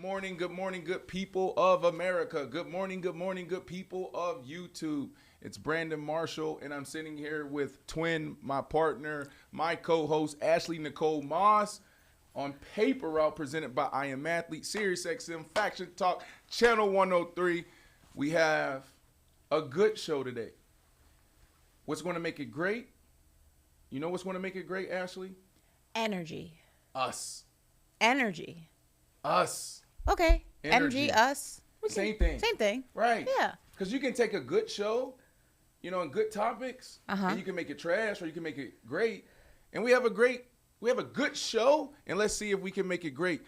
morning, good people of America. Good morning, good people of YouTube. It's Brandon Marshall, and I'm sitting here with twin, my partner, my co-host, Ashley Nicole Moss. On Paper Route, presented by I Am Athlete, SiriusXM, Faction Talk, Channel 103. We have a good show today. What's going to make it great? You know what's going to make it great, Ashley? Energy. Us. Energy. Us. Okay. Energy, us. Same thing. Same thing. Right. Yeah. Because you can take a good show, and good topics, and you can make it trash or you can make it great. And we have a good show, and let's see if we can make it great.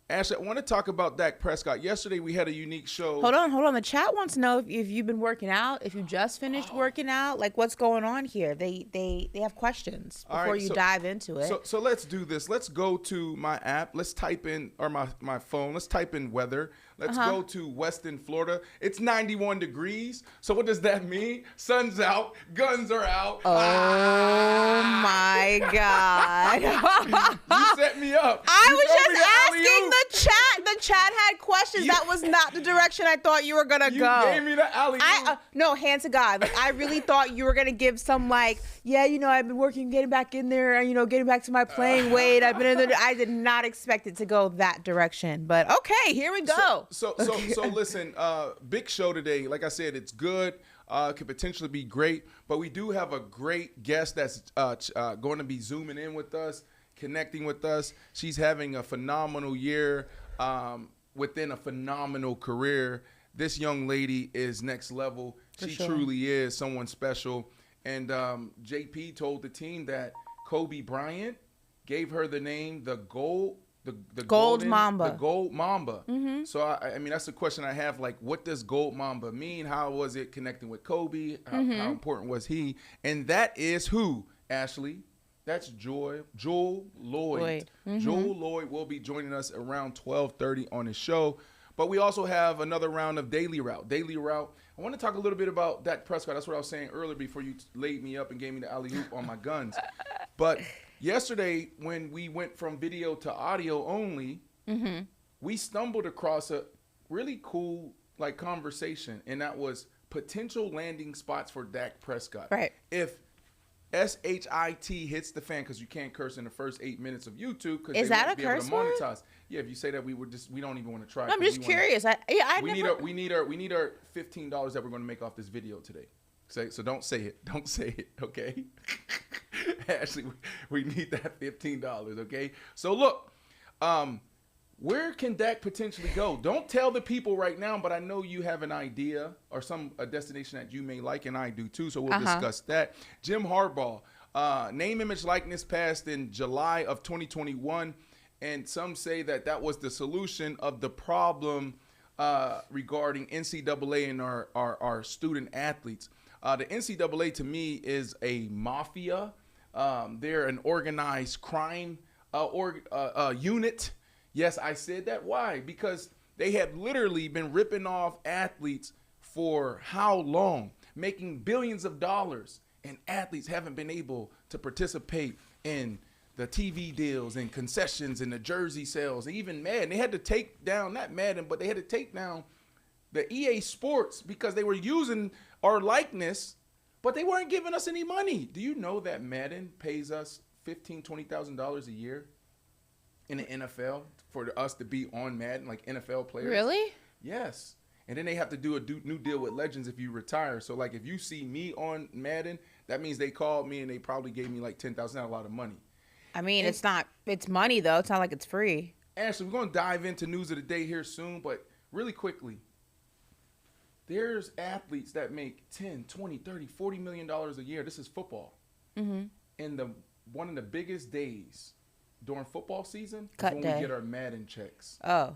Ashley, I want to talk about Dak Prescott. Yesterday we had a unique show. Hold on. The chat wants to know if you've been working out, if you just finished working out, like what's going on here. They have questions before you dive into it. So let's do this. Let's go to my app. Let's type in, or my phone. Let's type in weather. Let's go to Weston, Florida. It's 91 degrees. So what does that mean? Sun's out. Guns are out. Oh, my God. You set me up. I was just asking the chat. The chat had questions. That was not the direction I thought you were going to go. You gave me the alley-oop. No, hand to God. Like, I really thought you were going to give some, like, I've been working, getting back in there, getting back to my playing weight. I've been in there. I did not expect it to go that direction. But, okay, here we go. So listen, big show today. Like I said, it's good. Could potentially be great. But we do have a great guest that's going to be zooming in with us, connecting with us. She's having a phenomenal year within a phenomenal career. This young lady is next level. She truly is someone special. And JP told the team that Kobe Bryant gave her the name the Gold Mamba. The Gold Mamba. Mm-hmm. So, I mean, that's the question I have. Like, what does Gold Mamba mean? How was it connecting with Kobe? How important was he? And that is who, Ashley? That's Jewell Loyd. Mm-hmm. Jewell Loyd will be joining us around 12:30 on his show. But we also have another round of Daily Route. I want to talk a little bit about Dak Prescott. That's what I was saying earlier before you laid me up and gave me the alley-oop on my guns. But yesterday, when we went from video to audio only, we stumbled across a really cool conversation, and that was potential landing spots for Dak Prescott. Right. If SHIT hits the fan, because you can't curse in the first 8 minutes of YouTube because is they that won't a be able curse to monetize. Yeah, if you say that, we don't even want to try. I'm just curious. We need our $15 that we're going to make off this video today. So don't say it. Don't say it. Okay. Ashley, we need that $15. Okay. So look, where can Dak potentially go? Don't tell the people right now, but I know you have an idea or a destination that you may like, and I do too. So we'll discuss that. Jim Harbaugh, name, image, likeness passed in July of 2021, and some say that was the solution of the problem regarding NCAA and our student athletes. The NCAA to me is a mafia. They're an organized crime unit. Yes, I said that. Why? Because they have literally been ripping off athletes for how long? Making billions of dollars. And athletes haven't been able to participate in the TV deals and concessions and the jersey sales. And even Madden. They had to take down, not Madden, but they had to take down the EA Sports because they were using our likeness, but they weren't giving us any money. Do you know that Madden pays us $15,000, $20,000 a year in the NFL for us to be on Madden, like NFL players? Really? Yes. And then they have to do a new deal with Legends if you retire. So, if you see me on Madden, that means they called me and they probably gave me $10,000, not a lot of money. I mean, it's money, though. It's not like it's free. Ashley, we're going to dive into news of the day here soon, but really quickly, there's athletes that make 10, 20, 30, $40 million a year. This is football. Mm-hmm. And one of the biggest days during football season is when we get our Madden checks. Oh.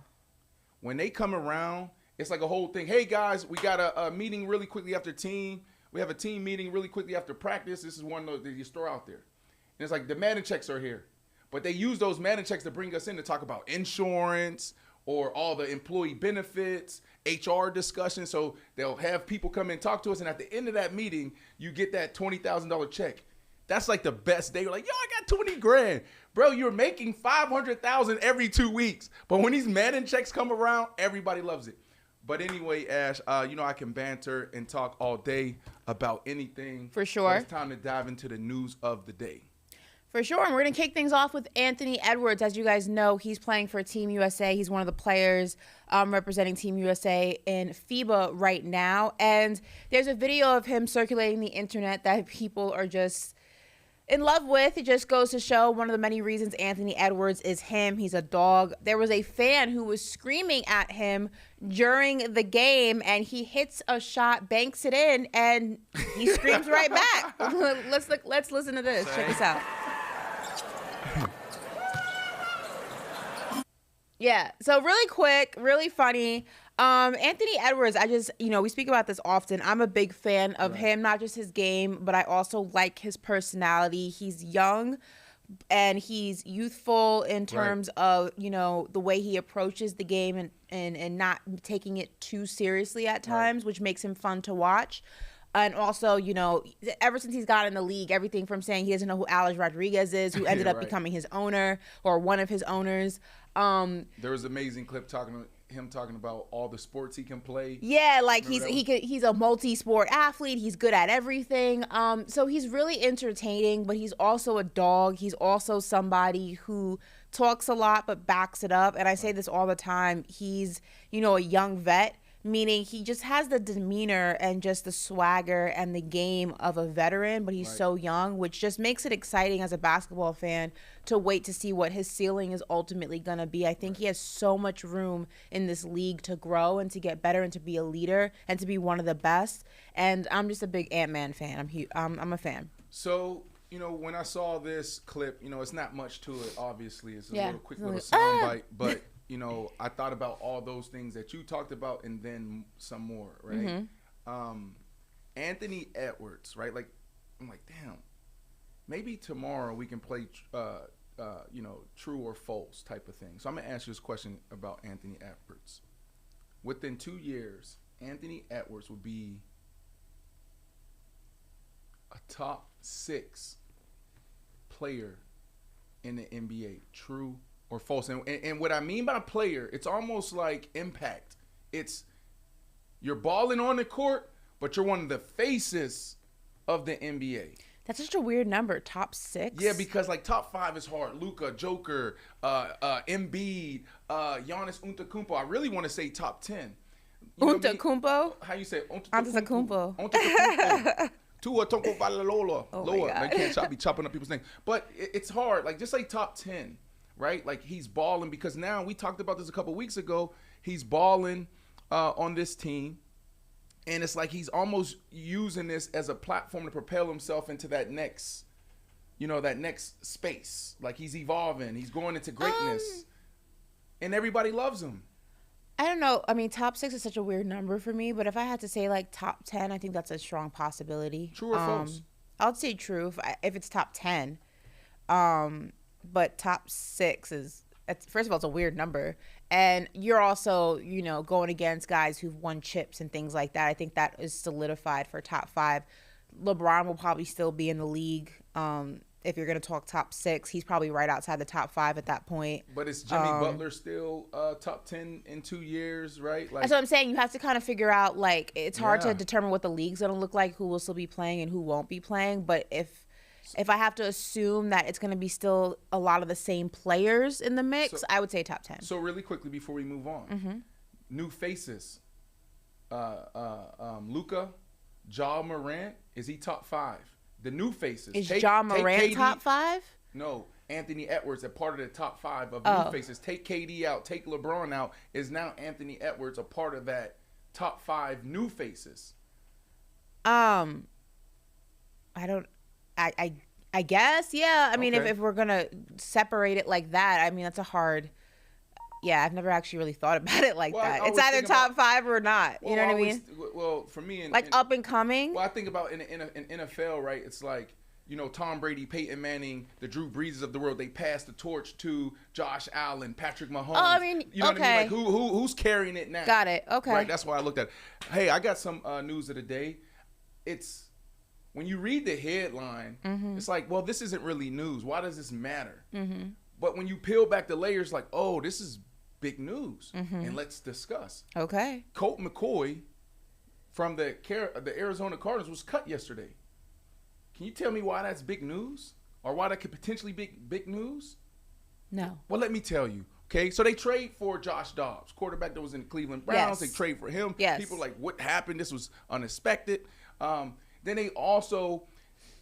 When they come around, it's like a whole thing. Hey, guys, we got a meeting really quickly after team. We have a team meeting really quickly after practice. This is one of those that you throw out there. And it's like the Madden checks are here. But they use those Madden checks to bring us in to talk about insurance or all the employee benefits, HR discussions. So they'll have people come in and talk to us. And at the end of that meeting, you get that $20,000 check. That's like the best day. You're like, yo, I got 20 grand. Bro, you're making 500,000 every 2 weeks. But when these Madden checks come around, everybody loves it. But anyway, Ash, you know I can banter and talk all day about anything. For sure. It's time to dive into the news of the day. For sure. And we're going to kick things off with Anthony Edwards. As you guys know, he's playing for Team USA. He's one of the players representing Team USA in FIBA right now. And there's a video of him circulating the internet that people are just in love with. It just goes to show one of the many reasons Anthony Edwards is him. He's a dog. There was a fan who was screaming at him during the game, and he hits a shot, banks it in, and he screams right back. Let's listen to this. Check this out. Yeah, so really quick, really funny. Anthony Edwards, we speak about this often. I'm a big fan of him, not just his game, but I also like his personality. He's young and he's youthful in terms of, the way he approaches the game and not taking it too seriously at times, which makes him fun to watch. And also, ever since he's got in the league, everything from saying he doesn't know who Alex Rodriguez is, who ended up becoming his owner or one of his owners. There was an amazing clip talking about all the sports he can play. Yeah, like he's a multi-sport athlete. He's good at everything. So he's really entertaining, but he's also a dog. He's also somebody who talks a lot but backs it up. And I say this all the time. He's, a young vet, meaning he just has the demeanor and just the swagger and the game of a veteran, but he's so young, which just makes it exciting as a basketball fan to wait to see what his ceiling is ultimately going to be. I think he has so much room in this league to grow and to get better and to be a leader and to be one of the best. And I'm just a big Ant-Man fan. I'm a fan. So, when I saw this clip, it's not much to it, obviously. It's a little quick little soundbite, but I thought about all those things that you talked about and then some more, right? Mm-hmm. Anthony Edwards, right? Like, I'm like, damn, maybe tomorrow we can play, true or false type of thing. So I'm going to ask you this question about Anthony Edwards. Within 2 years, Anthony Edwards would be a top 6 player in the NBA. True or false? And what I mean by player, it's almost like impact. It's you're balling on the court, but you're one of the faces of the NBA. That's such a weird number, top 6. Yeah, because like top 5 is hard. Luka, Joker, Embiid, Giannis Antetokounmpo. I really want to say top 10. Antetokounmpo? How you say Antetokounmpo? Antetokounmpo. Tua Tonko Valalola. Oh Lower. I can't be chopping up people's names. But it's hard. Like just like top 10, right? Like he's balling because now we talked about this a couple weeks ago. He's balling on this team. And it's like he's almost using this as a platform to propel himself into that next, that next space. Like he's evolving. He's going into greatness. And everybody loves him. I don't know. I mean, top 6 is such a weird number for me. But if I had to say like top 10, I think that's a strong possibility. True or false? I would say true if it's top 10. But top 6 is, first of all, it's a weird number. And you're also, going against guys who've won chips and things like that. I think that is solidified for top 5. LeBron will probably still be in the league. If you're going to talk top 6, he's probably right outside the top 5 at that point. But is Jimmy Butler still top 10 in 2 years, right? Like, that's what I'm saying. You have to kind of figure out, like, it's hard to determine what the league's going to look like, who will still be playing and who won't be playing. But if I have to assume that it's going to be still a lot of the same players in the mix, I would say top 10. So really quickly before we move on, new faces. Luka, Ja Morant, is he top 5? The new faces. Is Ja Morant top 5? No, Anthony Edwards, a part of the top 5 of new faces. Take KD out, take LeBron out. Is now Anthony Edwards a part of that top 5 new faces? I guess, yeah. I mean, if we're going to separate it like that, I mean, that's a hard... Yeah, I've never actually really thought about it like that. It's either top 5 or not. You know what I mean? Well, for me... up and coming? Well, I think about in NFL, right? It's like, Tom Brady, Peyton Manning, the Drew Breeses of the world, they pass the torch to Josh Allen, Patrick Mahomes. Oh, I mean, you know what I mean? Like, who's carrying it now? Got it. Okay. Right, that's why I looked at it. Hey, I got some news of the day. It's when you read the headline, it's like, well, this isn't really news. Why does this matter? But when you peel back the layers, like, oh, this is big news, and let's discuss. Okay. Colt McCoy from the Arizona Cardinals was cut yesterday. Can you tell me why that's big news, or why that could potentially be big news? No. Well, let me tell you. Okay, so they trade for Josh Dobbs, quarterback that was in the Cleveland Browns. They trade for him. People are like, what happened? This was unexpected. Then they also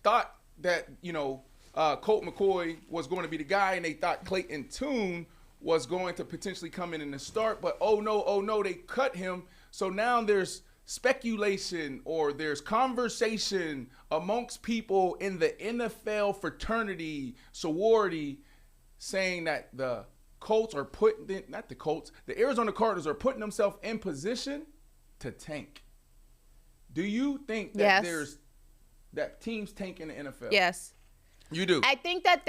thought that, Colt McCoy was going to be the guy, and they thought Clayton Tune was going to potentially come in and start. But, oh, no, they cut him. So now there's speculation, or there's conversation amongst people in the NFL fraternity, sorority, saying that the Colts are the Arizona Cardinals are putting themselves in position to tank. Do you think that that teams tank in the NFL? Yes. You do? I think that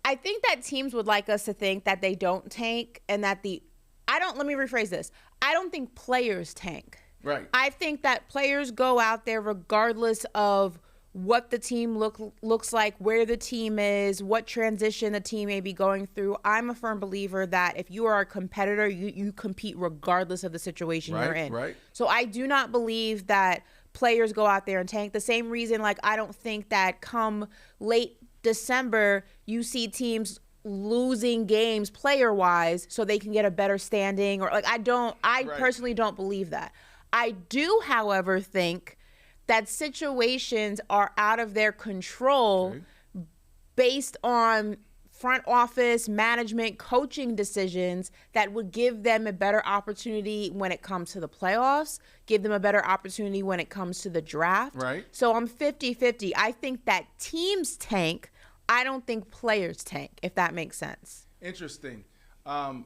I think that teams would like us to think that they don't tank, and that let me rephrase this. I don't think players tank. Right. I think that players go out there regardless of what the team looks like, where the team is, what transition the team may be going through. I'm a firm believer that if you are a competitor, you compete regardless of the situation you're in. Right. So I do not believe that players go out there and tank. The same reason, like, I don't think that come late December, you see teams losing games player-wise so they can get a better standing, or like, I personally don't believe that. I do, however, think that situations are out of their control based on front office, management, coaching decisions that would give them a better opportunity when it comes to the playoffs, give them a better opportunity when it comes to the draft. Right. So I'm 50-50. I think that teams tank. I don't think players tank, if that makes sense. Interesting. I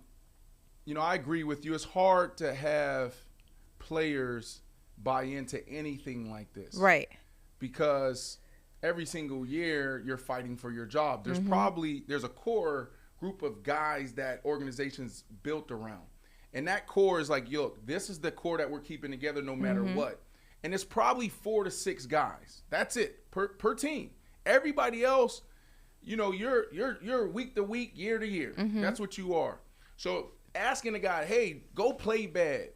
agree with you. It's hard to have players buy into anything like this. Right. Because every single year you're fighting for your job. There's a core group of guys that organizations built around. And that core is like, look, this is the core that we're keeping together no matter what. And it's probably 4 to 6 guys. That's it per team. Everybody else, you're week to week, year to year. That's what you are. So asking a guy, hey, go play bad.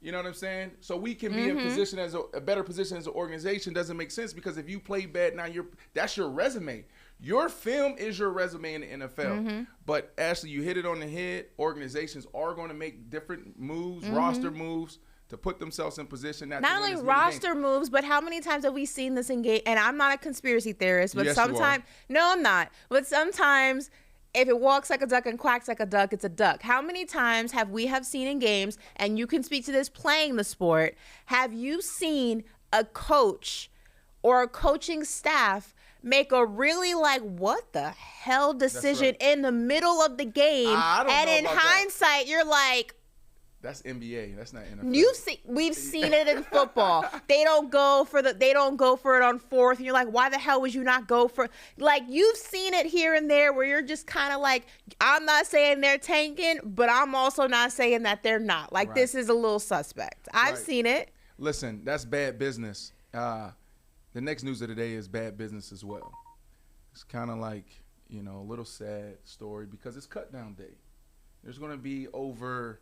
You know what I'm saying? So we can be in position as a better position as an organization doesn't make sense, because if you play bad now, that's your resume. Your film is your resume in the NFL. But Ashley, you hit it on the head. Organizations are going to make different moves, roster moves, to put themselves in position. Not only roster moves, but how many times have we seen this in game? And I'm not a conspiracy theorist, but sometimes, no, I'm not. But sometimes, if it walks like a duck and quacks like a duck, it's a duck. How many times have we seen in games, and you can speak to this playing the sport, have you seen a coach or a coaching staff make a really what the hell decision in the middle of the game? And in hindsight, you're like, that's NBA. That's not NFL. We've seen it in football. They don't go for it on fourth. And you're like, why the hell would you not go for? Like, you've seen it here and there where you're just kind of like, I'm not saying they're tanking, but I'm also not saying that they're not. Like, this is a little suspect. I've seen it. Listen, that's bad business. The next news of the day is bad business as well. It's kind of like, a little sad story, because it's cut down day. There's going to be over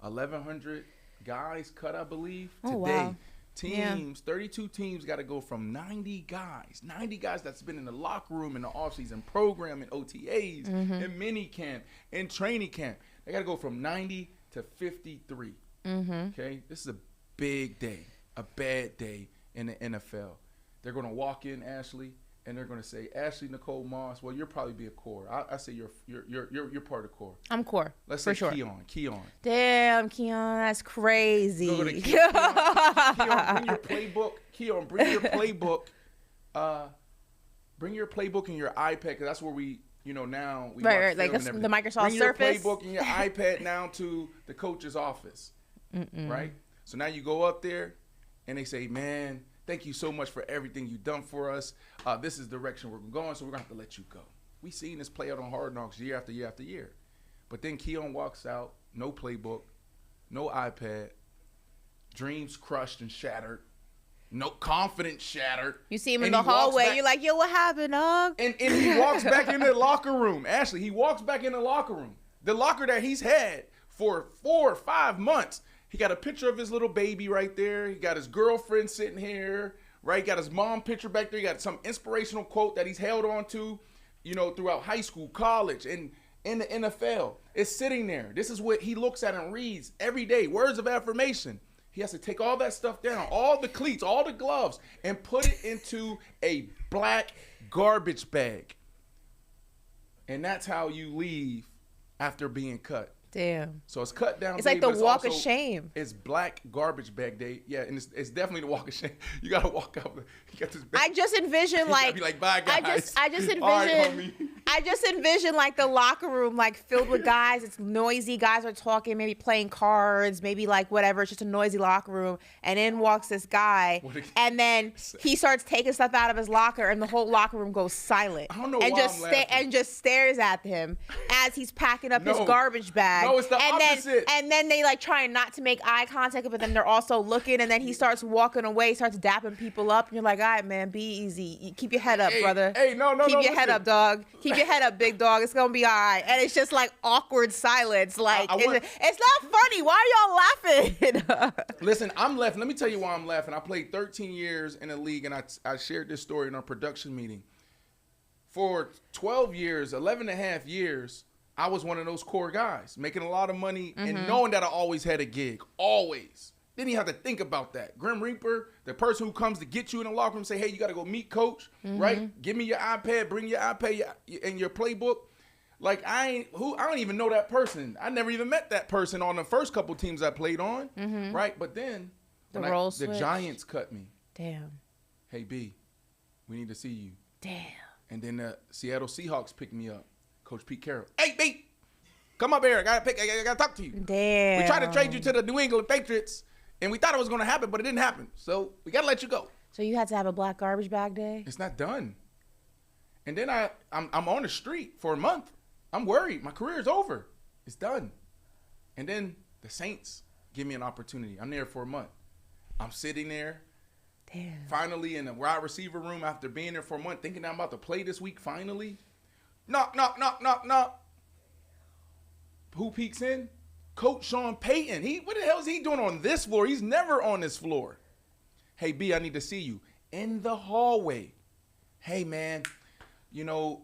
1,100 guys cut, I believe, today. Wow. Teams, 32 teams got to go from 90 guys that's been in the locker room, in the offseason program, in OTAs, in mini camp, in training camp. They got to go from 90 to 53. Okay? This is a big day, a bad day in the NFL. They're going to walk in, Ashley, and they're going to say, Ashley Nicole Moss, well, you'll probably be a core. I say you're part of core. I'm core. Let's for say sure. Keon. Damn, Keon, that's crazy. Go to Keon, bring your playbook. Keon, bring your playbook. Bring your playbook and your iPad, because that's where we now we right, like the Microsoft bring Surface. Bring your playbook and your iPad now to the coach's office, right? So now you go up there, and they say, man, thank you so much for everything you've done for us. This is the direction we're going, so we're going to have to let you go. We've seen this play out on Hard Knocks year after year after year. But then Keon walks out, no playbook, no iPad, dreams crushed and shattered. No confidence shattered. You see him And in the he walks hallway. back- You're like, yo, what happened, dog? And he walks back in the locker room. Ashley, he walks back in the locker room. The locker that he's had for 4 or 5 months. He got a picture of his little baby right there. He got his girlfriend sitting here, right? Got his mom picture back there. He got some inspirational quote that he's held on to, throughout high school, college, and in the NFL. It's sitting there. This is what he looks at and reads every day. Words of affirmation. He has to take all that stuff down, all the cleats, all the gloves, and put it into a black garbage bag. And that's how you leave after being cut. Damn. So it's cut down. It's day, like the but walk of also- shame. It's black garbage bag day. Yeah, and it's definitely the walk of shame. You gotta walk out. You got this bag. I just envision You gotta be like, bye guys. I just envision All right, homie. I just envision like the locker room like filled with guys. It's noisy. Guys are talking, maybe playing cards, maybe like whatever. It's just a noisy locker room. And in walks this guy, and then he starts taking stuff out of his locker, and the whole locker room goes silent. I don't know and why just I'm laughing. and just stares at him as he's packing up his No. garbage bag. No, it's the and opposite. And then they like trying not to make eye contact, but then they're also looking, and then he starts walking away, starts dapping people up, and you're like, all right, man, be easy. Keep your head up, brother. Hey, no, Keep your head listen. up, dog. Keep your head up, big dog. It's gonna be all right. And it's just like awkward silence. Like it's not funny. Why are y'all laughing? Listen, I'm laughing. Let me tell you why I'm laughing. I played 13 years in the league, and I shared this story in our production meeting. For 12 years, 11 and a half years, I was one of those core guys, making a lot of money and knowing that I always had a gig. Always. Didn't even have to think about that. Grim Reaper, the person who comes to get you in the locker room, say, hey, you got to go meet coach, right? Give me your iPad, bring your iPad and your playbook. Like, I don't even know that person. I never even met that person on the first couple teams I played on, right? But then the Giants cut me. Damn. Hey, B, we need to see you. Damn. And then the Seattle Seahawks picked me up. Coach Pete Carroll. Hey, B, come up here. I gotta talk to you. Damn. We tried to trade you to the New England Patriots, and we thought it was going to happen, but it didn't happen. So we got to let you go. So you had to have a black garbage bag day? It's not done. And then I'm on the street for a month. I'm worried. My career is over. It's done. And then the Saints give me an opportunity. I'm there for a month. I'm sitting there. Damn. Finally in the wide receiver room after being there for a month, thinking I'm about to play this week finally. Knock, knock, knock, knock, knock. Who peeks in? Coach Sean Payton. What the hell is he doing on this floor? He's never on this floor. Hey, B, I need to see you. In the hallway. Hey, man,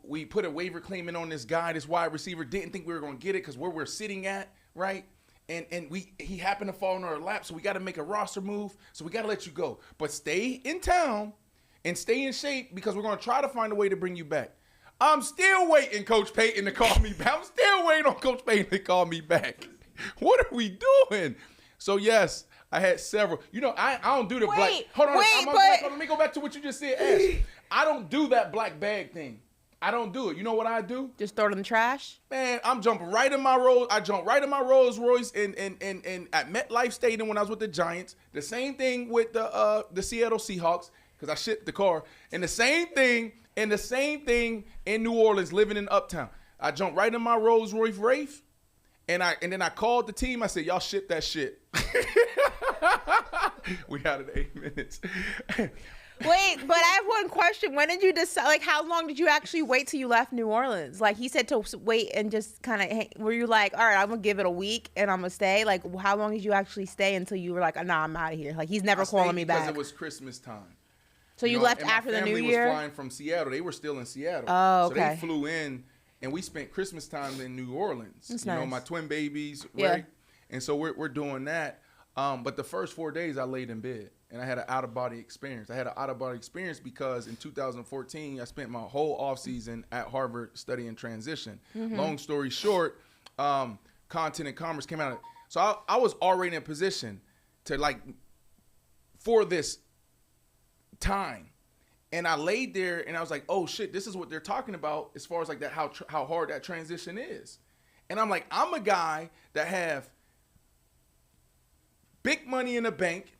we put a waiver claim in on this guy, this wide receiver. Didn't think we were going to get it because where we're sitting at, right? And he happened to fall in our lap, so we got to make a roster move. So we got to let you go. But stay in town and stay in shape because we're going to try to find a way to bring you back. I'm still waiting, Coach Payton, to call me back. I'm still waiting on Coach Payton to call me back. What are we doing? So, yes, I had several. I don't do the black. Hold on. Let me go back to what you just said, Ash. I don't do that black bag thing. I don't do it. You know what I do? Just throw it in the trash? Man, I'm jumping right in my Rolls. I jumped right in my Rolls Royce in at MetLife Stadium when I was with the Giants. The same thing with the Seattle Seahawks because I shipped the car. And the same thing in New Orleans living in Uptown. I jumped right in my Rolls Royce Wraith. And then I called the team. I said, y'all ship that shit. We had it 8 minutes. Wait, but I have one question. When did you decide, like, how long did you actually wait till you left New Orleans? Like, he said to wait and just kind of, were you like, all right, I'm going to give it a week and I'm going to stay? Like, how long did you actually stay until you were like, nah, I'm out of here? Like, he's never calling me back. Because it was Christmas time. So you left after the New Year? My family was flying from Seattle. They were still in Seattle. Oh, okay. So they flew in, and we spent Christmas time in New Orleans. That's nice. My twin babies, Yeah. right? And so we're doing that. But the first 4 days I laid in bed, and I had an out-of-body experience. I had an out-of-body experience because in 2014, I spent my whole offseason at Harvard studying transition. Mm-hmm. Long story short, content and commerce came out. So I was already in a position to, like, for this time. And I laid there, and I was like, oh, shit, this is what they're talking about as far as, like, that how hard that transition is. And I'm like, I'm a guy that have big money in the bank.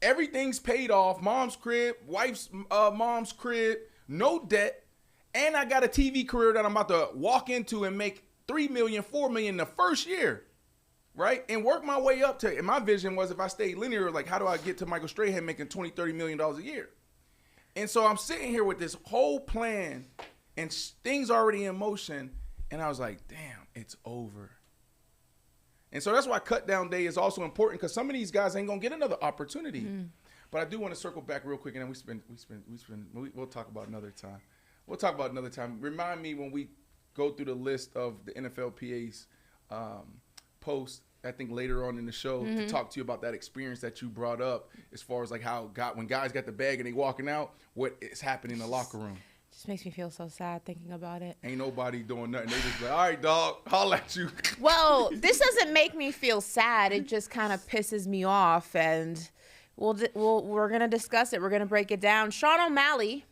Everything's paid off. Mom's crib, wife's mom's crib, no debt. And I got a TV career that I'm about to walk into and make $3 million, $4 million the first year. right? And work my way up to, and my vision was if I stayed linear, like how do I get to Michael Strahan making $20-30 million a year? And so I'm sitting here with this whole plan and things already in motion, and I was like, damn, it's over. And so that's why cut down day is also important, because some of these guys ain't gonna get another opportunity. But I do want to circle back real quick, and then we'll talk about another time. We'll talk about another time. Remind me when we go through the list of the NFLPA's post, I think later on in the show, to talk to you about that experience that you brought up as far as like how when guys got the bag and they walking out, what is happening in the locker room. Just makes me feel so sad thinking about it. Ain't nobody doing nothing. They just like, all right, dog, holla at you. Well, this doesn't make me feel sad. It just kind of pisses me off, and we're gonna discuss it. We're gonna break it down. Sean O'Malley,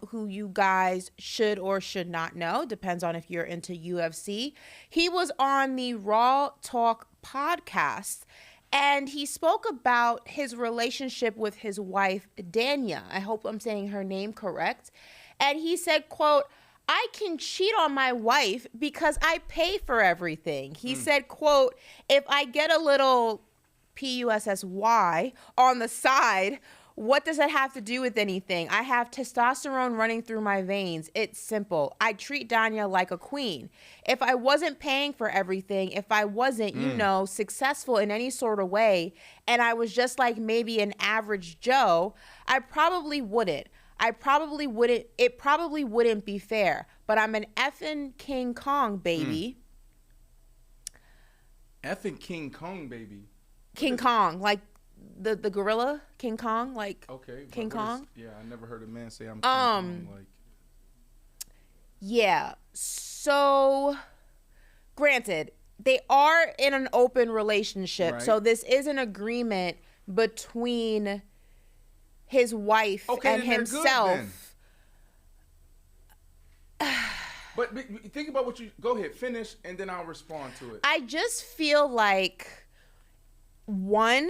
who you guys should or should not know, depends on if you're into UFC. He was on the Raw Talk podcast, and he spoke about his relationship with his wife, Danya. I hope I'm saying her name correct. And he said, quote, "I can cheat on my wife because I pay for everything." He said, quote, "If I get a little PUSSY on the side, what does that have to do with anything? I have testosterone running through my veins. It's simple. I treat Danya like a queen. If I wasn't paying for everything, if I wasn't, successful in any sort of way, and I was just like maybe an average Joe, I probably wouldn't. It probably wouldn't be fair. But I'm an effing King Kong, baby." Effing King Kong, baby. King Kong, like the gorilla, King Kong, like King Kong. Yeah, I never heard a man say I'm King Kong. Like, yeah. So, granted, they are in an open relationship, so this is an agreement between his wife and himself. But think about what you go ahead, finish, and then I'll respond to it. I just feel like, one,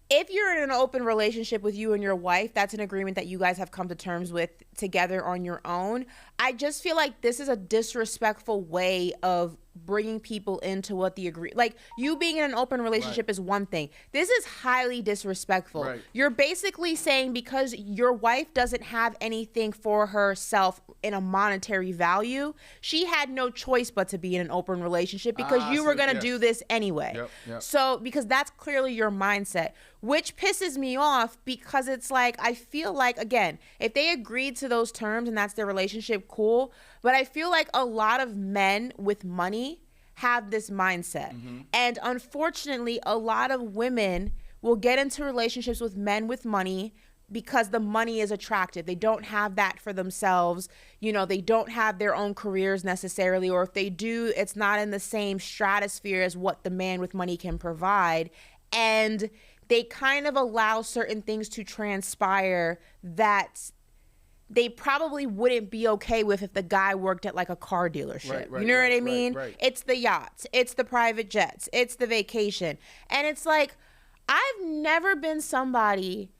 if you're in an open relationship with you and your wife, that's an agreement that you guys have come to terms with together on your own. I just feel like this is a disrespectful way of bringing people into what the like you being in an open relationship is one thing. This is highly disrespectful. You're basically saying because your wife doesn't have anything for herself in a monetary value, she had no choice but to be in an open relationship because you were going to do this anyway. So because that's clearly your mindset, which pisses me off because it's like, I feel like, again, if they agreed to those terms and that's their relationship, cool. But I feel like a lot of men with money have this mindset. And unfortunately, a lot of women will get into relationships with men with money because the money is attractive. They don't have that for themselves. They don't have their own careers necessarily, or if they do, it's not in the same stratosphere as what the man with money can provide. And they kind of allow certain things to transpire that they probably wouldn't be okay with if the guy worked at like a car dealership. You know what I mean? It's the yachts, it's the private jets, it's the vacation. And it's like, I've never been somebody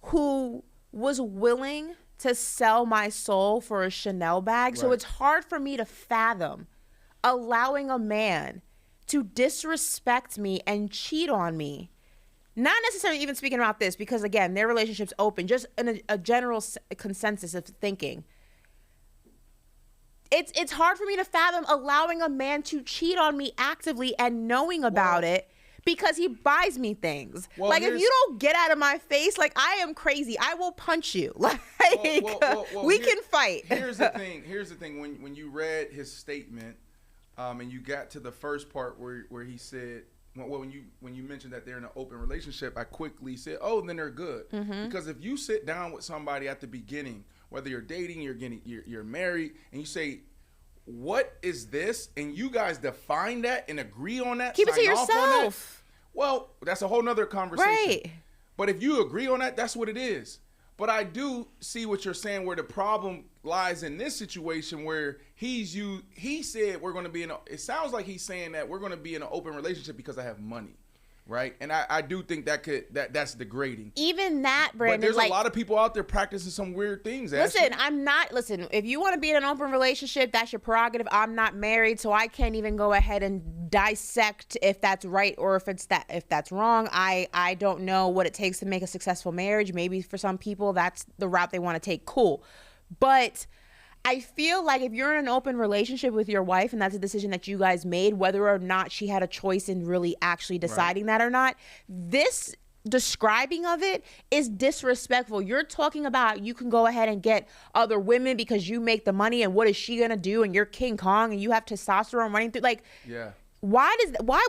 who was willing to sell my soul for a Chanel bag. So it's hard for me to fathom allowing a man to disrespect me and cheat on me. Not necessarily even speaking about this because, again, their relationship's open, just in a general consensus of thinking. It's hard for me to fathom allowing a man to cheat on me actively and knowing about it because he buys me things. Like, if you don't get out of my face, like, I am crazy. I will punch you. Like, we can fight. Here's the thing. When you read his statement and you got to the first part where he said, when you mentioned that they're in an open relationship, I quickly said, oh, then they're good. Because if you sit down with somebody at the beginning, whether you're dating, you're married, and you say, what is this? And you guys define that and agree on that. Keep it to yourself. Well, that's a whole nother conversation. But if you agree on that, that's what it is. But I do see what you're saying, where the problem lies in this situation where he said we're going to be it sounds like he's saying that we're going to be in an open relationship because I have money. right? And I do think that's degrading. Even that, Brandon. But there's a lot of people out there practicing some weird things. Listen, listen, if you want to be in an open relationship, that's your prerogative. I'm not married, so I can't even go ahead and dissect if that's right or if that's wrong. I don't know what it takes to make a successful marriage. Maybe for some people that's the route they want to take. Cool. But I feel like if you're in an open relationship with your wife and that's a decision that you guys made, whether or not she had a choice in really actually deciding that or not, this describing of it is disrespectful. You're talking about you can go ahead and get other women because you make the money, and what is she gonna do? And you're King Kong and you have testosterone running through. Like, yeah. Why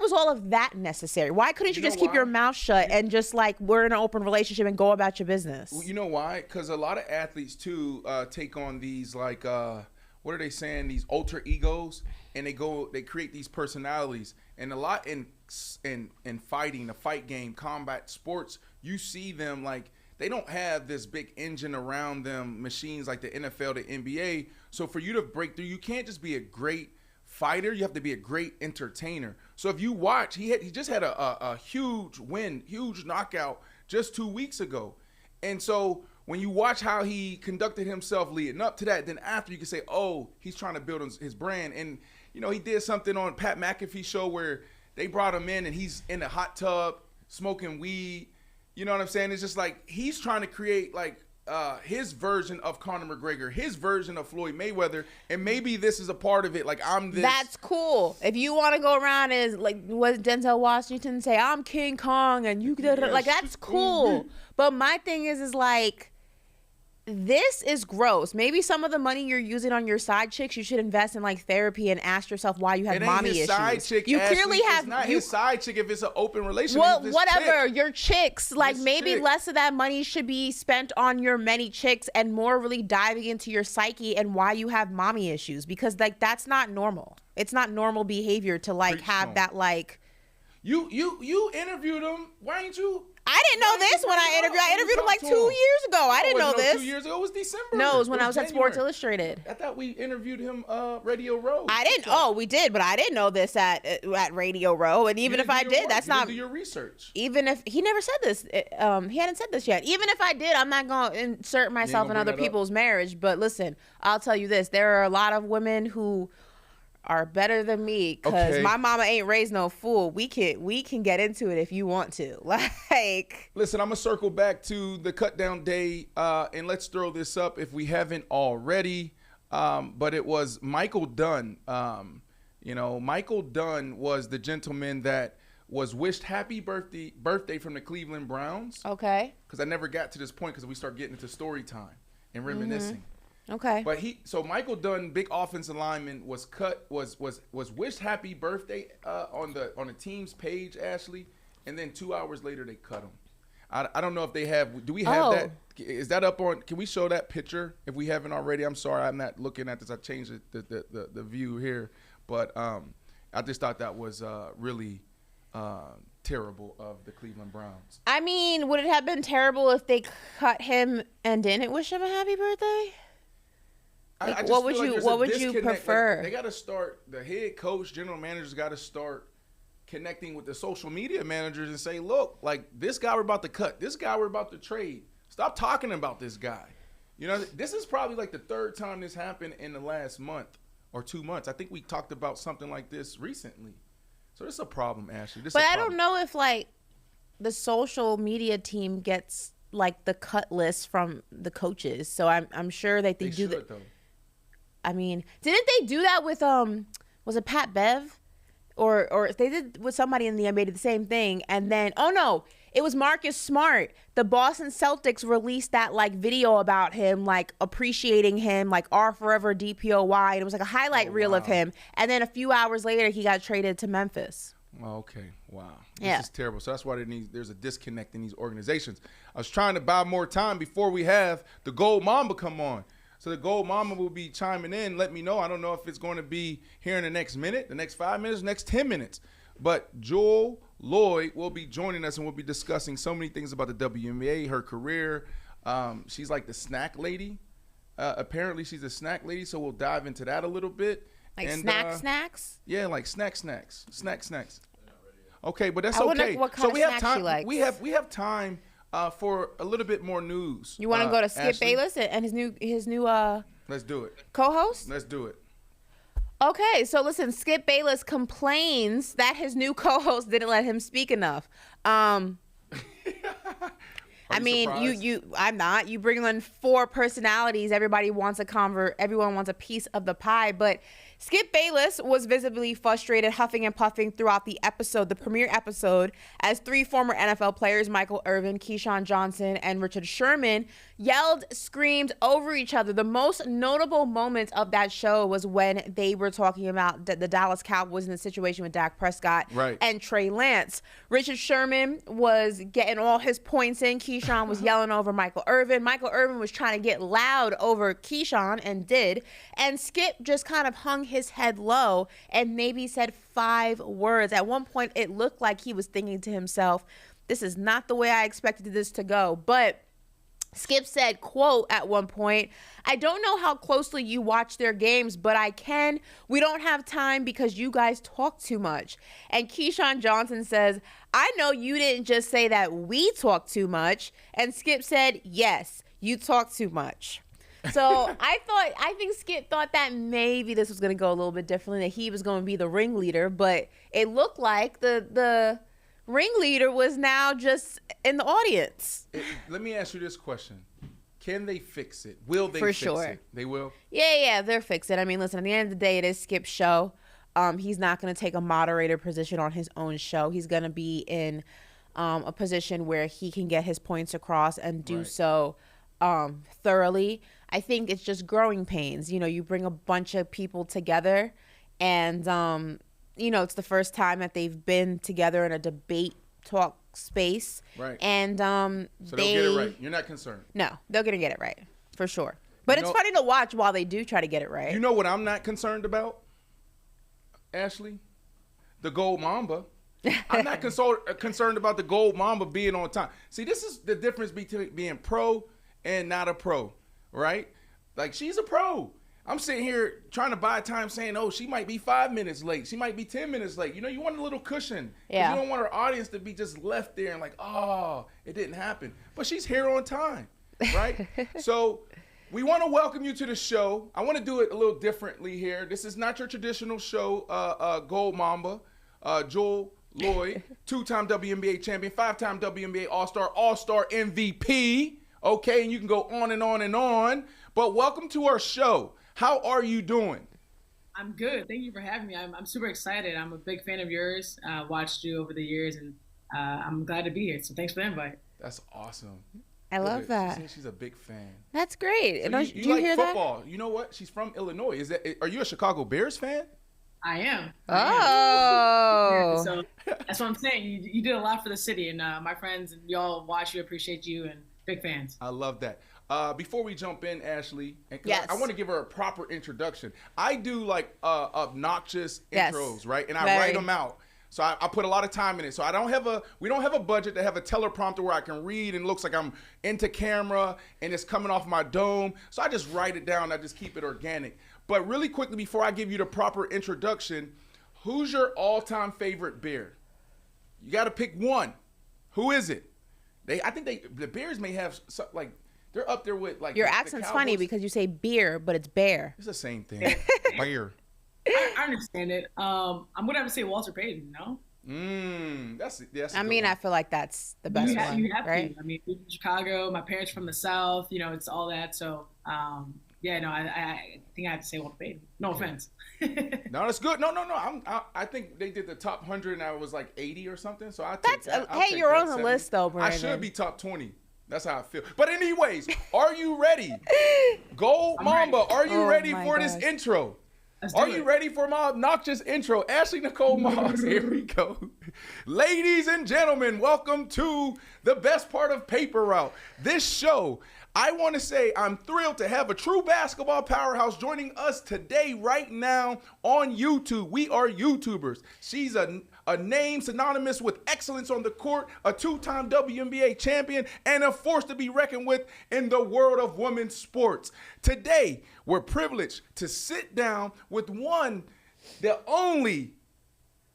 was all of that necessary? Why couldn't you just keep your mouth shut and just like, we're in an open relationship and go about your business? Well, you know why? Because a lot of athletes too take on these like what are they saying? These alter egos, and they create these personalities. And a lot in fighting, the fight game, combat sports, you see them like they don't have this big engine around them, machines like the NFL, the NBA. So for you to break through, you can't just be a great fighter, you have to be a great entertainer. So if you watch, he just had a huge win, huge knockout just 2 weeks ago. And so when you watch how he conducted himself leading up to that, then after you can say, oh, he's trying to build his brand. And, you know, he did something on Pat McAfee's show where they brought him in and he's in a hot tub smoking weed. You know what I'm saying? It's just like he's trying to create like his version of Conor McGregor, his version of Floyd Mayweather, and maybe this is a part of it. Like, I'm this. That's cool. If you want to go around as like what Denzel Washington say, I'm King Kong, and you like that's cool. But my thing is like, this is gross. Maybe some of the money you're using on your side chicks, you should invest in like therapy and ask yourself why you have mommy issues. Side chick, you Ashley, clearly have. It's not his side chick if it's an open relationship. Well, whatever. Your chicks, like this maybe chick. less of that money should be spent on your many chicks and more really diving into your psyche and why you have mommy issues, because like that's not normal. It's not normal behavior to like have that like. You interviewed him. Why ain't you? I didn't know this when I interviewed. I interviewed him like 2 years ago. I didn't know this. 2 years ago. It was December. No, it was when I was at January. Sports Illustrated. I thought we interviewed him Radio Row. I didn't. Oh, we did, but I didn't know this at Radio Row. And even if I did, that's not. Do your research. Even if he never said this, he hadn't said this yet. Even if I did, I'm not gonna insert myself in other people's marriage. But listen, I'll tell you this: there are a lot of women who are better than me because my mama ain't raised no fool. We can get into it if you want to. Like, listen, I'm gonna circle back to the cut down day, and let's throw this up if we haven't already. But it was Michael Dunn. Michael Dunn was the gentleman that was wished happy birthday from the Cleveland Browns. Okay. Because I never got to this point because we start getting into story time and reminiscing. Mm-hmm. Okay. But Michael Dunn, big offensive lineman, was wished happy birthday on the team's page, Ashley, and then 2 hours later they cut him. I don't know if they have. Do we have that? Is that up on? Can we show that picture if we haven't already? I'm sorry, I'm not looking at this. I changed the view here, but I just thought that was really terrible of the Cleveland Browns. I mean, would it have been terrible if they cut him and didn't wish him a happy birthday? Like, what would you prefer? Like, they got to start. The head coach, general managers got to start connecting with the social media managers and say, look, like this guy we're about to cut, this guy we're about to trade. Stop talking about this guy. You know, this is probably like the third time this happened in the last month or 2 months. I think we talked about something like this recently. So this is a problem, Ashley. But I don't know if like the social media team gets like the cut list from the coaches. So I'm sure that they do that. I mean, didn't they do that with was it Pat Bev? Or they did with somebody in the NBA did the same thing, and then it was Marcus Smart. The Boston Celtics released that like video about him, like appreciating him, like our forever DPOY, and it was like a highlight reel of him. And then a few hours later, he got traded to Memphis. Okay, wow, this is terrible. So that's why there's a disconnect in these organizations. I was trying to buy more time before we have the Gold Mamba come on. So the Gold Mama will be chiming in. Let me know. I don't know if it's going to be here in the next minute, the next 5 minutes, next 10 minutes. But Jewell Loyd will be joining us, and we'll be discussing so many things about the WNBA, her career. She's like the snack lady. Apparently, she's a snack lady, so we'll dive into that a little bit. Like snacks? Yeah, like snacks. Okay, but that's I wonder okay. what kind So of we have snacks time. she likes. We have time for a little bit more news. You want to go to Skip Ashley? Bayless and his new Let's do it. co-host? Let's do it. Okay, so listen, Skip Bayless complains that his new co-host didn't let him speak enough. I mean, I'm not. You bring in 4 personalities. Everyone wants a piece of the pie. But Skip Bayless was visibly frustrated, huffing and puffing throughout the premiere episode, as 3 former NFL players, Michael Irvin, Keyshawn Johnson, and Richard Sherman, yelled, screamed over each other. The most notable moment of that show was when they were talking about the Dallas Cowboys in the situation with Dak Prescott and Trey Lance. Richard Sherman was getting all his points in. Keyshawn was yelling over Michael Irvin. Michael Irvin was trying to get loud over Keyshawn and did. And Skip just kind of hung his head low and maybe said 5 words. At one point, it looked like he was thinking to himself, this is not the way I expected this to go. But Skip said, quote, at one point, I don't know how closely you watch their games, but I can. We don't have time because you guys talk too much. And Keyshawn Johnson says, I know you didn't just say that we talk too much. And Skip said, yes, you talk too much. So I think Skip thought that maybe this was going to go a little bit differently, that he was going to be the ringleader, but it looked like the ringleader was now just in the audience. Let me ask you this question. Can they fix it? Will they fix it? They will? Yeah, they'll fix it. I mean, listen, at the end of the day, it is Skip's show. He's not going to take a moderator position on his own show. He's going to be in a position where he can get his points across and do so thoroughly. I think it's just growing pains. You know, you bring a bunch of people together and, it's the first time that they've been together in a debate talk space. Right. And so they'll get it right. You're not concerned. No, they're going to get it right for sure. But it's funny to watch while they do try to get it right. You know what I'm not concerned about, Ashley? The Gold Mamba. I'm not concerned about the Gold Mamba being on time. See, this is the difference between being pro and not a pro, right? Like, she's a pro. I'm sitting here trying to buy time saying, oh, she might be 5 minutes late. She might be 10 minutes late. You know, you want a little cushion. Yeah. You don't want our audience to be just left there and like, oh, it didn't happen. But she's here on time, right? So we want to welcome you to the show. I want to do it a little differently here. This is not your traditional show, Gold Mamba. Jewell Loyd, 2-time WNBA champion, 5-time WNBA All-Star MVP. Okay, and you can go on and on and on. But welcome to our show. How are you doing? I'm good. Thank you for having me. I'm super excited. I'm a big fan of yours. Watched you over the years, and I'm glad to be here. So thanks for the invite. That's awesome. I love that. She's a big fan. That's great. So do you like hear football. That? You know what? She's from Illinois. Are you a Chicago Bears fan? I am. Oh. So that's what I'm saying. You did a lot for the city, and my friends and y'all watch you, appreciate you, and big fans. I love that. Before we jump in, Ashley, yes. I want to give her a proper introduction. I do like obnoxious intros, right? And I write them out. So I put a lot of time in it. So we don't have a budget to have a teleprompter where I can read and it looks like I'm into camera and it's coming off my dome. So I just write it down. I just keep it organic. But really quickly, before I give you the proper introduction, who's your all-time favorite Bear? You got to pick one. Who is it? I think the Bears may have like they're up there with like your accent's funny because you say beer, but it's bear. It's the same thing. Bear. I understand it. I'm gonna have to say Walter Payton. No. That's I mean, I feel like that's the best one, you have right? To. I mean, Chicago. My parents from the South. You know, it's all that. So, yeah, no, I think I have to say Walter Payton. No offense. No, that's good. No. I think they did the top 100 and I was like 80 or something. So hey, you're on the list though, Brandon. I should be top 20. That's how I feel. But anyways, are you ready? Gold Mamba, are you ready for this intro? Are you ready for my obnoxious intro? Ashley Nicole Moss, here we go. Ladies and gentlemen, welcome to the best part of Paper Route. This show, I want to say I'm thrilled to have a true basketball powerhouse joining us today right now on YouTube. We are YouTubers. She's a name synonymous with excellence on the court, a 2-time WNBA champion, and a force to be reckoned with in the world of women's sports. Today, we're privileged to sit down with the only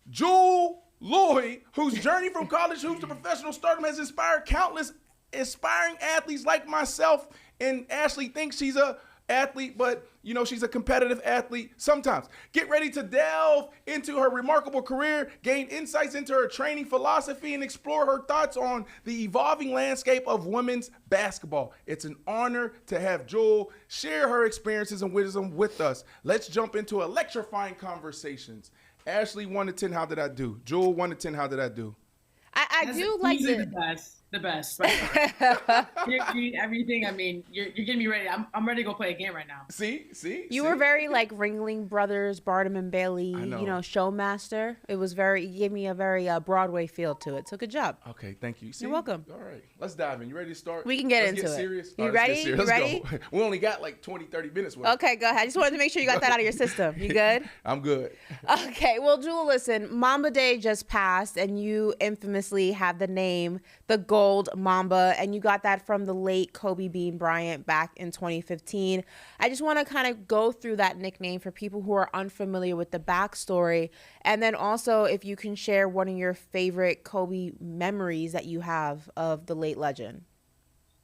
Jewell Loyd, whose journey from college hoops to professional stardom has inspired countless aspiring athletes like myself. And Ashley thinks she's a athlete, but she's a competitive athlete sometimes. Get ready to delve into her remarkable career, gain insights into her training philosophy, and explore her thoughts on the evolving landscape of women's basketball. It's an honor to have Jewell share her experiences and wisdom with us. Let's jump into electrifying conversations. Ashley, 1 to 10, how did I do? Jewell, 1 to 10, how did I do? I do like the best. Right. Everything. I mean, you're getting me ready. I'm ready to go play a game right now. See. You were very like Ringling Brothers, Barnum and Bailey, showmaster. You gave me a very Broadway feel to it. So good job. Okay, thank you. See? You're welcome. All right, let's dive in. You ready to start? We can get into it. Serious? You ready? You ready? Go. We only got like 20, 30 minutes worth. Okay, go ahead. I just wanted to make sure you got that out of your system. You good? I'm good. Okay, well, Jewell, listen, Mamba Day just passed, and you infamously have the name, the Gold Mamba, and you got that from the late Kobe Bean Bryant back in 2015. I just want to kind of go through that nickname for people who are unfamiliar with the backstory, and then also if you can share one of your favorite Kobe memories that you have of the late legend.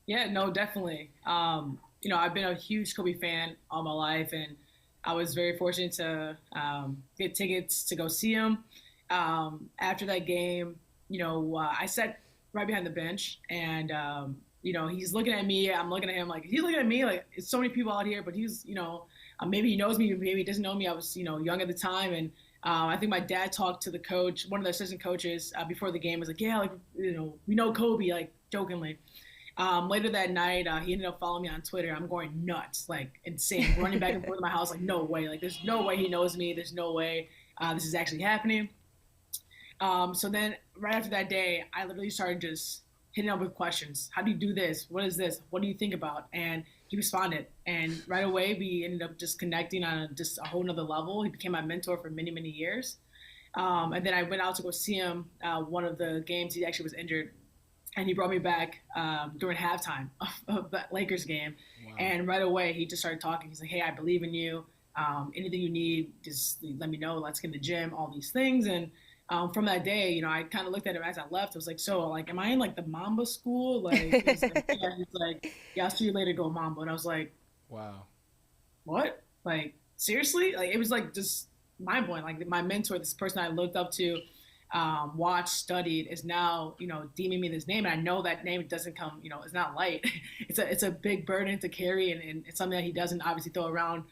Yeah, no, definitely. I've been a huge Kobe fan all my life, and I was very fortunate to get tickets to go see him. After that game, I sat right behind the bench, and he's looking at me. I'm looking at him like he's looking at me like it's so many people out here, but he's maybe he knows me, maybe he doesn't know me. I was young at the time, and I think my dad talked to the coach, one of the assistant coaches, before the game. Was like, yeah, like we know Kobe, like jokingly. Later that night, he ended up following me on Twitter. I'm going nuts, like insane, running back and forth to my house, like no way, like there's no way he knows me. There's no way this is actually happening. So then right after that day, I literally started just hitting up with questions. How do you do this? What is this? What do you think about? And he responded. And right away, we ended up just connecting on just a whole nother level. He became my mentor for many, many years. And then I went out to go see him. One of the games, he actually was injured. And he brought me back during halftime of that Lakers game. Wow. And right away, he just started talking. He's like, hey, I believe in you. Anything you need, just let me know. Let's get in the gym, all these things. And from that day, I kind of looked at him as I left. I was like, so, like, am I in, like, the Mamba school? Like, he's like, yeah, I'll see you later, go Mamba. And I was like, wow. What? Like, seriously? Like, it was, like, just mind-blowing. Like, my mentor, this person I looked up to, watched, studied, is now, deeming me this name. And I know that name doesn't come, it's not light. It's a big burden to carry, and it's something that he doesn't obviously throw around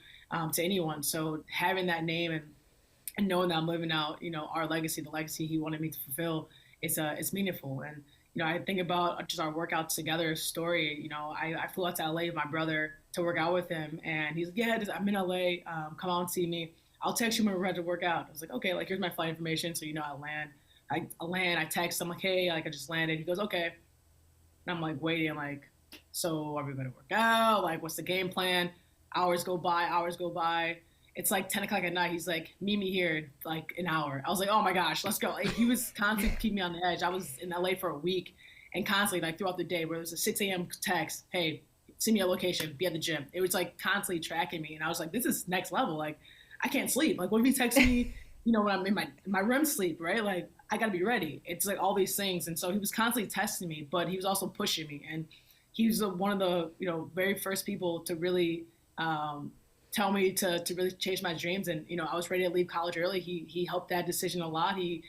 to anyone. So having that name and knowing that I'm living out, our legacy, the legacy he wanted me to fulfill, it's meaningful. And, I think about just our workouts together story. I flew out to LA with my brother to work out with him, and he's like, yeah, I'm in LA, come out and see me. I'll text you when we're ready to work out. I was like, okay, like, here's my flight information. So, I land. I text him, like, hey, like, I just landed. He goes, okay. And I'm like, waiting, like, so are we going to work out? Like, what's the game plan? Hours go by. It's like 10 o'clock at night. He's like, meet me here in like an hour. I was like, oh my gosh, let's go. Like, he was constantly keeping me on the edge. I was in LA for a week, and constantly, like, throughout the day, where it was a 6 a.m. text, hey, send me a location, be at the gym. It was like constantly tracking me. And I was like, this is next level. Like, I can't sleep. Like, what if he texts me, when I'm in my REM sleep, right? Like, I got to be ready. It's like all these things. And so he was constantly testing me, but he was also pushing me. And he was one of the, very first people to really tell me to really chase my dreams. And, I was ready to leave college early. He helped that decision a lot. He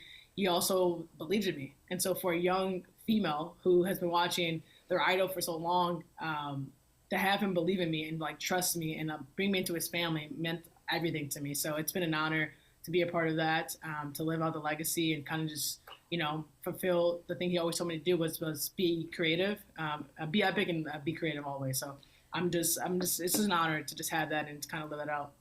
also believed in me. And so for a young female who has been watching their idol for so long, to have him believe in me and, like, trust me and bring me into his family meant everything to me. So it's been an honor to be a part of that, to live out the legacy and kind of just, fulfill the thing he always told me to do was be creative, be epic and be creative always. So I'm just, it's just an honor to just have that and to kind of live it out.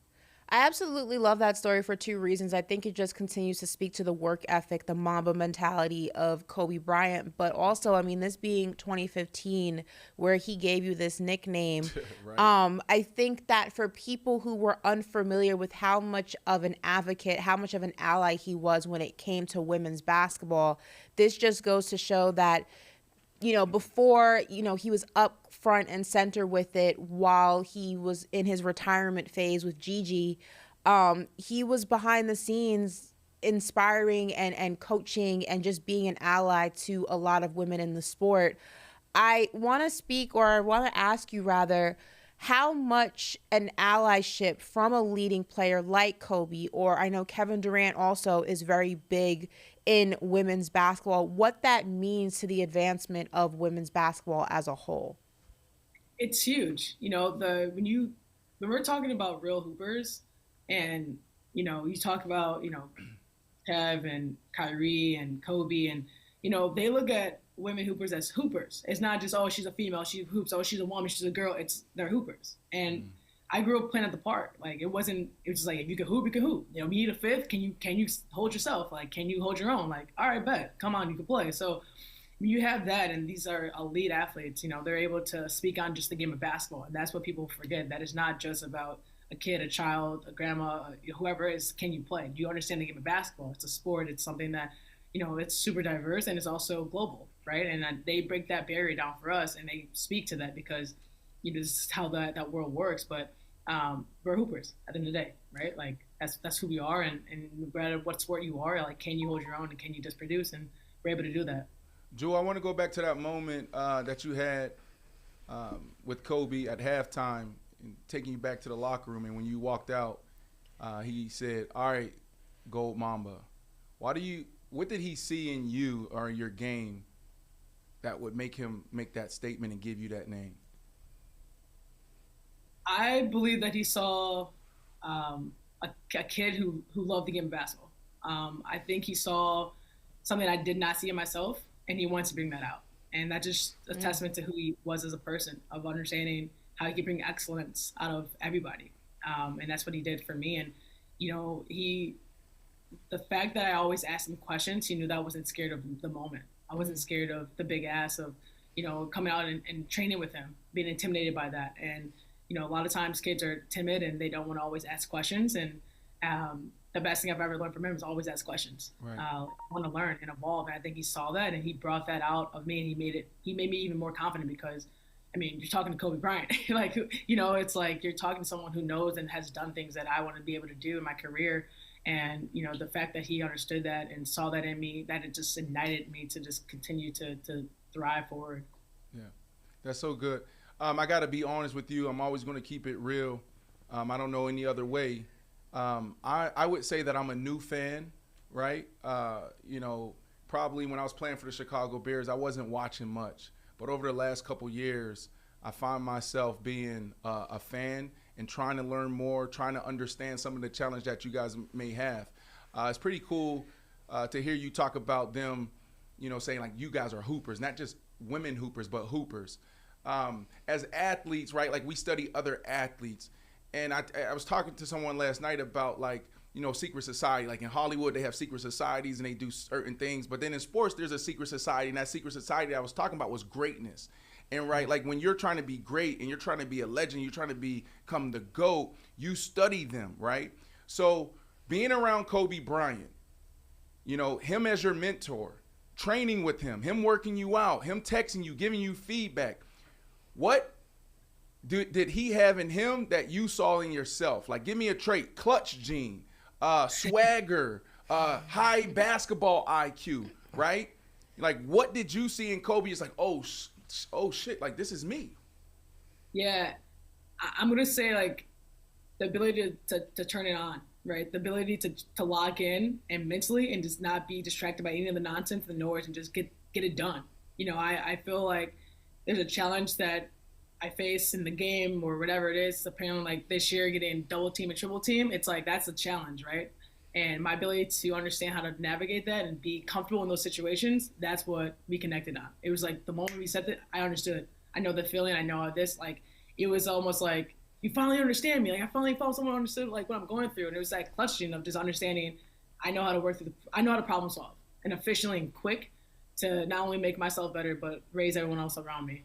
I absolutely love that story for two reasons. I think it just continues to speak to the work ethic, the Mamba mentality of Kobe Bryant, but also, this being 2015, where he gave you this nickname, right. I think that for people who were unfamiliar with how much of an advocate, how much of an ally he was when it came to women's basketball, this just goes to show that before, he was up front and center with it while he was in his retirement phase with Gigi, he was behind the scenes inspiring and coaching and just being an ally to a lot of women in the sport. I want to ask you rather, how much an allyship from a leading player like Kobe, or I know Kevin Durant also is very big in women's basketball, what that means to the advancement of women's basketball as a whole? It's huge. When we're talking about real hoopers, and you talk about Kev and Kyrie and Kobe, and they look at women hoopers as hoopers. It's not just, oh, she's a female, she hoops, oh, she's a woman, she's a girl. They're hoopers. And I grew up playing at the park. Like, it was just like, if you can hoop, you can hoop. We need a fifth. Can you hold yourself? Like, can you hold your own? Like, all right, bet. Come on, you can play. So you have that, and these are elite athletes. They're able to speak on just the game of basketball. And that's what people forget. That is not just about a kid, a child, a grandma, whoever it is. Can you play? Do you understand the game of basketball? It's a sport. It's something that, it's super diverse, and it's also global, right? And they break that barrier down for us, and they speak to that because this is how that world works. But we're hoopers at the end of the day, right? Like, that's who we are, and no matter what sport you are, like, can you hold your own and can you just produce? And we're able to do that. Jewell, I want to go back to that moment that you had with Kobe at halftime, and taking you back to the locker room, and when you walked out, he said, "All right, Gold Mamba." What did he see in you or in your game that would make him make that statement and give you that name? I believe that he saw a kid who loved the game of basketball. I think he saw something I did not see in myself, and he wanted to bring that out. And that's just a testament to who he was as a person, of understanding how he could bring excellence out of everybody. And that's what he did for me. And, the fact that I always asked him questions, he knew that I wasn't scared of the moment. I wasn't scared of the big ass of, coming out and training with him, being intimidated by that. And, a lot of times kids are timid and they don't want to always ask questions. And the best thing I've ever learned from him is always ask questions. Right. I want to learn and evolve. And I think he saw that, and he brought that out of me, and he made me even more confident because, you're talking to Kobe Bryant. Like, it's like you're talking to someone who knows and has done things that I want to be able to do in my career. And, the fact that he understood that and saw that in me, that it just ignited me to just continue to thrive forward. Yeah, that's so good. I got to be honest with you. I'm always going to keep it real. I don't know any other way. I would say that I'm a new fan, right? Probably when I was playing for the Chicago Bears, I wasn't watching much. But over the last couple years, I find myself being a fan and trying to learn more, trying to understand some of the challenge that you guys may have. It's pretty cool to hear you talk about them, saying like you guys are hoopers, not just women hoopers, but hoopers. As athletes, right, like we study other athletes. And I was talking to someone last night about like, secret society. Like in Hollywood, they have secret societies and they do certain things. But then in sports, there's a secret society. And that secret society I was talking about was greatness. And right, like when you're trying to be great and you're trying to be a legend, you're trying to become the GOAT, you study them, right? So being around Kobe Bryant, him as your mentor, training with him working you out, him texting you, giving you feedback. What did he have in him that you saw in yourself? Like, give me a trait: clutch gene, swagger, high basketball IQ, right? Like, what did you see in Kobe? It's like, oh shit, like this is me. Yeah, I'm gonna say like the ability to turn it on, right? The ability to lock in and mentally and just not be distracted by any of the nonsense, the noise, and just get it done. I feel like there's a challenge that I face in the game or whatever it is. Apparently, like this year, getting double team and triple team, it's like that's a challenge, right? And my ability to understand how to navigate that and be comfortable in those situations, that's what we connected on. It was like the moment we said that, I understood. I know the feeling. I know this. Like, it was almost like, you finally understand me. Like, I finally felt someone who understood like what I'm going through. And it was that clutching of just understanding, I know how to work through I know how to problem solve and efficiently and quick to not only make myself better, but raise everyone else around me.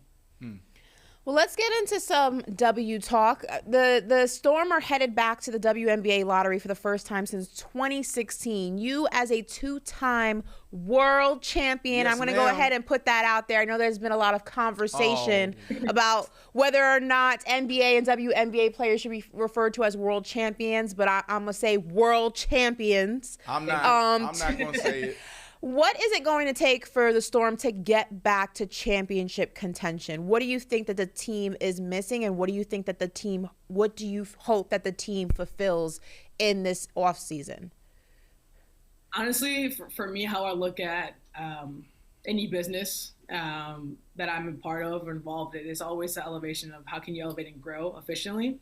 Well, let's get into some W talk. The Storm are headed back to the WNBA lottery for the first time since 2016. You, as a two-time world champion, Yes, I'm going to ma'am. go ahead and put that out there. I know there's been a lot of conversation about whether or not NBA and WNBA players should be referred to as world champions, but I'm going to say world champions. I'm not going to say it. What is it going to take for the Storm to get back to championship contention? What do you think that the team is missing, and what do you hope that the team fulfills in this offseason? Honestly, for me, how I look at any business that I'm a part of or involved in is always the elevation of how can you elevate and grow efficiently.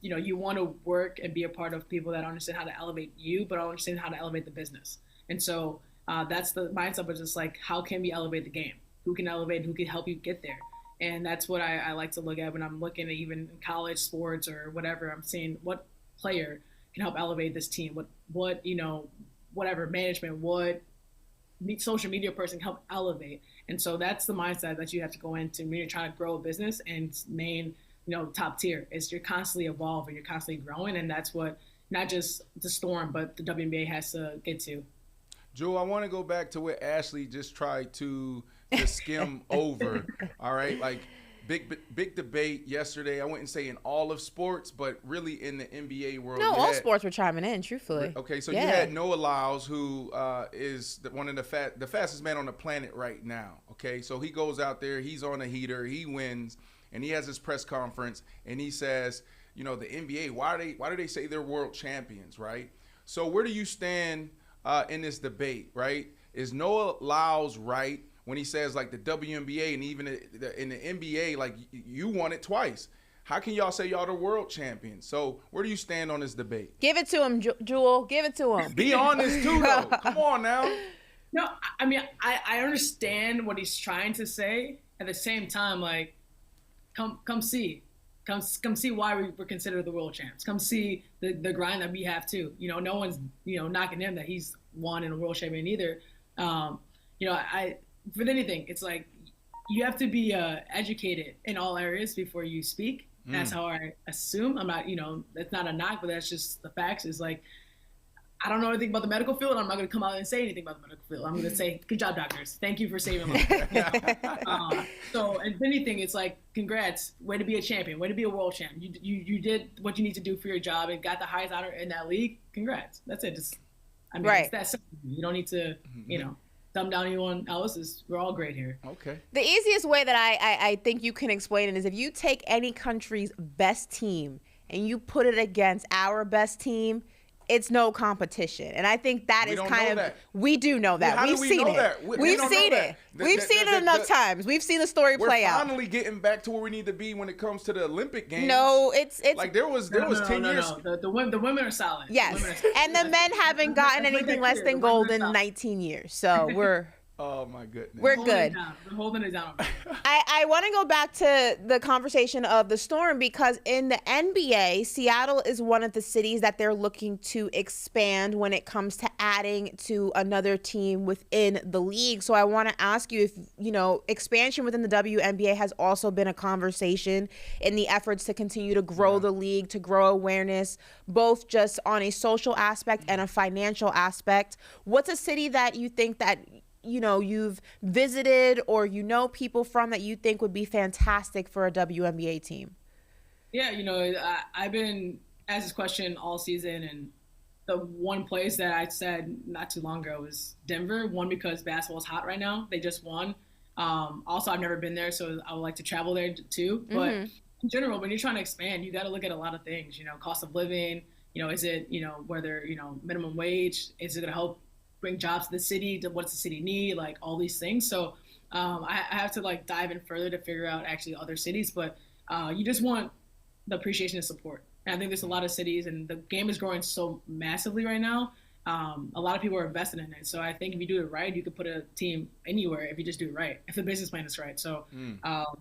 You want to work and be a part of people that understand how to elevate you, but understand how to elevate the business. And so that's the mindset, but just like, how can we elevate the game? Who can elevate? Who can help you get there? And that's what I like to look at when I'm looking at even college sports or whatever. I'm seeing what player can help elevate this team. Whatever management, what social media person can help elevate. And so that's the mindset that you have to go into when you're trying to grow a business and main, top tier is you're constantly evolving, you're constantly growing. And that's what not just the Storm, but the WNBA has to get to. Jewell, I want to go back to what Ashley just tried to just skim over. All right, like big debate yesterday. I wouldn't say in all of sports, but really in the NBA world. No, all sports were chiming in, truthfully. Okay, so you had Noah Lyles, who is one of the fastest man on the planet right now. Okay, so he goes out there, he's on a heater, he wins, and he has his press conference, and he says, the NBA, why do they say they're world champions, right? So where do you stand in this debate, right? Is Noah Lyles right when he says, like, the WNBA and even in the NBA, like, you won it twice? How can y'all say y'all the world champions? So where do you stand on this debate? Give it to him, Jewell. Give it to him. Be honest, too, though. Come on now. No, I mean, I understand what he's trying to say. At the same time, like, come see. Come see why we're considered the world champs. Come see the grind that we have too. No one's knocking him that he's won in a world champion either. For anything, it's like you have to be educated in all areas before you speak. That's how I assume. I'm not, that's not a knock, but that's just the facts. Is like, I don't know anything about the medical field. I'm not going to come out and say anything about the medical field. I'm going to say, good job, doctors. Thank you for saving lives. So if anything, it's like, congrats. Way to be a champion. Way to be a world champ. You did what you need to do for your job and got the highest honor in that league. Congrats. That's it. It's that simple. You don't need to, dumb down anyone else. We're all great here. Okay. The easiest way that I think you can explain it is if you take any country's best team and you put it against our best team, it's no competition. And I think that is kind of, we do know that. We've seen it. We've seen it. We've seen it enough times. We've seen the story play out. We're finally getting back to where we need to be when it comes to the Olympic Games. No, it's like there was 10 years. No. The women are solid. Yes. And the men haven't gotten anything less than gold in 19 years. So we're Oh my goodness. We're good. We're holding it down. I want to go back to the conversation of the Storm because in the NBA, Seattle is one of the cities that they're looking to expand when it comes to adding to another team within the league. So I want to ask you if, expansion within the WNBA has also been a conversation in the efforts to continue to grow the league, to grow awareness, both just on a social aspect and a financial aspect. What's a city that you think that you've visited or people from that you think would be fantastic for a WNBA team? Yeah, I've been asked this question all season, and the one place that I said not too long ago was Denver. One, because basketball's hot right now. They just won. Also, I've never been there, so I would like to travel there too. But in general, when you're trying to expand, you got to look at a lot of things. Cost of living. Is it whether minimum wage? Is it going to help bring jobs to the city? What does the city need? Like all these things. So I have to dive in further to figure out actually other cities, but you just want the appreciation and support. And I think there's a lot of cities, and the game is growing so massively right now. A lot of people are invested in it. So I think if you do it right, you could put a team anywhere if you just do it right, if the business plan is right. So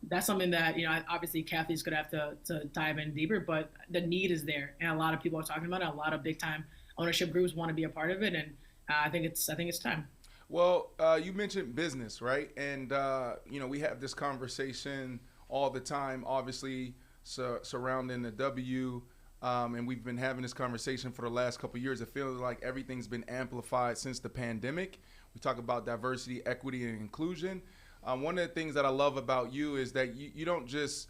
that's something that, obviously Kathy's going to have to dive in deeper, but the need is there. And a lot of people are talking about it. A lot of big time ownership groups want to be a part of it. And I think it's time. Well, you mentioned business, right? And, we have this conversation all the time, obviously surrounding the W. And we've been having this conversation for the last couple of years. It feels like everything's been amplified since the pandemic. We talk about diversity, equity, and inclusion. One of the things that I love about you is that you don't just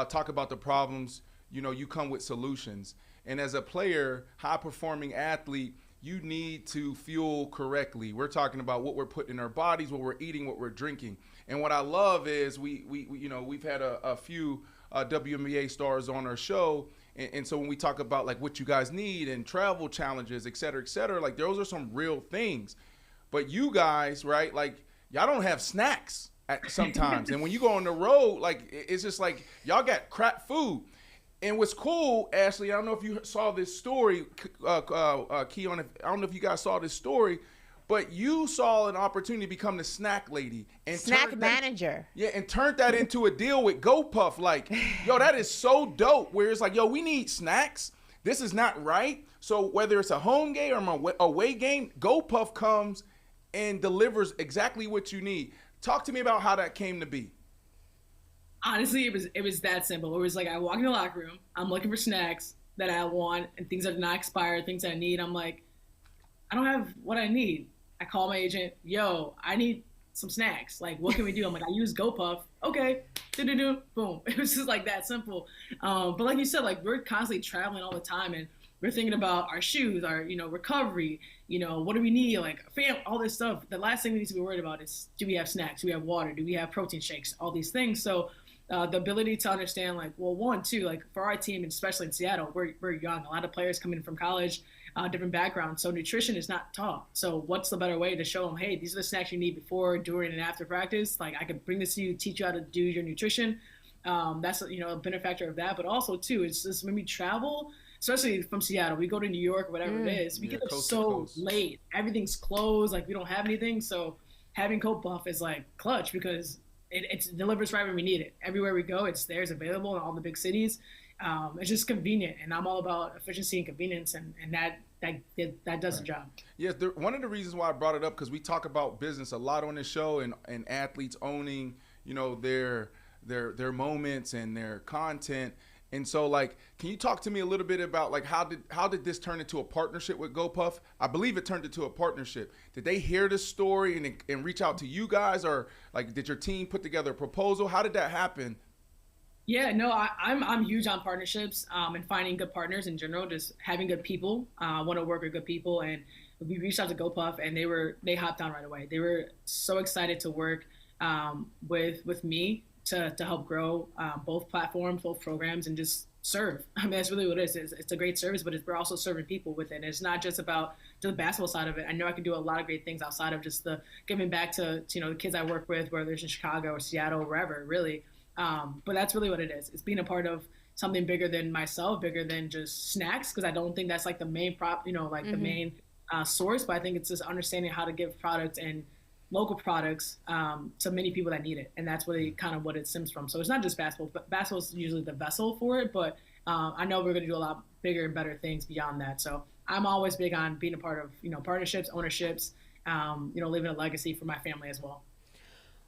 talk about the problems. You know, you come with solutions. And as a player, high-performing athlete, you need to fuel correctly. We're talking about what we're putting in our bodies, what we're eating, what we're drinking. And what I love is we've had a few WNBA stars on our show. And so when we talk about like what you guys need and travel challenges, et cetera, like those are some real things. But you guys, right, like y'all don't have snacks at sometimes. And when you go on the road, like it's just like y'all got crap food. And what's cool, Ashley, I don't know if you saw this story, Keon, I don't know if you guys saw this story, but you saw an opportunity to become the snack lady. And snack manager. And turned that into a deal with GoPuff. Like, yo, that is so dope, where it's like, yo, we need snacks. This is not right. So whether it's a home game or an away game, GoPuff comes and delivers exactly what you need. Talk to me about how that came to be. Honestly, it was that simple. It was like I walk in the locker room, I'm looking for snacks that I want and things that are not expired, things that I need. I'm like, I don't have what I need. I call my agent, yo, I need some snacks. Like, what can we do? I'm like, I use GoPuff. Okay, boom. It was just like that simple. But like you said, like we're constantly traveling all the time, and we're thinking about our shoes, our recovery. What do we need? Like, all this stuff. The last thing we need to be worried about is, do we have snacks? Do we have water? Do we have protein shakes? All these things. So the ability to understand, like, well, one, two, like for our team, and especially in Seattle, we're young. A lot of players coming from college, different backgrounds. So nutrition is not taught. So what's the better way to show them, hey, these are the snacks you need before, during, and after practice? Like, I could bring this to you, teach you how to do your nutrition. That's a benefactor of that. But also too, it's just when we travel, especially from Seattle, we go to New York or whatever it is, we get up so late. Everything's closed. Like, we don't have anything. So having GoPuff is like clutch, because it delivers right when we need it. Everywhere we go, it's there, it's available in all the big cities. It's just convenient, and I'm all about efficiency and convenience, and that does the job. Yes, one of the reasons why I brought it up, because we talk about business a lot on this show, and athletes owning, their moments and their content. And so, like, can you talk to me a little bit about, like, how did this turn into a partnership with GoPuff? I believe it turned into a partnership. Did they hear this story and reach out to you guys, or like, did your team put together a proposal? How did that happen? Yeah, no, I'm huge on partnerships and finding good partners in general. Just having good people. Want to work with good people, and we reached out to GoPuff, and they hopped on right away. They were so excited to work with me to help grow both platforms, both programs, and just serve. I mean, that's really what it is. It's a great service, but we're also serving people with it. And it's not just about the basketball side of it. I know I can do a lot of great things outside of just the giving back to the kids I work with, whether it's in Chicago or Seattle or wherever, really. But that's really what it is. It's being a part of something bigger than myself, bigger than just snacks, because I don't think that's like the main the main source. But I think it's just understanding how to give products and local products to many people that need it. And that's really kind of what it stems from. So it's not just basketball, but basketball is usually the vessel for it. But I know we're going to do a lot bigger and better things beyond that. So I'm always big on being a part of, partnerships, ownerships, leaving a legacy for my family as well.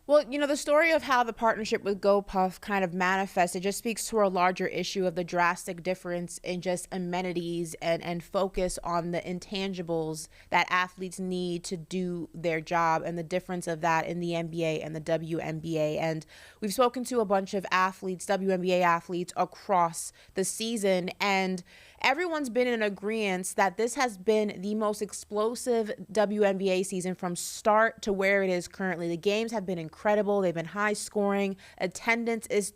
Well, the story of how the partnership with GoPuff kind of manifested just speaks to a larger issue of the drastic difference in just amenities and focus on the intangibles that athletes need to do their job, and the difference of that in the NBA and the WNBA. And we've spoken to a bunch of athletes, WNBA athletes, across the season, and everyone's been in agreement that this has been the most explosive WNBA season from start to where it is currently. The games have been incredible. They've been high scoring. Attendance is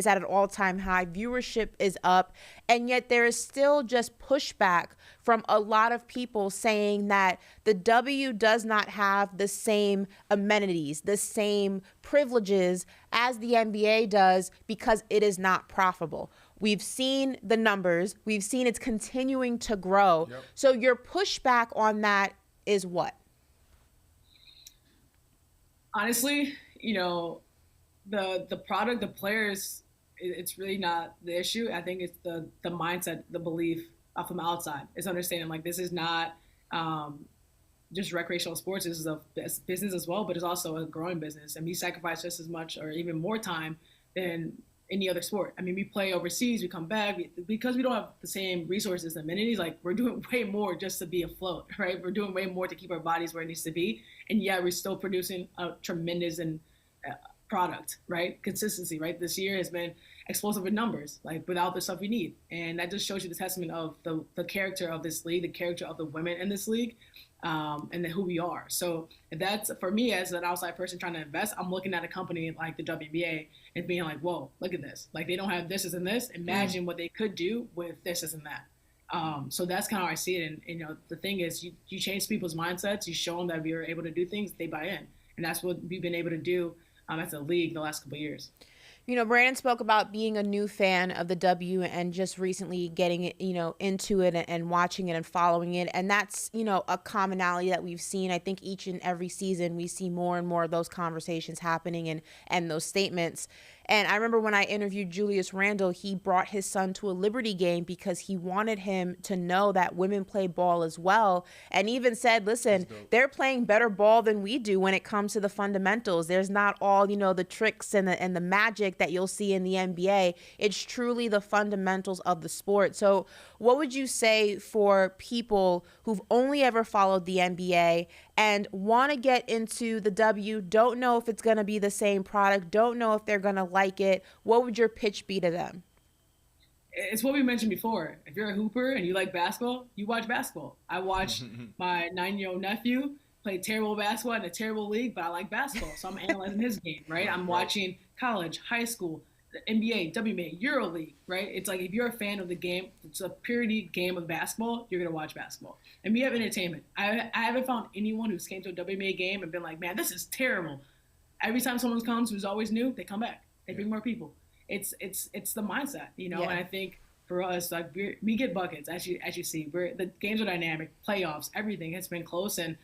at an all-time high. Viewership is up. And yet there is still just pushback from a lot of people saying that the W does not have the same amenities, the same privileges as the NBA does, because it is not profitable. We've seen the numbers. We've seen it's continuing to grow. Yep. So your pushback on that is what? Honestly, the product, the players, it's really not the issue. I think it's the mindset, the belief from the outside. It's understanding, like, this is not just recreational sports. This is a business as well, but it's also a growing business. And we sacrifice just as much or even more time than any other sport. I mean, we play overseas, we come back, because we don't have the same resources and amenities, like we're doing way more just to be afloat, right? We're doing way more to keep our bodies where it needs to be. And yeah, we're still producing a tremendous product, right? Consistency, right? This year has been explosive in numbers, like without the stuff we need. And that just shows you the testament of the character of this league, the character of the women in this league, and then who we are. So that's, for me as an outside person trying to invest, I'm looking at a company like the WNBA and being like, whoa, look at this. Like, they don't have this and this. Imagine what they could do with this and that. So that's kind of how I see it. And the thing is, you change people's mindsets. You show them that we are able to do things, they buy in. And that's what we've been able to do as a league the last couple of years. Brandon spoke about being a new fan of the W and just recently getting it, into it and watching it and following it. And that's, a commonality that we've seen. I think each and every season we see more and more of those conversations happening and those statements. And I remember when I interviewed Julius Randle, he brought his son to a Liberty game because he wanted him to know that women play ball as well. And even said, listen, they're playing better ball than we do when it comes to the fundamentals. There's not all, the tricks and the magic that you'll see in the NBA. It's truly the fundamentals of the sport. So what would you say for people who've only ever followed the NBA and want to get into the W, don't know if it's going to be the same product, don't know if they're going to like it? What would your pitch be to them? It's what we mentioned before. If you're a hooper and you like basketball, you watch basketball. I watch my 9-year-old nephew play terrible basketball in a terrible league, but I like basketball, so I'm analyzing his game, right? I'm watching college, high school, the NBA, WNBA, EuroLeague, right? It's like, if you're a fan of the game, it's a purely game of basketball, you're going to watch basketball. And we have entertainment. I haven't found anyone who's came to a WNBA game and been like, man, this is terrible. Every time someone comes who's always new, they come back. They bring more people. It's the mindset, And I think for us, like, we get buckets, as you see. The games are dynamic, playoffs, everything has been close, and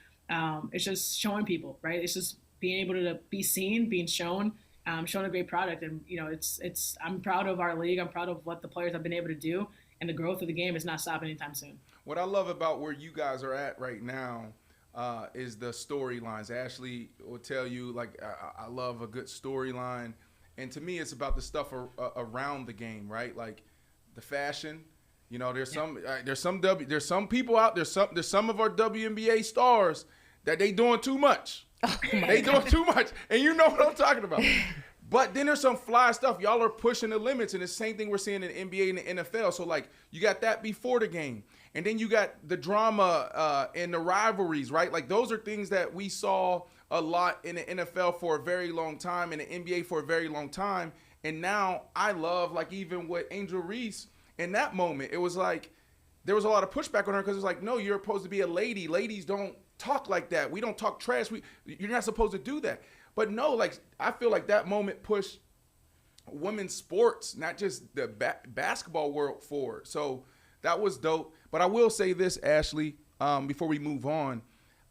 it's just showing people, right? It's just being able to be seen, being shown, showing a great product. And, I'm proud of our league. I'm proud of what the players have been able to do. And the growth of the game is not stopping anytime soon. What I love about where you guys are at right now is the storylines. Ashley will tell you, like, I love a good storyline. And to me, it's about the stuff around the game, right? Like the fashion. There's some people out there's some of our WNBA stars that they doing too much. Doing too much, and you know what I'm talking about. But then there's some fly stuff. Y'all are pushing the limits, and the same thing we're seeing in the NBA and the NFL. So, like, you got that before the game, and then you got the drama and the rivalries, right? Like, those are things that we saw a lot in the NFL for a very long time, in the NBA for a very long time. And now I love, like, even with Angel Reese in that moment, it was like there was a lot of pushback on her because it's like, no, you're supposed to be a lady. Ladies don't talk like that. We don't talk trash. You're not supposed to do that. But no, like, I feel like that moment pushed women's sports, not just the basketball world, forward. So that was dope. But I will say this, Ashley, before we move on,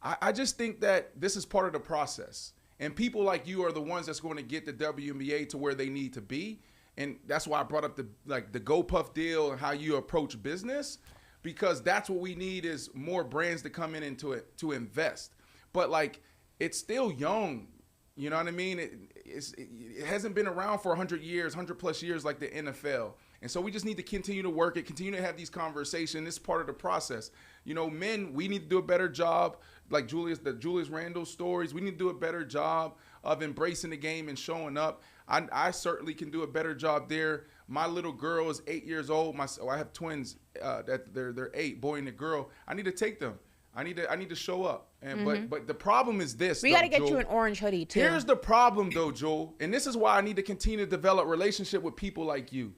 I just think that this is part of the process. And people like you are the ones that's going to get the WNBA to where they need to be. And that's why I brought up the GoPuff deal and how you approach business, because that's what we need is more brands to come in into it to invest. But, like, it's still young. You know what I mean? It hasn't been around for 100 years, 100 plus years like the NFL. And so we just need to continue to work it, continue to have these conversations. It's part of the process. Men, we need to do a better job, like the Julius Randle stories. We need to do a better job of embracing the game and showing up. I certainly can do a better job there. My little girl is 8 years old. I have twins that they're 8, boy and a girl. I need to take them. I need to show up. And but the problem is this. We got to get you an orange hoodie too. Here's the problem though, Jewell, and this is why I need to continue to develop relationship with people like you.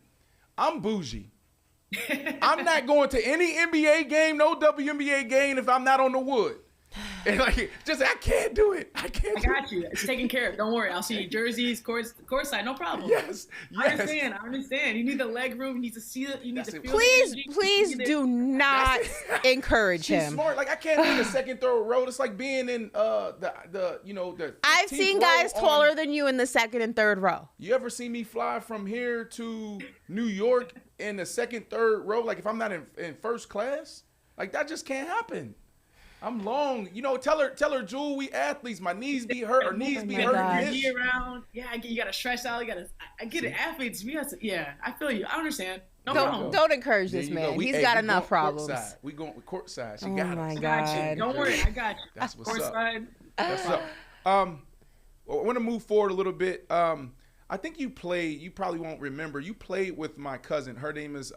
I'm bougie. I'm not going to any NBA game, no WNBA game if I'm not on the wood. And I can't do it. I got you. It's taken care of. Don't worry. I'll see you jerseys, courtside, no problem. Yes. I understand. You need the leg room. You need to see it. You need to feel it. Please do not encourage him. She's smart. Like, I can't be in the second, third row. It's like being in the I've seen guys taller than you in the second and third row. You ever see me fly from here to New York in the second, third row? Like, if I'm not in first class, like, that just can't happen. I'm long. You know, tell her, Jewell, we athletes. My knees be hurt. Her knees be hurt. Around. Yeah, you gotta stretch out. I get it. Athletes, I feel you. I understand. Don't encourage this man. He's got enough problems. We going with courtside. She got us. Oh my God. Don't worry, I got you. That's what's courtside. up. That's up. I want to move forward a little bit. I think you probably won't remember. You played with my cousin. Her name is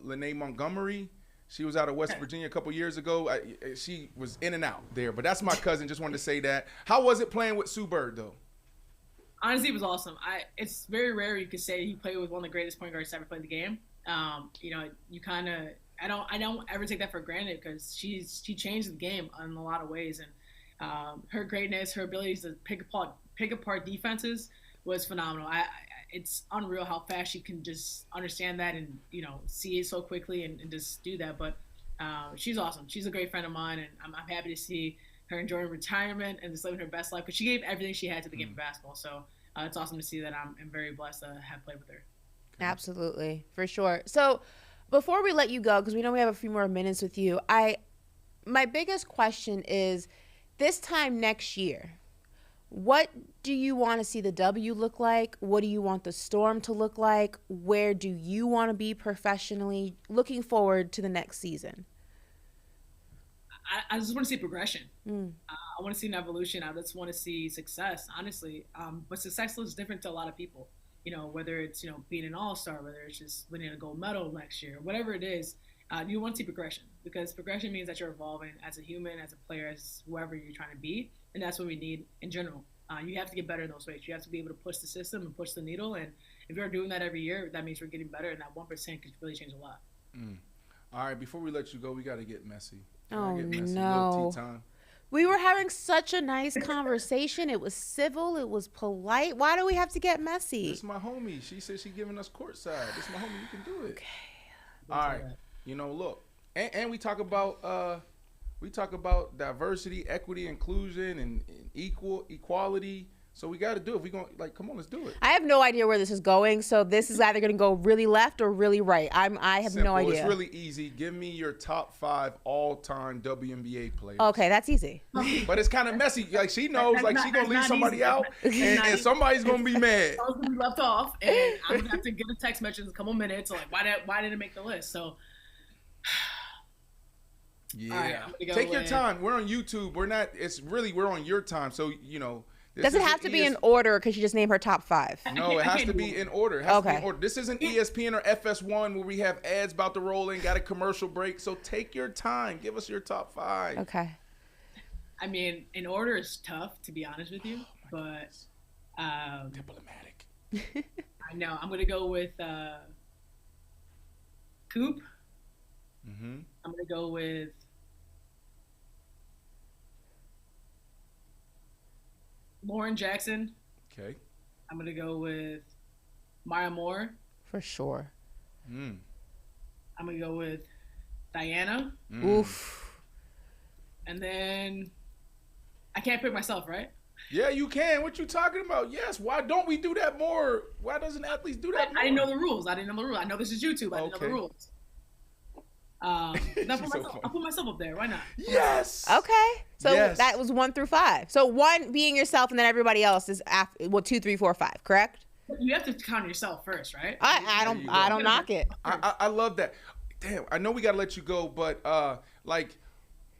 Lene Montgomery. She was out of West Virginia a couple years ago. She was in and out there, but that's my cousin. Just wanted to say that. How was it playing with Sue Bird, though? Honestly, it was awesome. It's very rare you could say you played with one of the greatest point guards to ever play the game. You kind of I don't ever take that for granted because she changed the game in a lot of ways, and her greatness, her abilities to pick apart defenses was phenomenal. It's unreal how fast she can just understand that and see it so quickly and just do that. But she's awesome. She's a great friend of mine, and I'm happy to see her enjoying retirement and just living her best life because she gave everything she had to the game of basketball. So it's awesome to see that. I'm very blessed to have played with her. Absolutely, for sure. So before we let you go, because we know we have a few more minutes with you, my biggest question is this time next year, what do you want to see the W look like? What do you want the Storm to look like? Where do you want to be professionally looking forward to the next season? I just want to see progression. I want to see an evolution. I just want to see success, honestly. But success looks different to a lot of people. Whether it's, being an all-star, whether it's just winning a gold medal next year, whatever it is, you want to see progression because progression means that you're evolving as a human, as a player, as whoever you're trying to be. And that's what we need in general. You have to get better in those ways. You have to be able to push the system and push the needle. And if you're doing that every year, that means we're getting better. And that 1% could really change a lot. All right, before we let you go, we got to get messy. No. We were having such a nice conversation. It was civil. It was polite. Why do we have to get messy? This is my homie. She said she's giving us courtside. This is my homie. You can do it. Okay. All right. Look, and we talk about diversity, equity, inclusion, and equality. So we got to do it. If we're going come on, let's do it. I have no idea where this is going. So this is either going to go really left or really right. I have Simple. No idea. It's really easy. Give me your top 5 all-time WNBA players. Okay, that's easy. But it's kind of messy. She knows, she's going to leave somebody out, and somebody's going to be mad. I was going to be left off, and I'm going to have to get a text message in a couple minutes. Why did it make the list? So, yeah. Right, take your time. We're on YouTube. We're on your time. So, Does it have to be in order? Because you just name her top 5. No, it has to be in order. This isn't ESPN or FS1 where we have ads about to roll in, got a commercial break. So take your time. Give us your top 5. Okay. I mean, in order is tough, to be honest with you. But diplomatic. I know. I'm going to go with Coop. Mm-hmm. I'm going to go with Lauren Jackson. Okay. I'm going to go with Maya Moore. For sure. I'm going to go with Diana. Oof. And then I can't pick myself, right? Yeah, you can. What you talking about? Yes. Why don't we do that more? Why doesn't athletes do that more? I didn't know the rules. I know this is YouTube. I didn't know the rules. I'll put myself up there. Why not? Yes. Okay. So that was 1 through 5. So 1 being yourself, and then everybody else is 2, 3, 4, 5. Correct? You have to count yourself first, right? I don't knock it. I love that. Damn. I know we gotta let you go, but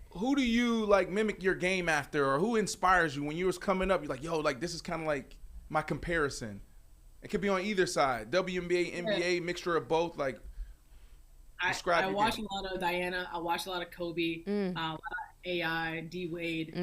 who do you mimic your game after, or who inspires you when you was coming up? You're like, yo, this is kind of like my comparison. It could be on either side, WNBA, NBA, mixture of both. I watch a lot of Diana. I watch a lot of Kobe. A lot of AI, D Wade.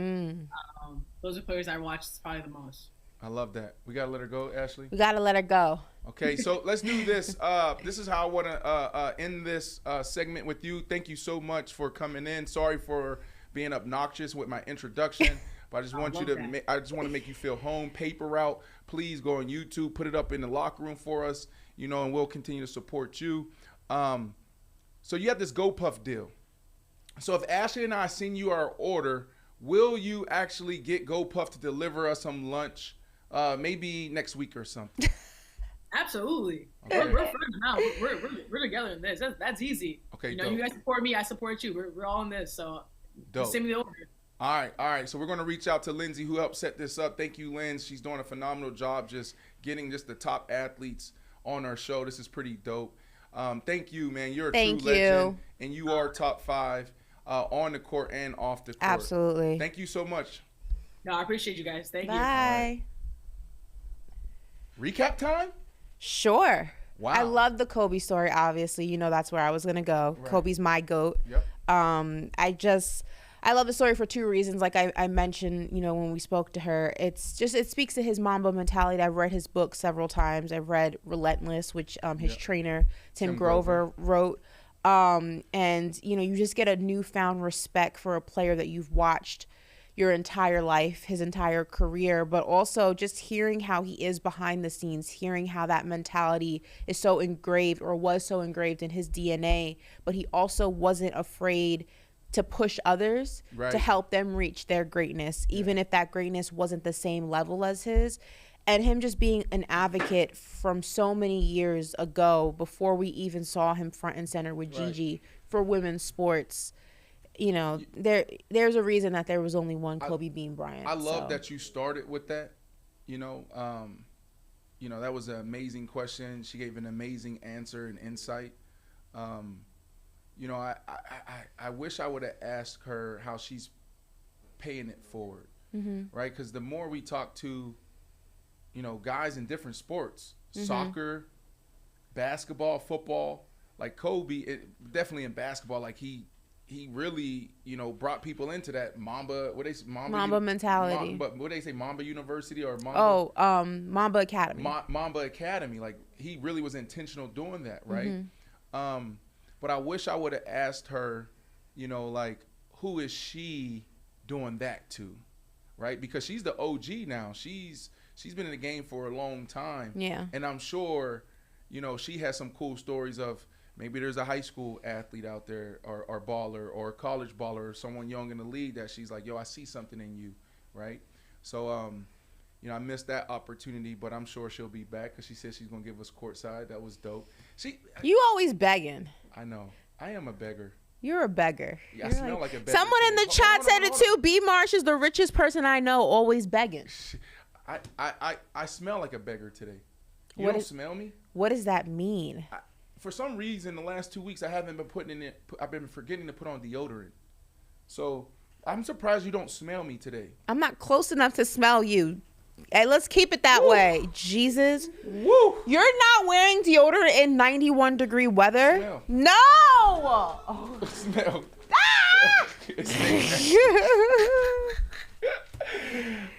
Those are players I watch probably the most. I love that. We gotta let her go, Ashley. We gotta let her go. Okay, so let's do this. This is how I want to end this segment with you. Thank you so much for coming in. Sorry for being obnoxious with my introduction, but I just want I just want to make you feel home. Paper route. Please go on YouTube, put it up in the locker room for us. And we'll continue to support you. So you have this GoPuff deal. So if Ashley and I send you our order, will you actually get GoPuff to deliver us some lunch, maybe next week or something? Absolutely. Okay. We're friends now. We're together in this. That's easy. Okay. You guys support me. I support you. We're all in this. So Dope. Send me the order. All right. So we're gonna reach out to Lindsay, who helped set this up. Thank you, Lynn. She's doing a phenomenal job, just getting just the top athletes on our show. This is pretty dope. Thank you, man. You're a true legend, and you are top 5 on the court and off the court. Absolutely. Thank you so much. No, I appreciate you guys. Thank you. Bye. Recap time? Sure. Wow. I love the Kobe story, obviously. You know that's where I was going to go. Right. Kobe's my GOAT. Yep. I love the story for 2 reasons. Like I mentioned, you know, when we spoke to her, it speaks to his Mamba mentality. I've read his book several times. I've read Relentless, which his trainer, Tim Grover, wrote. And, you know, you just get a newfound respect for a player that you've watched your entire life, his entire career, but also just hearing how he is behind the scenes, hearing how that mentality is so engraved or was so engraved in his DNA, but he also wasn't afraid to push others to help them reach their greatness, even if that greatness wasn't the same level as his. And him just being an advocate from so many years ago, before we even saw him front and center with Gigi for women's sports. You know, there's a reason that there was only one Kobe Bean Bryant. I love that you started with that. You know, that was an amazing question. She gave an amazing answer and insight. You know, I wish I would have asked her how she's paying it forward, right? Because the more we talk to, you know, guys in different sports, soccer, basketball, football, like Kobe, definitely in basketball, like he really, you know, brought people into that Mamba mentality. But what they say, Mamba University or Mamba? Mamba Academy. Mamba Academy. Like he really was intentional doing that, right? But I wish I would have asked her, you know, like, who is she doing that to, right? Because she's the OG now. She's been in the game for a long time. Yeah. And I'm sure, you know, she has some cool stories of maybe there's a high school athlete out there or baller or a college baller or someone young in the league that she's like, yo, I see something in you, right? So, you know, I missed that opportunity, but I'm sure she'll be back because she said she's going to give us courtside. That was dope. You always begging. I know. I am a beggar. You're a beggar. Yeah, I smell like a beggar. Someone in the chat said it too. B. Marsh is the richest person I know, always begging. I smell like a beggar today. You don't smell me? What does that mean? For some reason, the last 2 weeks, I haven't been putting in it. I've been forgetting to put on deodorant. So I'm surprised you don't smell me today. I'm not close enough to smell you. Hey, let's keep it that way. Jesus. Woo. You're not wearing deodorant in 91-degree weather? Smell. No! Oh. Smell. Ah!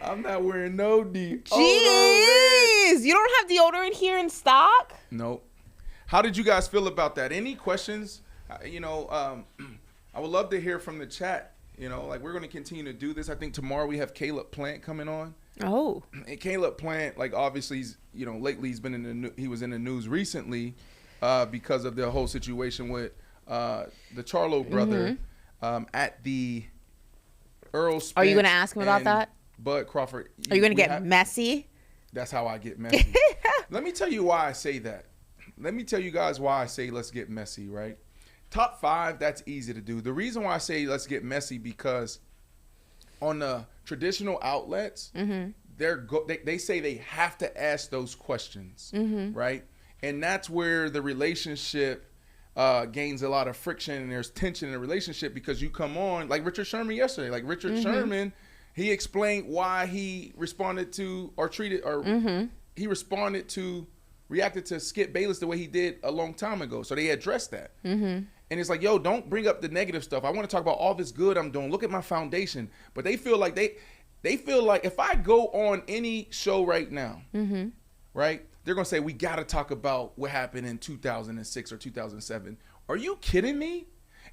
I'm not wearing no deodorant. Jeez. You don't have deodorant here in stock? Nope. How did you guys feel about that? Any questions? You know, I would love to hear from the chat. You know, like we're going to continue to do this. I think tomorrow we have Caleb Plant coming on. Oh. And Caleb Plant, like obviously, lately he's been in he was in the news recently because of the whole situation with the Charlo brother at the Earl Spence. Are you going to ask him about that? Bud Crawford. Are you going to get messy? That's how I get messy. Let me tell you why I say that. Let me tell you guys why I say let's get messy, right? Top 5, that's easy to do. The reason why I say let's get messy because on the traditional outlets, they say they have to ask those questions, right? And that's where the relationship gains a lot of friction and there's tension in the relationship because you come on, like Richard Sherman yesterday. Like Richard Sherman, he explained why he responded to or treated or he reacted to Skip Bayless the way he did a long time ago. So they addressed that. And it's like, yo, don't bring up the negative stuff. I want to talk about all this good I'm doing. Look at my foundation. But they feel like they feel like if I go on any show right now, right, they're going to say, we got to talk about what happened in 2006 or 2007. Are you kidding me?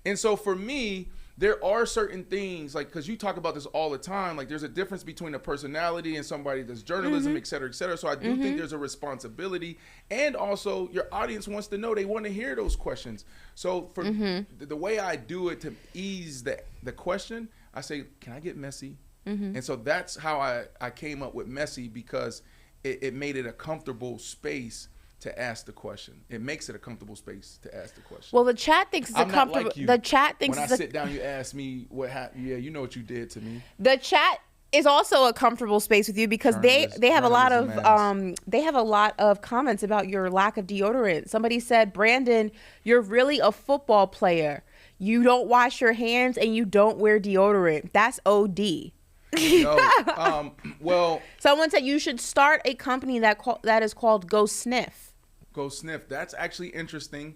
And so for me, there are certain things, like, because you talk about this all the time, like there's a difference between a personality and somebody that's journalism, et cetera, et cetera. So I do think there's a responsibility. And also your audience wants to know, they want to hear those questions. So for the way I do it to ease the question, I say, can I get messy? And so that's how I came up with messy because it made it a comfortable space to ask the question. It makes it a comfortable space to ask the question. Well, the chat thinks it's a comfortable. Like you. The chat thinks when I sit down, you ask me what happened. Yeah, you know what you did to me. The chat is also a comfortable space with you because they have a lot of comments about your lack of deodorant. Somebody said, Brandon, you're really a football player. You don't wash your hands and you don't wear deodorant. That's OD. No, well, someone said you should start a company that is called Go Sniff. Go Sniff. That's actually interesting.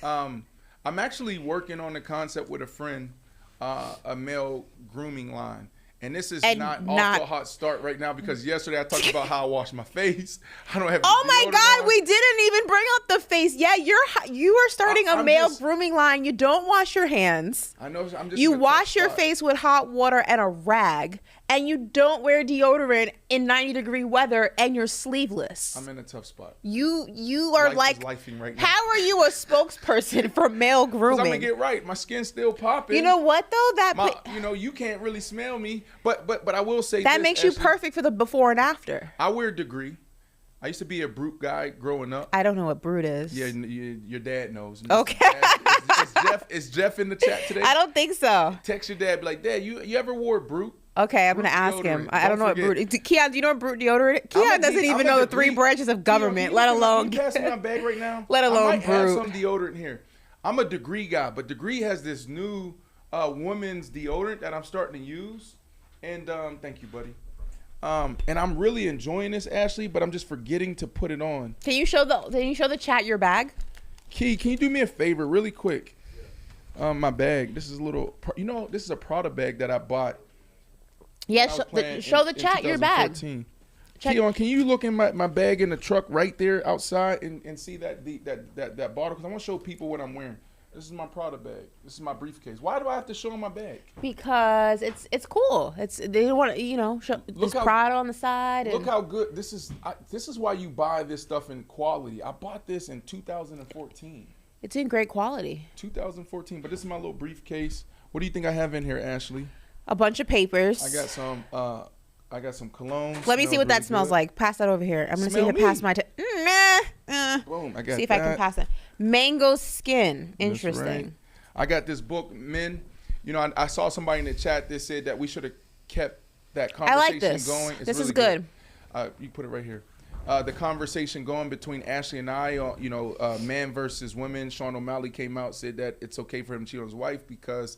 I'm actually working on the concept with a friend, a male grooming line. And this is not off to a hot start right now because yesterday I talked about how I wash my face. I don't have. Oh my God, we didn't even bring up the face. Yeah, you are starting a male grooming line. You don't wash your hands. I know. I'm just. You wash your face with hot water and a rag, and you don't wear deodorant in 90-degree weather, and you're sleeveless. I'm in a tough spot. You are Life is lifing right now. How are you a spokesperson for male grooming? I'm gonna get right. My skin's still popping. You know what though? You can't really smell me. But I will say that makes you perfect for the before and after. I wear a degree. I used to be a brute guy growing up. I don't know what brute is. Yeah, your dad knows. Okay. Is Jeff in the chat today? I don't think so. Text your dad, be like, Dad, you ever wore brute? Okay, I'm going to ask him. I don't know what brute. Keon, do you know what brute deodorant? Keon doesn't even know the 3 branches of government, let alone. Can you pass me my bag right now? Let alone brute. I might have some deodorant here. I'm a Degree guy, but Degree has this new women's deodorant that I'm starting to use. And thank you, buddy. And I'm really enjoying this, Ashley, but I'm just forgetting to put it on. Can you show the chat your bag? Key, can you do me a favor really quick? My bag. This is this is a Prada bag that I bought. Yeah, show the chat your bag. Keon, can you look in my bag in the truck right there outside and see that bottle? Because I want to show people what I'm wearing. This is my Prada bag. This is my briefcase. Why do I have to show them my bag? Because it's cool. They want to show this Prada on the side. Look how good this is. This is why you buy this stuff in quality. I bought this in 2014. It's in great quality. 2014, but this is my little briefcase. What do you think I have in here, Ashley? A bunch of papers. I got some cologne. Let me see what that smells like. Pass that over here. I'm gonna see if it pass my. Boom! I got. See if I can pass it. Mango Skin. Interesting. Right. I got this book, Men. I saw somebody in the chat that said that we should have kept that conversation going. This is good. You put it right here. The conversation going between Ashley and I, man versus women. Sean O'Malley came out, said that it's okay for him to cheat on his wife because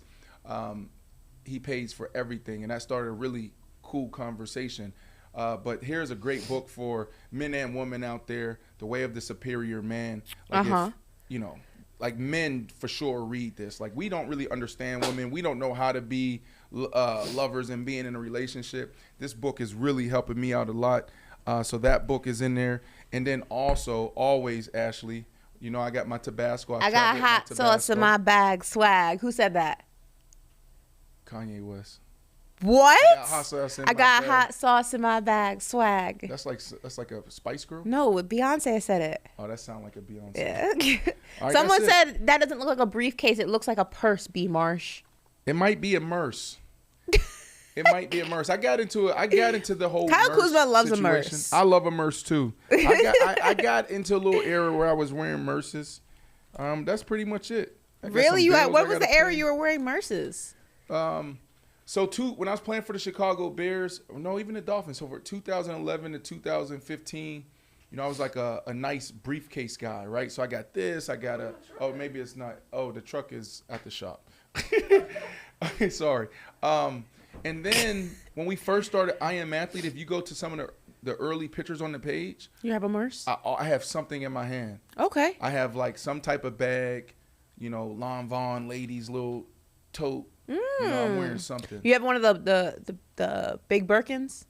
he pays for everything, and that started a really cool conversation. But here's a great book for men and women out there, The Way of the Superior Man. Like men for sure read this. Like, we don't really understand women. We don't know how to be lovers and being in a relationship. This book is really helping me out a lot. So that book is in there. And then also, always, Ashley, I got my Tabasco. I got hot sauce in my bag, swag. Who said that? Kanye West. What? I got hot sauce in my bag, swag. That's like a Spice Girl? No, Beyonce said it. Oh, that sounds like a Beyonce. Yeah. Right, someone said that doesn't look like a briefcase. It looks like a purse, B. Marsh. It might be a Merce. It might be a Merce. I got into the whole Kyle Kuzma loves situation. A Merce. I love a Merce too. I got into a little era where I was wearing Merces. That's pretty much it. Really? What was the era you were wearing Merces? When I was playing for the Chicago Bears, no, even the Dolphins, so for 2011 to 2015, I was like a nice briefcase guy, right? So I got this, maybe it's not, the truck is at the shop. Okay, sorry. And then when we first started I Am Athlete, if you go to some of the early pictures on the page. You have a Merce? I have something in my hand. Okay. I have like some type of bag, Lon Vaughn ladies' little tote. I'm wearing something. You have one of the big Birkins?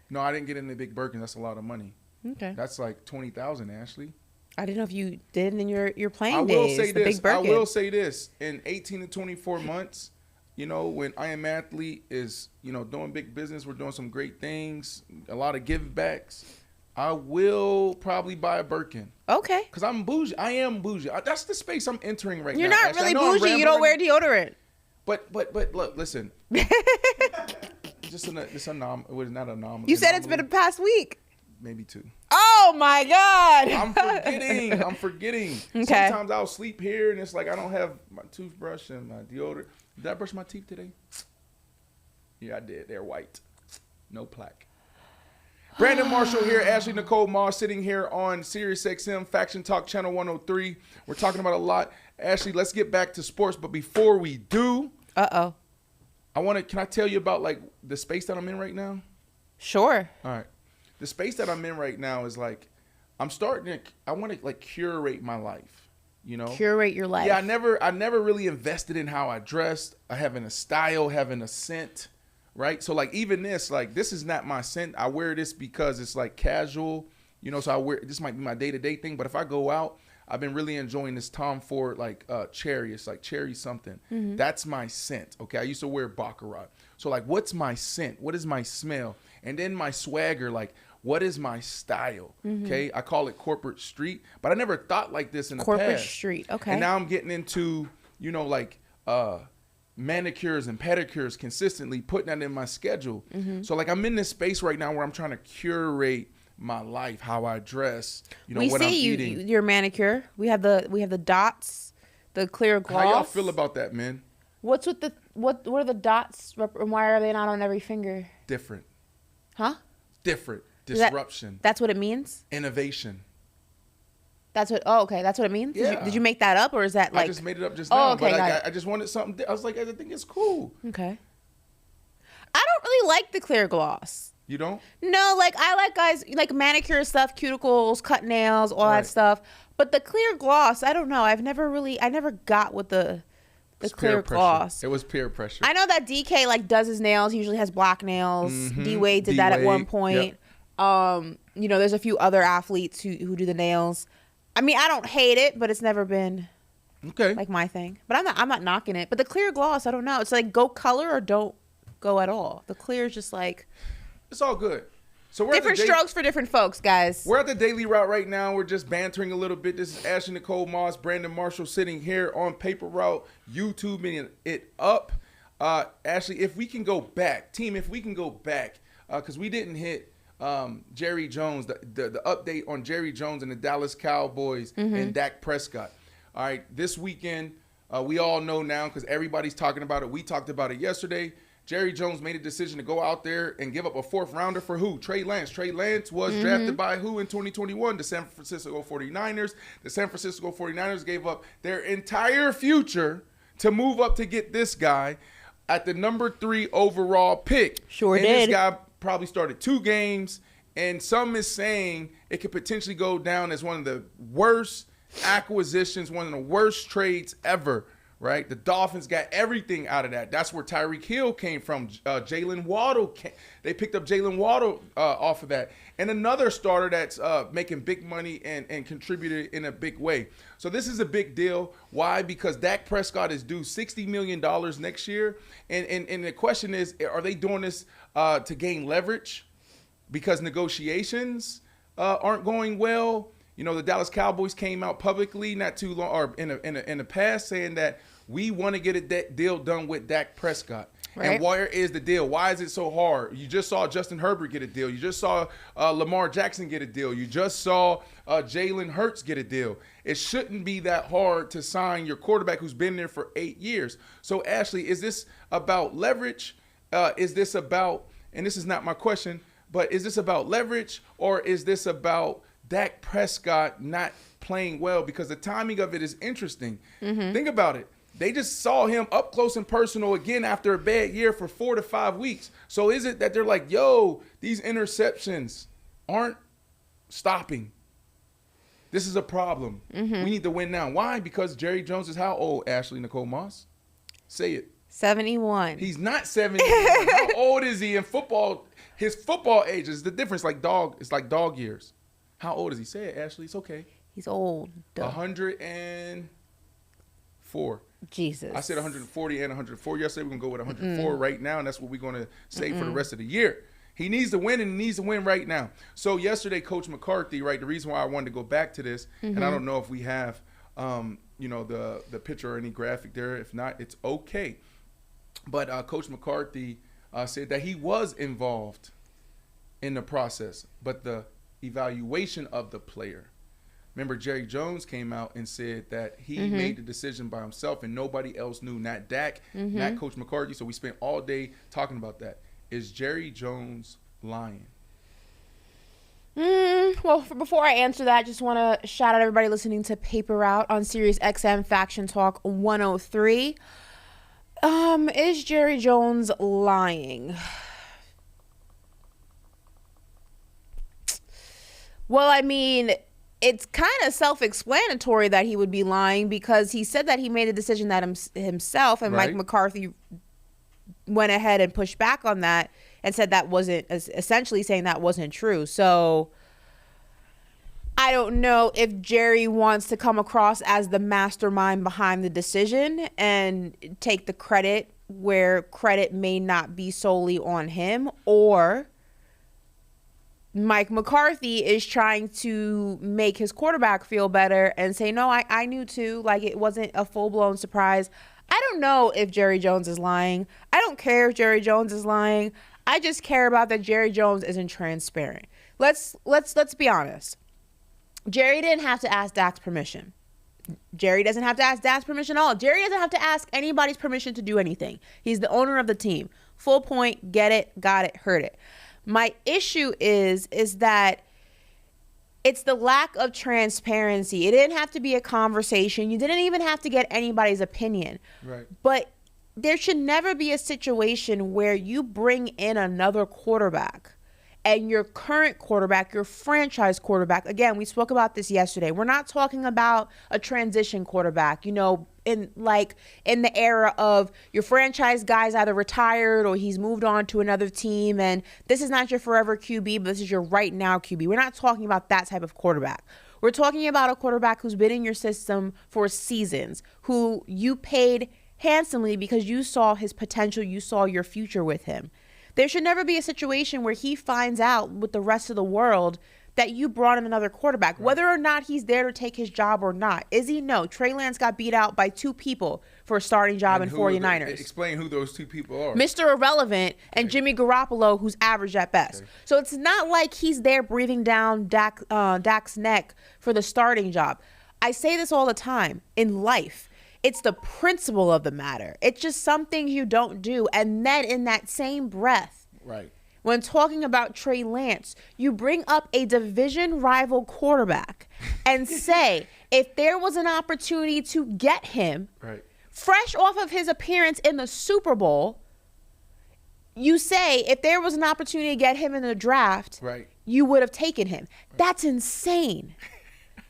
No, I didn't get in the big Birkins. That's a lot of money. Okay. That's like $20,000, Ashley. I didn't know if you did in your playing days. I will say this. In 18 to 24 months, when I Am Athlete is, doing big business, we're doing some great things, a lot of give backs, I will probably buy a Birkin. Okay. Because I'm bougie. I am bougie. That's the space I'm entering right now. You're not really bougie. You don't wear deodorant. But look, listen. It's not anomaly. You said it's been a past week. Maybe 2. Oh, Oh my God. I'm forgetting. Okay. Sometimes I'll sleep here and it's like I don't have my toothbrush and my deodorant. Did I brush my teeth today? Yeah, I did. They're white. No plaque. Brandon Marshall here, Ashley Nicole Moss sitting here on SiriusXM Faction Talk Channel 103. We're talking about a lot. Ashley, let's get back to sports, but before we do, can I tell you about like the space that I'm in right now? Sure. All right. The space that I'm in right now is like I want to like curate my life, you know? Curate your life. Yeah, I never really invested in how I dressed, having a style, having a scent. Right. So like even this is not my scent. I wear this because it's like casual, you know, so this might be my day-to-day thing. But if I go out, I've been really enjoying this Tom Ford like cherry. It's like cherry something. Mm-hmm. That's my scent. OK, I used to wear Baccarat. So like what's my scent? What is my smell? And then my swagger, like what is my style? Mm-hmm. OK, I call it corporate street. But I never thought like this in the past. Corporate street. OK. And now I'm getting into, you know, like manicures and pedicures consistently, putting that in my schedule. Mm-hmm. So like I'm in this space right now where I'm trying to curate my life, how I dress, you know, what I'm eating. Your manicure. We have the dots, the clear gloss. How y'all feel about that, man? What's with what are the dots? Why are they not on every finger? Different. Huh? Different. Disruption. That's what it means? Innovation. That's what. Oh, okay. That's what it means. Yeah. Did you make that up, or is that like? I just made it up just now. Okay, but I just wanted something. I was like, I think it's cool. Okay. I don't really like the clear gloss. You don't? No, like I like guys like manicure stuff, cuticles, cut nails, all that stuff. But the clear gloss, I don't know. I never got with the clear gloss. It was peer pressure. I know that DK like does his nails. He usually has black nails. Mm-hmm. D-Wade did that at one point. Yep. You know, there's a few other athletes who do the nails. I mean, I don't hate it, but it's never been like my thing. But I'm not knocking it. But the clear gloss, I don't know. It's like go color or don't go at all. The clear is just like it's all good. So we're different strokes for different folks, guys. We're at the daily route right now. We're just bantering a little bit. This is Ashley Nicole Moss, Brandon Marshall sitting here on Paper Route, YouTubing it up. Ashley, if we can go back, because we didn't hit Jerry Jones, the update on Jerry Jones and the Dallas Cowboys and Dak Prescott. All right, this weekend, we all know now because everybody's talking about it. We talked about it yesterday. Jerry Jones made a decision to go out there and give up a fourth rounder for who? Trey Lance. Trey Lance was drafted by who in 2021? The San Francisco 49ers. The San Francisco 49ers gave up their entire future to move up to get this guy at the number 3 overall pick. Sure and did. This guy probably started 2 games, and some is saying it could potentially go down as one of the worst acquisitions, one of the worst trades ever, right? The Dolphins got everything out of that. That's where Tyreek Hill came from. Jalen Waddle they picked up Jalen Waddle off of that. And another starter that's making big money and contributed in a big way. So this is a big deal. Why? Because Dak Prescott is due $60 million next year. And the question is, are they doing this to gain leverage because negotiations aren't going well? You know, the Dallas Cowboys came out publicly not too long, or in the past, saying that we want to get a deal done with Dak Prescott. Right. And where is the deal? Why is it so hard? You just saw Justin Herbert get a deal. You just saw Lamar Jackson get a deal. You just saw Jalen Hurts get a deal. It shouldn't be that hard to sign your quarterback who's been there for 8 years. So, Ashley, is this about leverage? Is this about, and this is not my question, but is this about leverage, or is this about Dak Prescott not playing well? Because the timing of it is interesting. Mm-hmm. Think about it. They just saw him up close and personal again after a bad year for 4 to 5 weeks. So is it that they're like, yo, these interceptions aren't stopping? This is a problem. Mm-hmm. We need to win now. Why? Because Jerry Jones is how old, Ashley Nicole Moss? Say it. 71. He's not 71. How old is he in football? His football age is the difference. It's like dog years. How old is he? Say it, Ashley. It's okay. He's old. 104. Jesus. I said 140 and 104 yesterday. We're going to go with 104 right now, and that's what we're going to say for the rest of the year. He needs to win, and he needs to win right now. So yesterday, Coach McCarthy, right, the reason why I wanted to go back to this, and I don't know if we have, the picture or any graphic there. If not, it's okay. But Coach McCarthy said that he was involved in the process, but the evaluation of the player. Remember, Jerry Jones came out and said that he made the decision by himself and nobody else knew, not Dak, not Coach McCarthy. So we spent all day talking about that. Is Jerry Jones lying? Well, before I answer that, I just want to shout out everybody listening to Paper Route on Sirius XM Faction Talk 103. Is Jerry Jones lying? Well, I mean, it's kind of self-explanatory that he would be lying because he said that he made a decision that himself, and Mike McCarthy went ahead and pushed back on that and said that wasn't, essentially saying that wasn't true. So I don't know if Jerry wants to come across as the mastermind behind the decision and take the credit where credit may not be solely on him, or Mike McCarthy is trying to make his quarterback feel better and say, no, I knew too. Like, it wasn't a full-blown surprise. I don't know if Jerry Jones is lying. I don't care if Jerry Jones is lying. I just care about that Jerry Jones isn't transparent. Let's be honest. Jerry didn't have to ask Dak's permission. Jerry doesn't have to ask Dak's permission at all. Jerry doesn't have to ask anybody's permission to do anything. He's the owner of the team. Full point, get it, got it, heard it. My issue is that it's the lack of transparency. It didn't have to be a conversation. You didn't even have to get anybody's opinion. Right. But there should never be a situation where you bring in another quarterback and your current quarterback, your franchise quarterback, again, we spoke about this yesterday. We're not talking about a transition quarterback, in the era of your franchise guy's either retired or he's moved on to another team, and this is not your forever QB, but this is your right now QB. We're not talking about that type of quarterback. We're talking about a quarterback who's been in your system for seasons, who you paid handsomely because you saw his potential, you saw your future with him. There should never be a situation where he finds out with the rest of the world that you brought in another quarterback, whether or not he's there to take his job or not. Is he? No. Trey Lance got beat out by 2 people for a starting job in 49ers. Explain who those 2 people are. Mr. Irrelevant and Jimmy Garoppolo, who's average at best. Okay. So it's not like he's there breathing down Dak's neck for the starting job. I say this all the time in life. It's the principle of the matter. It's just some things you don't do. And then in that same breath, when talking about Trey Lance, you bring up a division rival quarterback and say, if there was an opportunity to get him fresh off of his appearance in the Super Bowl, you say, if there was an opportunity to get him in the draft, you would have taken him. That's insane.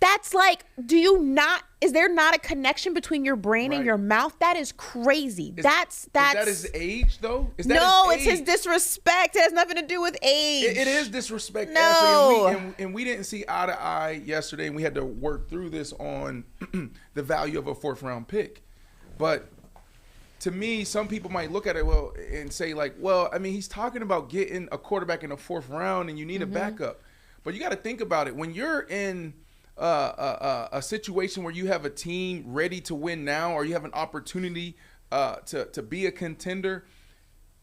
That's like, is there not a connection between your brain and your mouth? That is crazy. Is that his age, though? It's his disrespect. It has nothing to do with age. It is disrespect. No. Actually, and we didn't see eye to eye yesterday, and we had to work through this on the value of a 4th-round pick. But to me, some people might look at it and say, he's talking about getting a quarterback in the 4th round, and you need a backup. But you got to think about it. When you're in a situation where you have a team ready to win now, or you have an opportunity to be a contender,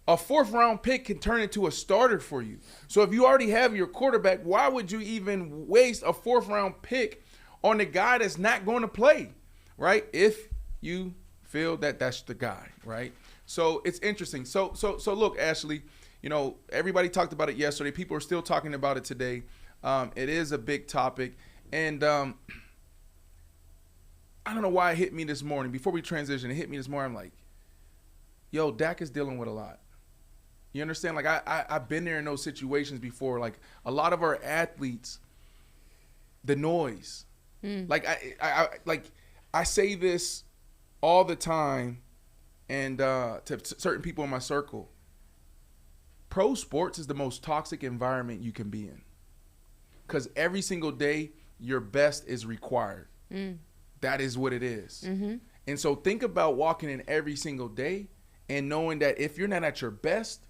a 4th-round pick can turn into a starter for you. So if you already have your quarterback, why would you even waste a 4th-round pick on the guy that's not going to play, right? If you feel that that's the guy, right? So it's interesting. So look, Ashley, everybody talked about it yesterday. People are still talking about it today. It is a big topic. And I don't know why it hit me this morning. Before we transition, it hit me this morning. I'm like, yo, Dak is dealing with a lot. You understand? Like, I've been there in those situations before. Like, a lot of our athletes, the noise. Like, I say this all the time, and to certain people in my circle. Pro sports is the most toxic environment you can be in. Because every single day, your best is required. That is what it is. And so think about walking in every single day and knowing that if you're not at your best,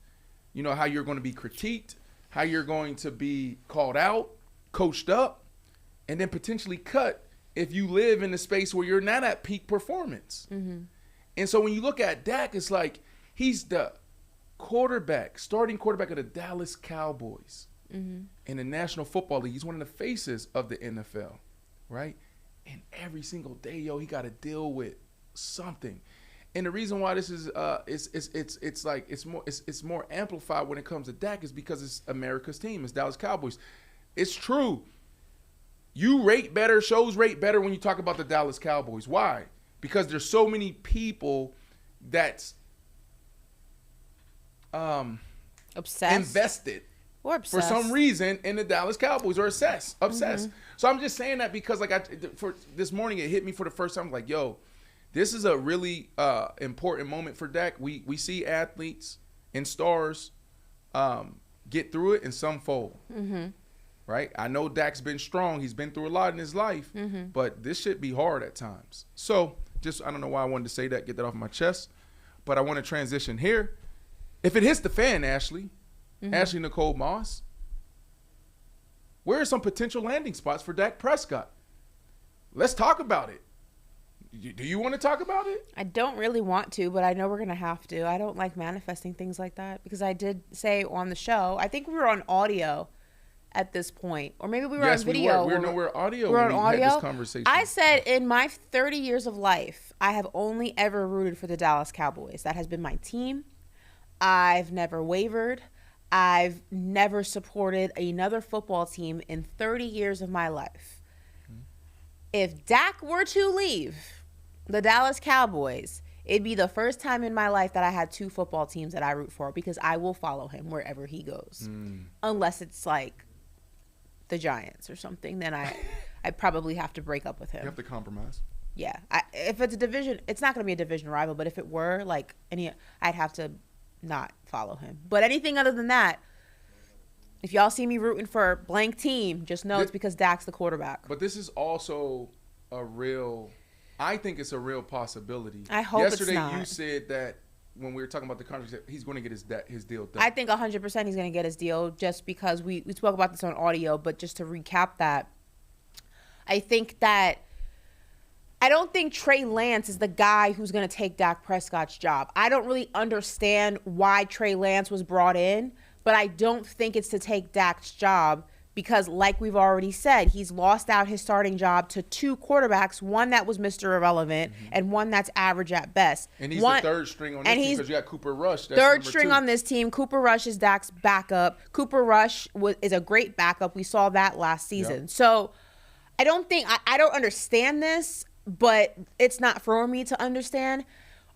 how you're going to be critiqued, how you're going to be called out, coached up, and then potentially cut if you live in a space where you're not at peak performance. And so when you look at Dak, it's like he's the starting quarterback of the Dallas Cowboys. in the National Football League. He's one of the faces of the NFL, right? And every single day, he got to deal with something. And the reason why this is it's more amplified when it comes to Dak is because it's America's team. It's Dallas Cowboys. It's true. You rate better, shows rate better when you talk about the Dallas Cowboys. Why? Because there's so many people that's obsessed, invested, or obsessed for some reason in the Dallas Cowboys, or obsessed. So I'm just saying that because for this morning it hit me for the first time. Like, yo, this is a really important moment for Dak. We see athletes and stars get through it and some fold. Right? I know Dak's been strong. He's been through a lot in his life, but this should be hard at times. So I don't know why I wanted to say that, get that off my chest, but I want to transition here. If it hits the fan, Ashley Nicole Moss, where are some potential landing spots for Dak Prescott? Let's talk about it. Do you want to talk about it? I don't really want to, but I know we're going to have to. I don't like manifesting things like that because I did say on the show, I think we were on audio at this point, or maybe we were on video. We're audio when we had this conversation. I said in my 30 years of life, I have only ever rooted for the Dallas Cowboys. That has been my team. I've never wavered. I've never supported another football team in 30 years of my life. If Dak were to leave the Dallas Cowboys, it'd be the first time in my life that I had two football teams that I root for, because I will follow him wherever he goes. Unless it's like the Giants or something, then I'd probably have to break up with him. You have to compromise. Yeah. If it's a division, it's not going to be a division rival, but if it were, like, I'd have to not follow him. But anything other than that, if y'all see me rooting for a blank team, just know it's because Dak's the quarterback. But this is also I think it's a real possibility. I hope it's not. Yesterday you said that when we were talking about the contract, he's going to get his deal done. I think 100% he's going to get his deal, just because we spoke about this on audio. But just to recap that, I don't think Trey Lance is the guy who's going to take Dak Prescott's job. I don't really understand why Trey Lance was brought in, but I don't think it's to take Dak's job because, like we've already said, he's lost out his starting job to two quarterbacks, one that was Mr. Irrelevant and one that's average at best. And he's the third string on this team because you got Cooper Rush. That's third string on this team. Cooper Rush is Dak's backup. Cooper Rush is a great backup. We saw that last season. Yep. So I don't understand this, but it's not for me to understand.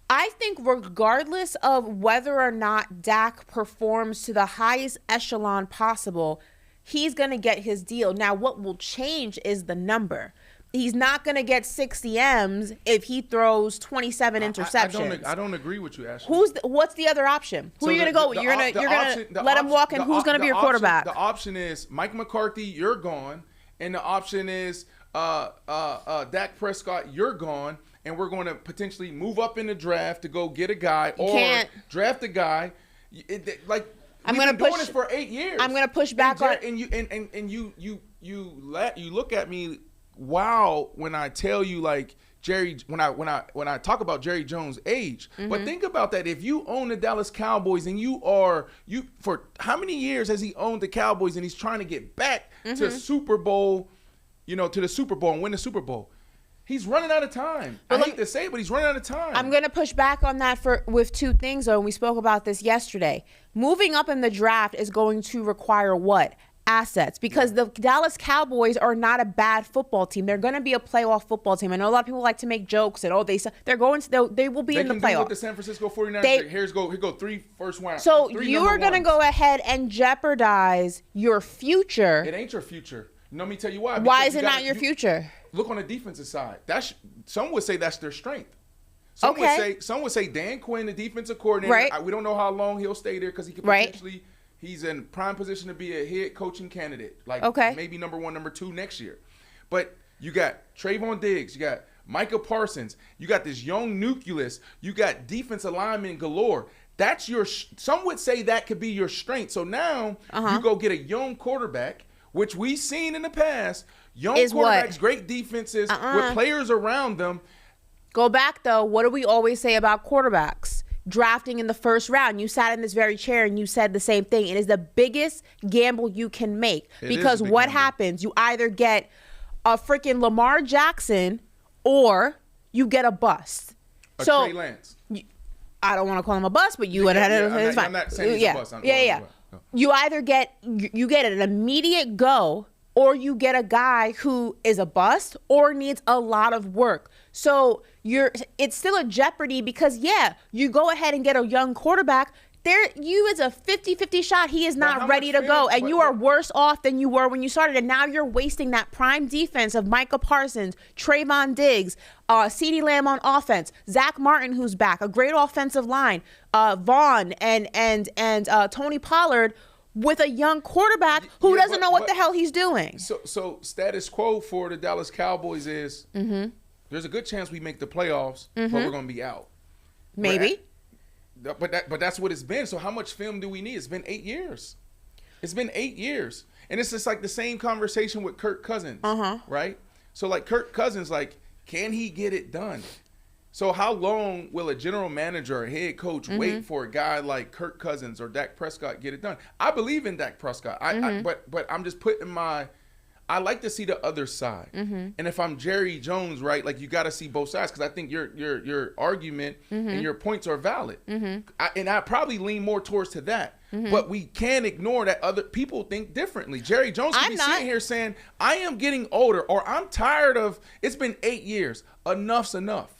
I think regardless of whether or not Dak performs to the highest echelon possible, he's going to get his deal. Now, what will change is the number. He's not going to get 60 M's if he throws 27 interceptions. I don't agree with you, Ashley. What's the other option? Who are you going to go with? You're going to let him walk in. Who's going to be your quarterback? The option is Mike McCarthy, you're gone. And the option is Dak Prescott, you're gone. And we're going to potentially move up in the draft to go get a guy draft a guy. We've been doing this for 8 years. I'm going to push back on. And you look at me. Wow, when I tell you like Jerry, when I talk about Jerry Jones' age, but think about that. If you own the Dallas Cowboys and for how many years has he owned the Cowboys and he's trying to get back to Super Bowl, to the Super Bowl and win the Super Bowl? He's running out of time. I hate to say it, but he's running out of time. I'm going to push back on that with two things, though, and we spoke about this yesterday. Moving up in the draft is going to require what? Assets. Because the Dallas Cowboys are not a bad football team. They're going to be a playoff football team. I know a lot of people like to make jokes and they will be in the playoff. They can do what the San Francisco 49ers. Here go 3 first round. So you are going to go ahead and jeopardize your future. It ain't your future. Let me tell you why. Why is it not your future? Look on the defensive side. Some would say that's their strength. Some would say Dan Quinn, the defensive coordinator. Right. We don't know how long he'll stay there because he could potentially. He's in prime position to be a head coaching candidate, maybe number 1, number 2 next year. But you got Trayvon Diggs, you got Micah Parsons, you got this young nucleus, you got defensive linemen galore. That's some would say that could be your strength. So now you go get a young quarterback, which we've seen in the past. Young quarterbacks, great defenses with players around them. Go back, though. What do we always say about quarterbacks? drafting in the first round. You sat in this very chair and you said the same thing. It is the biggest gamble you can make because what happens? You either get a freaking Lamar Jackson or you get a bust. Trey Lance. I don't want to call him a bust, but you would have had it. I'm not saying he's a bust. You either get an immediate go, or you get a guy who is a bust or needs a lot of work. So it's still a jeopardy because you go ahead and get a young quarterback. You is a 50-50 shot. He is not ready to go. And you are worse off than you were when you started. And now you're wasting that prime defense of Micah Parsons, Trayvon Diggs, CeeDee Lamb on offense, Zach Martin, who's back, a great offensive line, Vaughn and Tony Pollard with a young quarterback who doesn't know what the hell he's doing. So status quo for the Dallas Cowboys is there's a good chance we make the playoffs, but we're going to be out. Maybe. But that's what it's been. So how much film do we need? It's been 8 years. It's been 8 years. And it's just like the same conversation with Kirk Cousins, right? So like Kirk Cousins, like, can he get it done? So how long will a general manager or head coach wait for a guy like Kirk Cousins or Dak Prescott get it done? I believe in Dak Prescott. But I'm just putting I like to see the other side. And if I'm Jerry Jones, right, like you got to see both sides because I think your argument and your points are valid. And I probably lean more towards to that. But we can't ignore that other people think differently. Jerry Jones could be sitting here saying, I am getting older or I'm tired of, it's been 8 years. Enough's enough.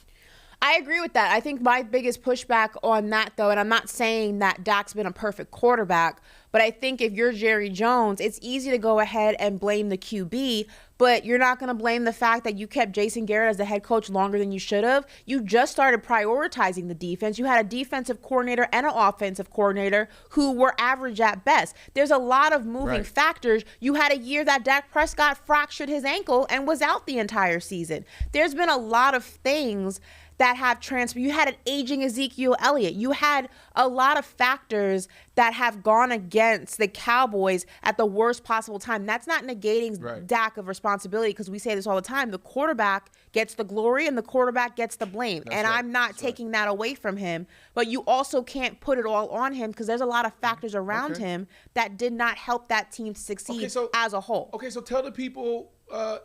I agree with that. I think my biggest pushback on that, though, and I'm not saying that Dak's been a perfect quarterback, but I think if you're Jerry Jones, it's easy to go ahead and blame the QB, but you're not going to blame the fact that you kept Jason Garrett as the head coach longer than you should have. You just started prioritizing the defense. You had a defensive coordinator and an offensive coordinator who were average at best. There's a lot of moving factors. You had a year that Dak Prescott fractured his ankle and was out the entire season. There's been a lot of things that have transferred. You had an aging Ezekiel Elliott. You had a lot of factors that have gone against the Cowboys at the worst possible time. That's not negating Dak of responsibility because we say this all the time. The quarterback gets the glory and the quarterback gets the blame. I'm not taking that away from him. But you also can't put it all on him because there's a lot of factors around him that did not help that team to succeed as a whole. Okay, so tell the people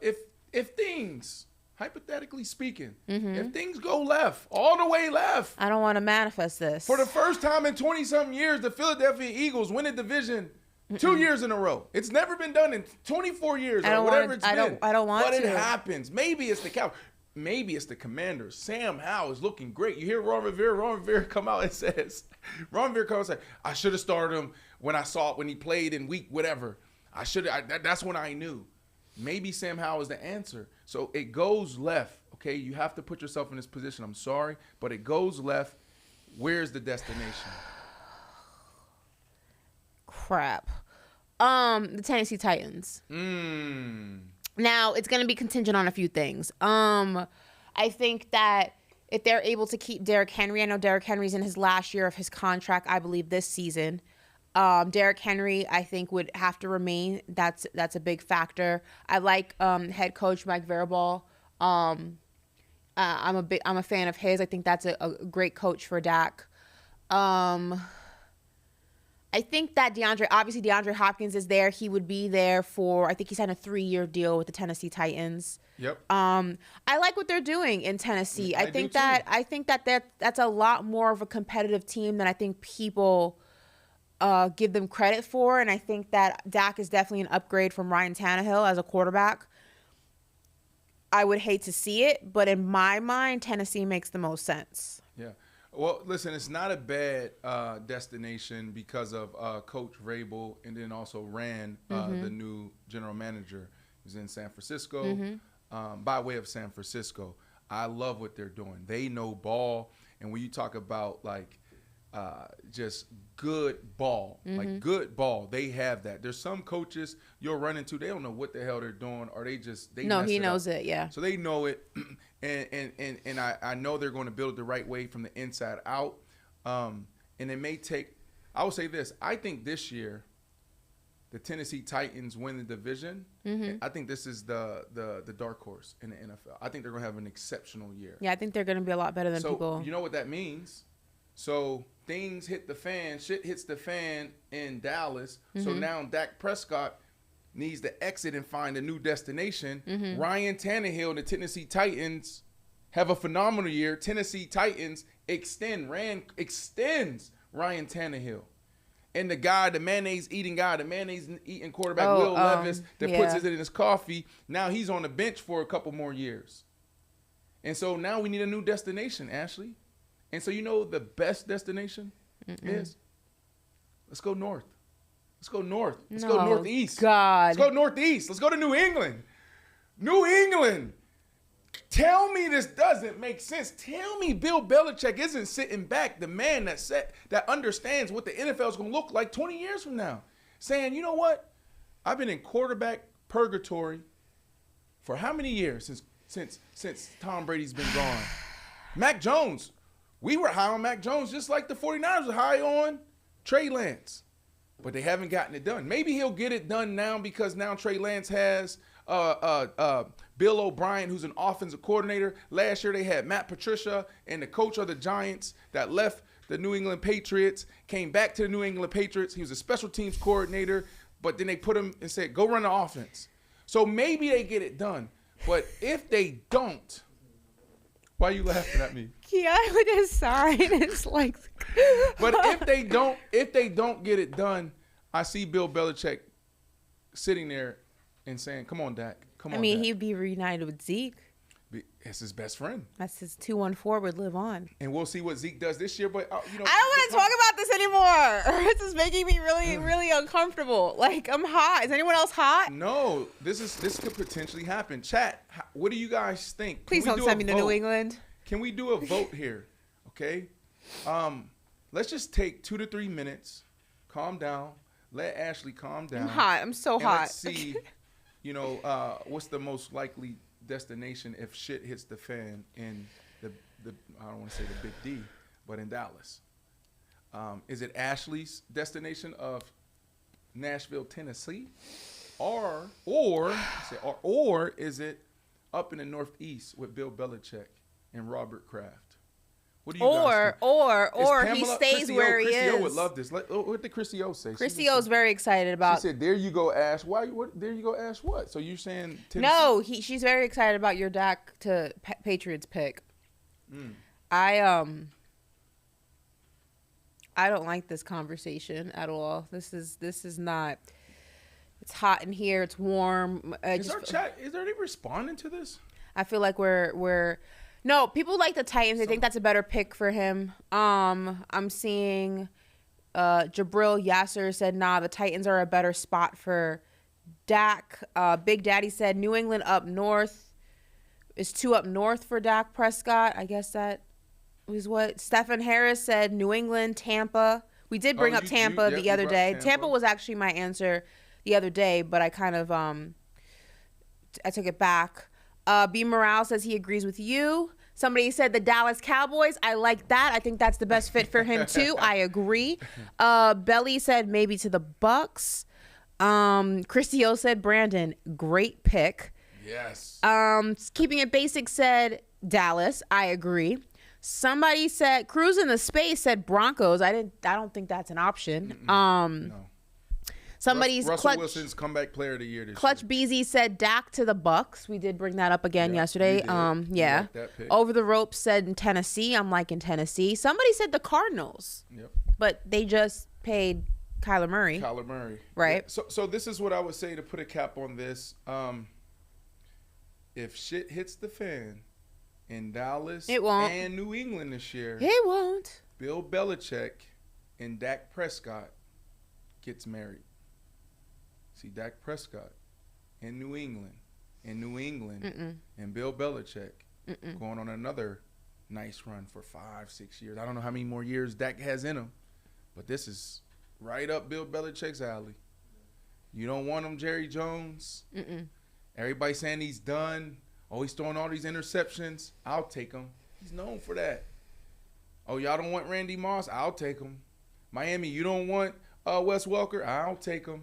if things, hypothetically speaking, if things go left, all the way left. I don't want to manifest this. For the first time in 20-something years, the Philadelphia Eagles win a division 2 years in a row. It's never been done in 24 years or whatever it's been. I don't want to. But it happens. Maybe it's the Cowboys. Maybe it's the Commanders. Sam Howell is looking great. You hear Ron Rivera come out and says, I should have started him when he played in week whatever. That's when I knew. Maybe Sam Howell is the answer. So it goes left, okay? You have to put yourself in this position. I'm sorry, but it goes left. Where's the destination? Crap. The Tennessee Titans. Now, it's going to be contingent on a few things. I think that if they're able to keep Derrick Henry, I know Derrick Henry's in his last year of his contract, I believe, this season. Derrick Henry, I think, would have to remain. That's a big factor. I like head coach Mike Vrabel. I'm a fan of his. I think that's a great coach for Dak. I think that DeAndre Hopkins is there. He would be there for, I think he signed a 3-year deal with the Tennessee Titans. Yep. I like what they're doing in Tennessee. I think that's a lot more of a competitive team than I think people give them credit for, and I think that Dak is definitely an upgrade from Ryan Tannehill as a quarterback. I would hate to see it, but in my mind, Tennessee makes the most sense. Yeah. Well, listen, it's not a bad destination because of Coach Vrabel and then also Rand, the new general manager, who's in San Francisco. By way of San Francisco, I love what they're doing. They know ball, and when you talk about like just good ball, like good ball, they have that. There's some coaches you'll run into, they don't know what the hell they're doing, or he knows it, yeah. So they know it, and I know they're going to build it the right way from the inside out. And it may take, I will say this, I think this year the Tennessee Titans win the division. I think this is the dark horse in the NFL. I think they're going to have an exceptional year. Yeah, I think they're going to be a lot better than people. You know what that means? So things hit the fan. Shit hits the fan in Dallas. So now Dak Prescott needs to exit and find a new destination. Ryan Tannehill and the Tennessee Titans have a phenomenal year. Tennessee Titans extends Ryan Tannehill. And the mayonnaise eating quarterback, Will Levis, that puts it in his coffee, now he's on the bench for a couple more years. And so now we need a new destination, Ashley. And so you know the best destination is? Let's go north. Let's go north. Let's go northeast. God. Let's go northeast. Let's go to New England. New England. Tell me this doesn't make sense. Tell me Bill Belichick isn't sitting back, the man that understands what the NFL is going to look like 20 years from now, saying, you know what? I've been in quarterback purgatory for how many years since Tom Brady's been gone? Mac Jones. We were high on Mac Jones just like the 49ers were high on Trey Lance. But they haven't gotten it done. Maybe he'll get it done now because now Trey Lance has Bill O'Brien, who's an offensive coordinator. Last year they had Matt Patricia, and the coach of the Giants that left the New England Patriots, came back to the New England Patriots. He was a special teams coordinator, but then they put him and said, go run the offense. So maybe they get it done. But if they don't, why are you laughing at me? Yeah, with his sign, it's like. But if they don't get it done, I see Bill Belichick sitting there and saying, "Come on, Dak. Come on." I mean, Dak. he'd be reunited with Zeke. It's his best friend. That's his 2-1-4 would live on. And we'll see what Zeke does this year. But I don't want to talk about this anymore. This is making me really, really uncomfortable. Like, I'm hot. Is anyone else hot? No, this could potentially happen. Chat, what do you guys think? Please don't send me to New England. Can we do a vote here? Okay. Let's just take 2 to 3 minutes. Calm down. Let Ashley calm down. I'm hot. I'm so hot. Let's see, what's the most likely destination if shit hits the fan in the I don't want to say the Big D, but in Dallas. Is it Ashley's destination of Nashville, Tennessee, or is it up in the Northeast with Bill Belichick and Robert Kraft? What do you guys think? Or he stays where he is. Chrissy O would love this. What did Chrissy O say? Chrissy O is very excited about. She said, "There you go, Ash." Why? What? There you go, Ash. What? So you're saying? Tennessee? No, she's very excited about your Dak to Patriots pick. I don't like this conversation at all. This is not. It's hot in here. It's warm. Is there any responding to this? I feel like we're. No, people like the Titans. They think that's a better pick for him. I'm seeing Jabril Yasser said, nah, the Titans are a better spot for Dak. Big Daddy said New England up north is 2 up north for Dak Prescott. I guess that was what Stephen Harris said. New England, Tampa. We did bring up Tampa the other day. Tampa was actually my answer the other day, but I kind of I took it back. B. Morale says he agrees with you. Somebody said the Dallas Cowboys. I like that. I think that's the best fit for him too. I agree. Belly said maybe to the Bucks. Christy O said Brandon, great pick. Yes. Keeping it basic said Dallas. I agree. Somebody said Cruise in the Space said Broncos. I don't think that's an option. No. Somebody's Russell Wilson's comeback player of the year this Clutch year. BZ said Dak to the Bucks. We did bring that up again yesterday. Yeah. Like that pick. Over the Ropes said in Tennessee. I'm liking Tennessee. Somebody said the Cardinals. Yep. But they just paid Kyler Murray. Right. Yeah. So this is what I would say to put a cap on this. If shit hits the fan in Dallas It won't. and New England this year, It won't. Bill Belichick and Dak Prescott gets married. See, Dak Prescott in New England, and Bill Belichick going on another nice run for 5-6 years. I don't know how many more years Dak has in him, but this is right up Bill Belichick's alley. You don't want him, Jerry Jones. Everybody saying he's done. Oh, he's throwing all these interceptions. I'll take him. He's known for that. Oh, y'all don't want Randy Moss? I'll take him. Miami, you don't want Wes Welker? I'll take him.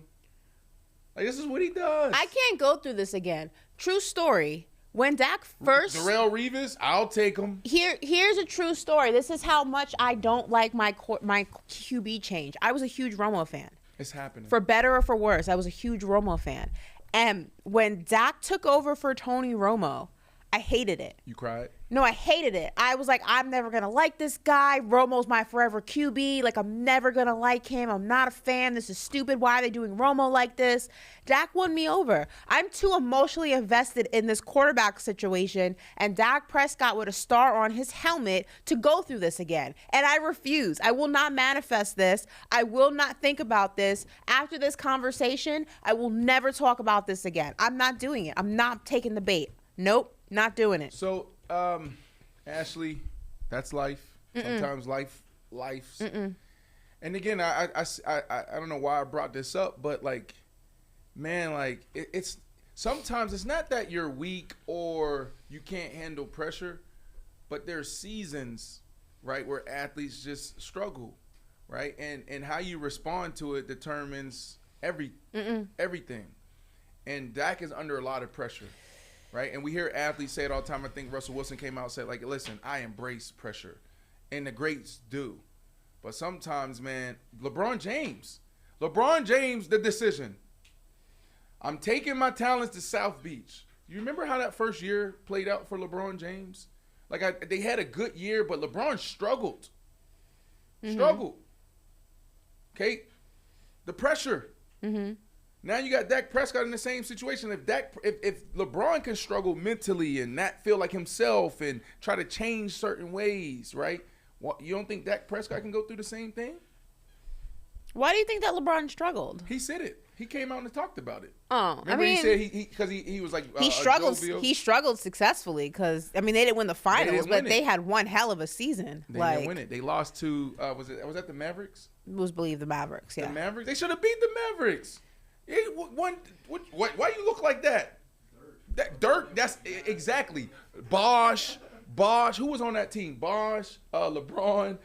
Like, this is what he does. I can't go through this again. True story. When Dak first Darrelle Revis, I'll take him. Here's a true story. This is how much I don't like my QB change. I was a huge Romo fan. It's happening. For better or for worse, I was a huge Romo fan. And when Dak took over for Tony Romo, I hated it. You cried? No, I hated it. I was like, I'm never going to like this guy. Romo's my forever QB. Like, I'm never going to like him. I'm not a fan. This is stupid. Why are they doing Romo like this? Dak won me over. I'm too emotionally invested in this quarterback situation, and Dak Prescott with a star on his helmet to go through this again. And I refuse. I will not manifest this. I will not think about this. After this conversation, I will never talk about this again. I'm not doing it. I'm not taking the bait. Nope, not doing it. So, Ashley, that's life. Sometimes life's. And again, I don't know why I brought this up, but like, man, like it's sometimes it's not that you're weak or you can't handle pressure, but there's seasons, right, where athletes just struggle, right, and how you respond to it determines everything. And Dak is under a lot of pressure. Right, and we hear athletes say it all the time. I think Russell Wilson came out and said, like, listen, I embrace pressure. And the greats do. But sometimes, man, LeBron James, the decision. I'm taking my talents to South Beach. You remember how that first year played out for LeBron James? Like, they had a good year, but LeBron struggled. Struggled. Okay? The pressure. Now you got Dak Prescott in the same situation. If LeBron can struggle mentally and not feel like himself and try to change certain ways, right? You don't think Dak Prescott can go through the same thing? Why do you think that LeBron struggled? He said it. He came out and talked about it. Oh, remember, he said because he was like he struggled. He struggled successfully because they didn't win the finals, but they had one hell of a season. They didn't win it. They lost to was that the Mavericks? Believe the Mavericks. Yeah, the Mavericks. They should have beat the Mavericks. Why you look like that? Dirk. That's exactly. Bosh. Who was on that team? Bosh, LeBron,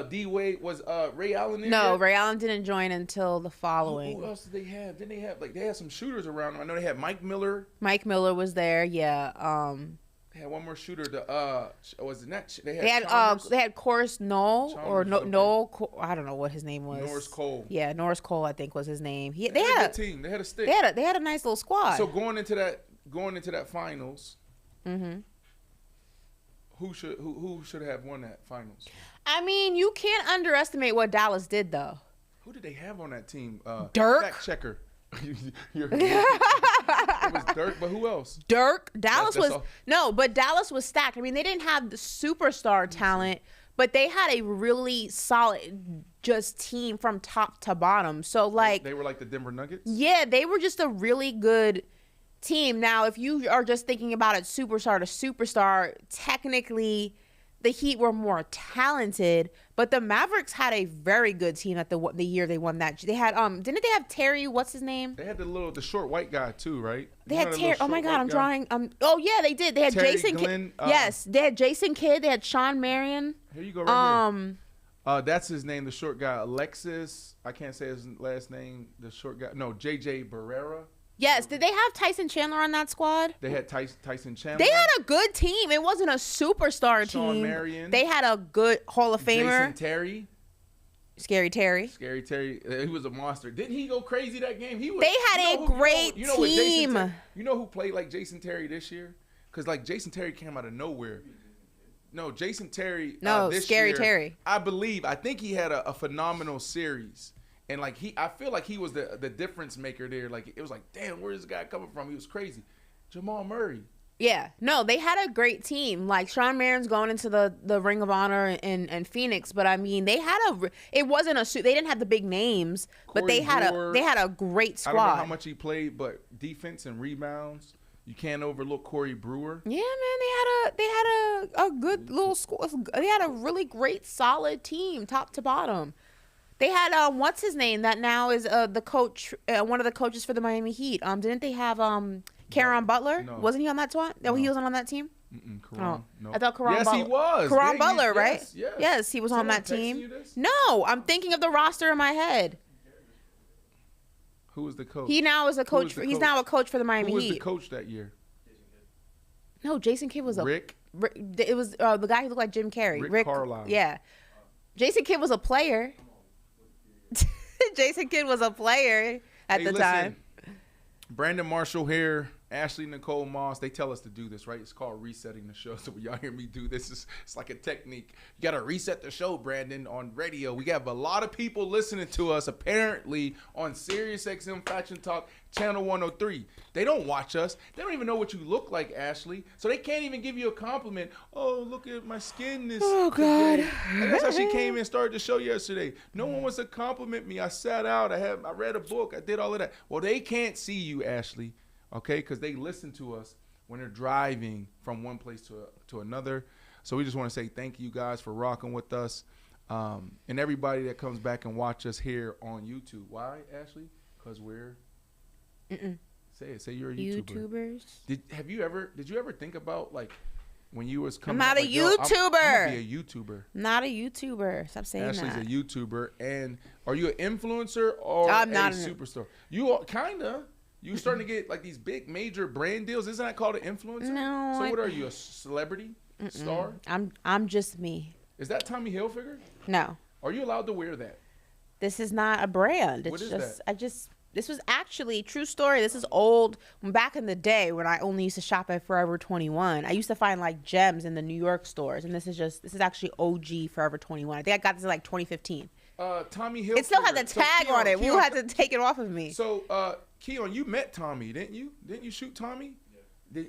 D Wade. Was Ray Allen in there? Ray Allen didn't join until the following. Who else did they have? Didn't they have they had some shooters around them? I know they had Mike Miller. Mike Miller was there. Yeah. They had one more shooter. Was it not? They had Corus Noel or Noel. I don't know what his name was. Norris Cole. Yeah, Norris Cole, I think was his name. They had a team. They had a stick. They had a nice little squad. So going into that finals, who should have won that finals? I mean, you can't underestimate what Dallas did, though. Who did they have on that team? Dirk. Fact checker. It was Dirk, but who else? Dirk. Dallas but Dallas was stacked. I mean, they didn't have the superstar talent, but they had a really solid just team from top to bottom. So like they were like the Denver Nuggets? Yeah, they were just a really good team. Now, if you are just thinking about it superstar to superstar, technically the Heat were more talented, but the Mavericks had a very good team at the year they won that. They had didn't they have Terry? What's his name? They had the short white guy too, right? They had Terry. Oh my God, I'm drawing. Oh yeah, they did. They had Terry Jason Glenn, Kidd. Yes, they had Jason Kidd. They had Sean Marion. Here you go. Right here. That's his name. The short guy, Alexis. I can't say his last name. The short guy. No, JJ Barrera. Yes, did they have Tyson Chandler on that squad? They had Tyson Chandler. They had a good team. It wasn't a superstar team. Sean Marion. They had a good Hall of Famer. Jason Terry. Scary Terry. He was a monster. Didn't he go crazy that game? They had a great team. You know who played like Jason Terry this year? Because like Jason Terry came out of nowhere. No, Jason Terry. No, this Scary year, Terry. I think he had a phenomenal series. And like I feel like he was the difference maker there. Like it was like, damn, where's this guy coming from? He was crazy. Jamal Murray. Yeah, no, they had a great team. Like Sean Marion's going into the Ring of Honor in Phoenix, but I mean they didn't have the big names, but they had a great squad. I don't know how much he played, but defense and rebounds. You can't overlook Corey Brewer. Yeah, man, they had a good little squad. They had a really great, solid team, top to bottom. They had what's his name that now is the coach, one of the coaches for the Miami Heat. Didn't they have Caron Butler? No. Wasn't he on that squad? No, he wasn't on that team. Caron, no. I thought Caron. Yes, he was. Caron Butler, right? Yes, he was on that team. No, I'm thinking of the roster in my head. Who was the coach? He now is a coach. He's now a coach for the Miami Heat. Who was the coach that year? No, Jason Kidd was Rick. It was the guy who looked like Jim Carrey. Rick Carlisle. Yeah. Jason Kidd was a player. Jason Kidd was a player at the time. Brandon Marshall here, Ashley Nicole Moss, they tell us to do this, right? It's called resetting the show. So when y'all hear me do this, it's like a technique. You got to reset the show, Brandon, on radio. We have a lot of people listening to us, apparently, on SiriusXM Fashion Talk, Channel 103. They don't watch us. They don't even know what you look like, Ashley. So they can't even give you a compliment. Oh, look at my skin this God. And that's how she came and started the show yesterday. No one wants to compliment me. I sat out. I read a book. I did all of that. Well, they can't see you, Ashley, okay, because they listen to us when they're driving from one place to another. So we just want to say thank you guys for rocking with us, and everybody that comes back and watch us here on YouTube. Why, Ashley? Because we're say you're a YouTuber. YouTubers. Did you ever think about like when you was coming? I'm not up, a like, YouTuber. I'm gonna be a YouTuber. Not a YouTuber. Stop saying Ashley's that. a YouTuber, and are you an influencer or I'm a not superstar? You are kinda. You starting to get like these big major brand deals. Isn't that called an influencer? No. So what are you, a celebrity? Star? I'm just me. Is that Tommy Hilfiger? No. Are you allowed to wear that? This is not a brand. It's What is just that? this was actually true story. This is old back in the day when I only used to shop at Forever 21. I used to find like gems in the New York stores, and this is actually OG Forever 21. I think I got this in like 2015. Tommy Hilfiger. It still had the tag on it. We had to take it off of me. So, Keon, you met Tommy, didn't you? Didn't you shoot Tommy? Yeah.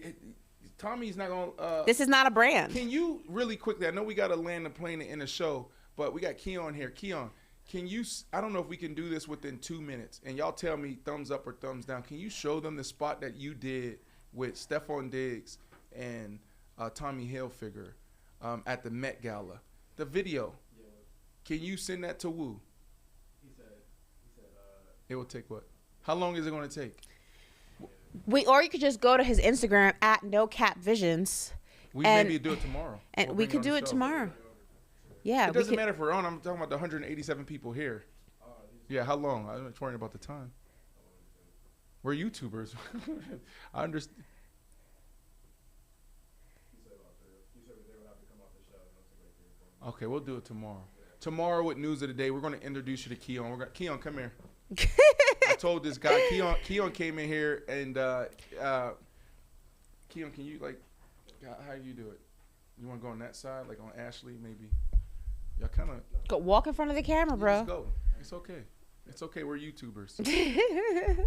Tommy's not gonna. This is not a brand. Can you really quickly? I know we got to land the plane in the show, but we got Keon here. Keon, can you? I don't know if we can do this within 2 minutes, and y'all tell me thumbs up or thumbs down. Can you show them the spot that you did with Stephon Diggs and Tommy Hilfiger at the Met Gala? The video. Yeah. Can you send that to Woo? He said. It will take what? How long is it going to take? Or you could just go to his Instagram at NoCapVisions. Maybe do it tomorrow. And we could do it tomorrow. Yeah. It doesn't matter if we're on. I'm talking about the 187 people here. Yeah, how long? I'm not worrying about the time. We're YouTubers. I understand. Okay, we'll do it tomorrow. Tomorrow with news of the day, we're going to introduce you to Keon. Keon, come here. I told this guy, Keon came in here, and Keon, can you, like, how do you do it? You want to go on that side, like on Ashley, maybe? Y'all kind of... Go walk in front of the camera, bro. Let's go. It's okay. It's okay. We're YouTubers.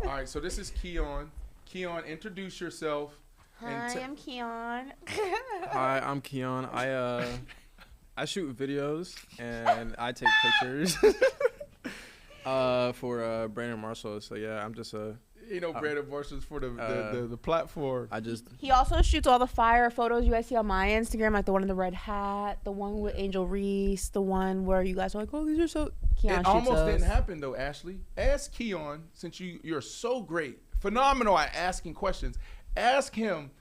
All right, so this is Keon. Keon, introduce yourself. Hi, I'm Keon. Hi, I'm Keon. I shoot videos, and I take pictures. For Brandon Marshall, so yeah, I'm just Brandon Marshall's for the platform. He also shoots all the fire photos you guys see on my Instagram, like the one in the red hat, the one with Angel Reese, the one where you guys are like, oh, these are so. Keon it almost didn't happen though, Ashley. Ask Keon, since you're so great, phenomenal at asking questions. Ask him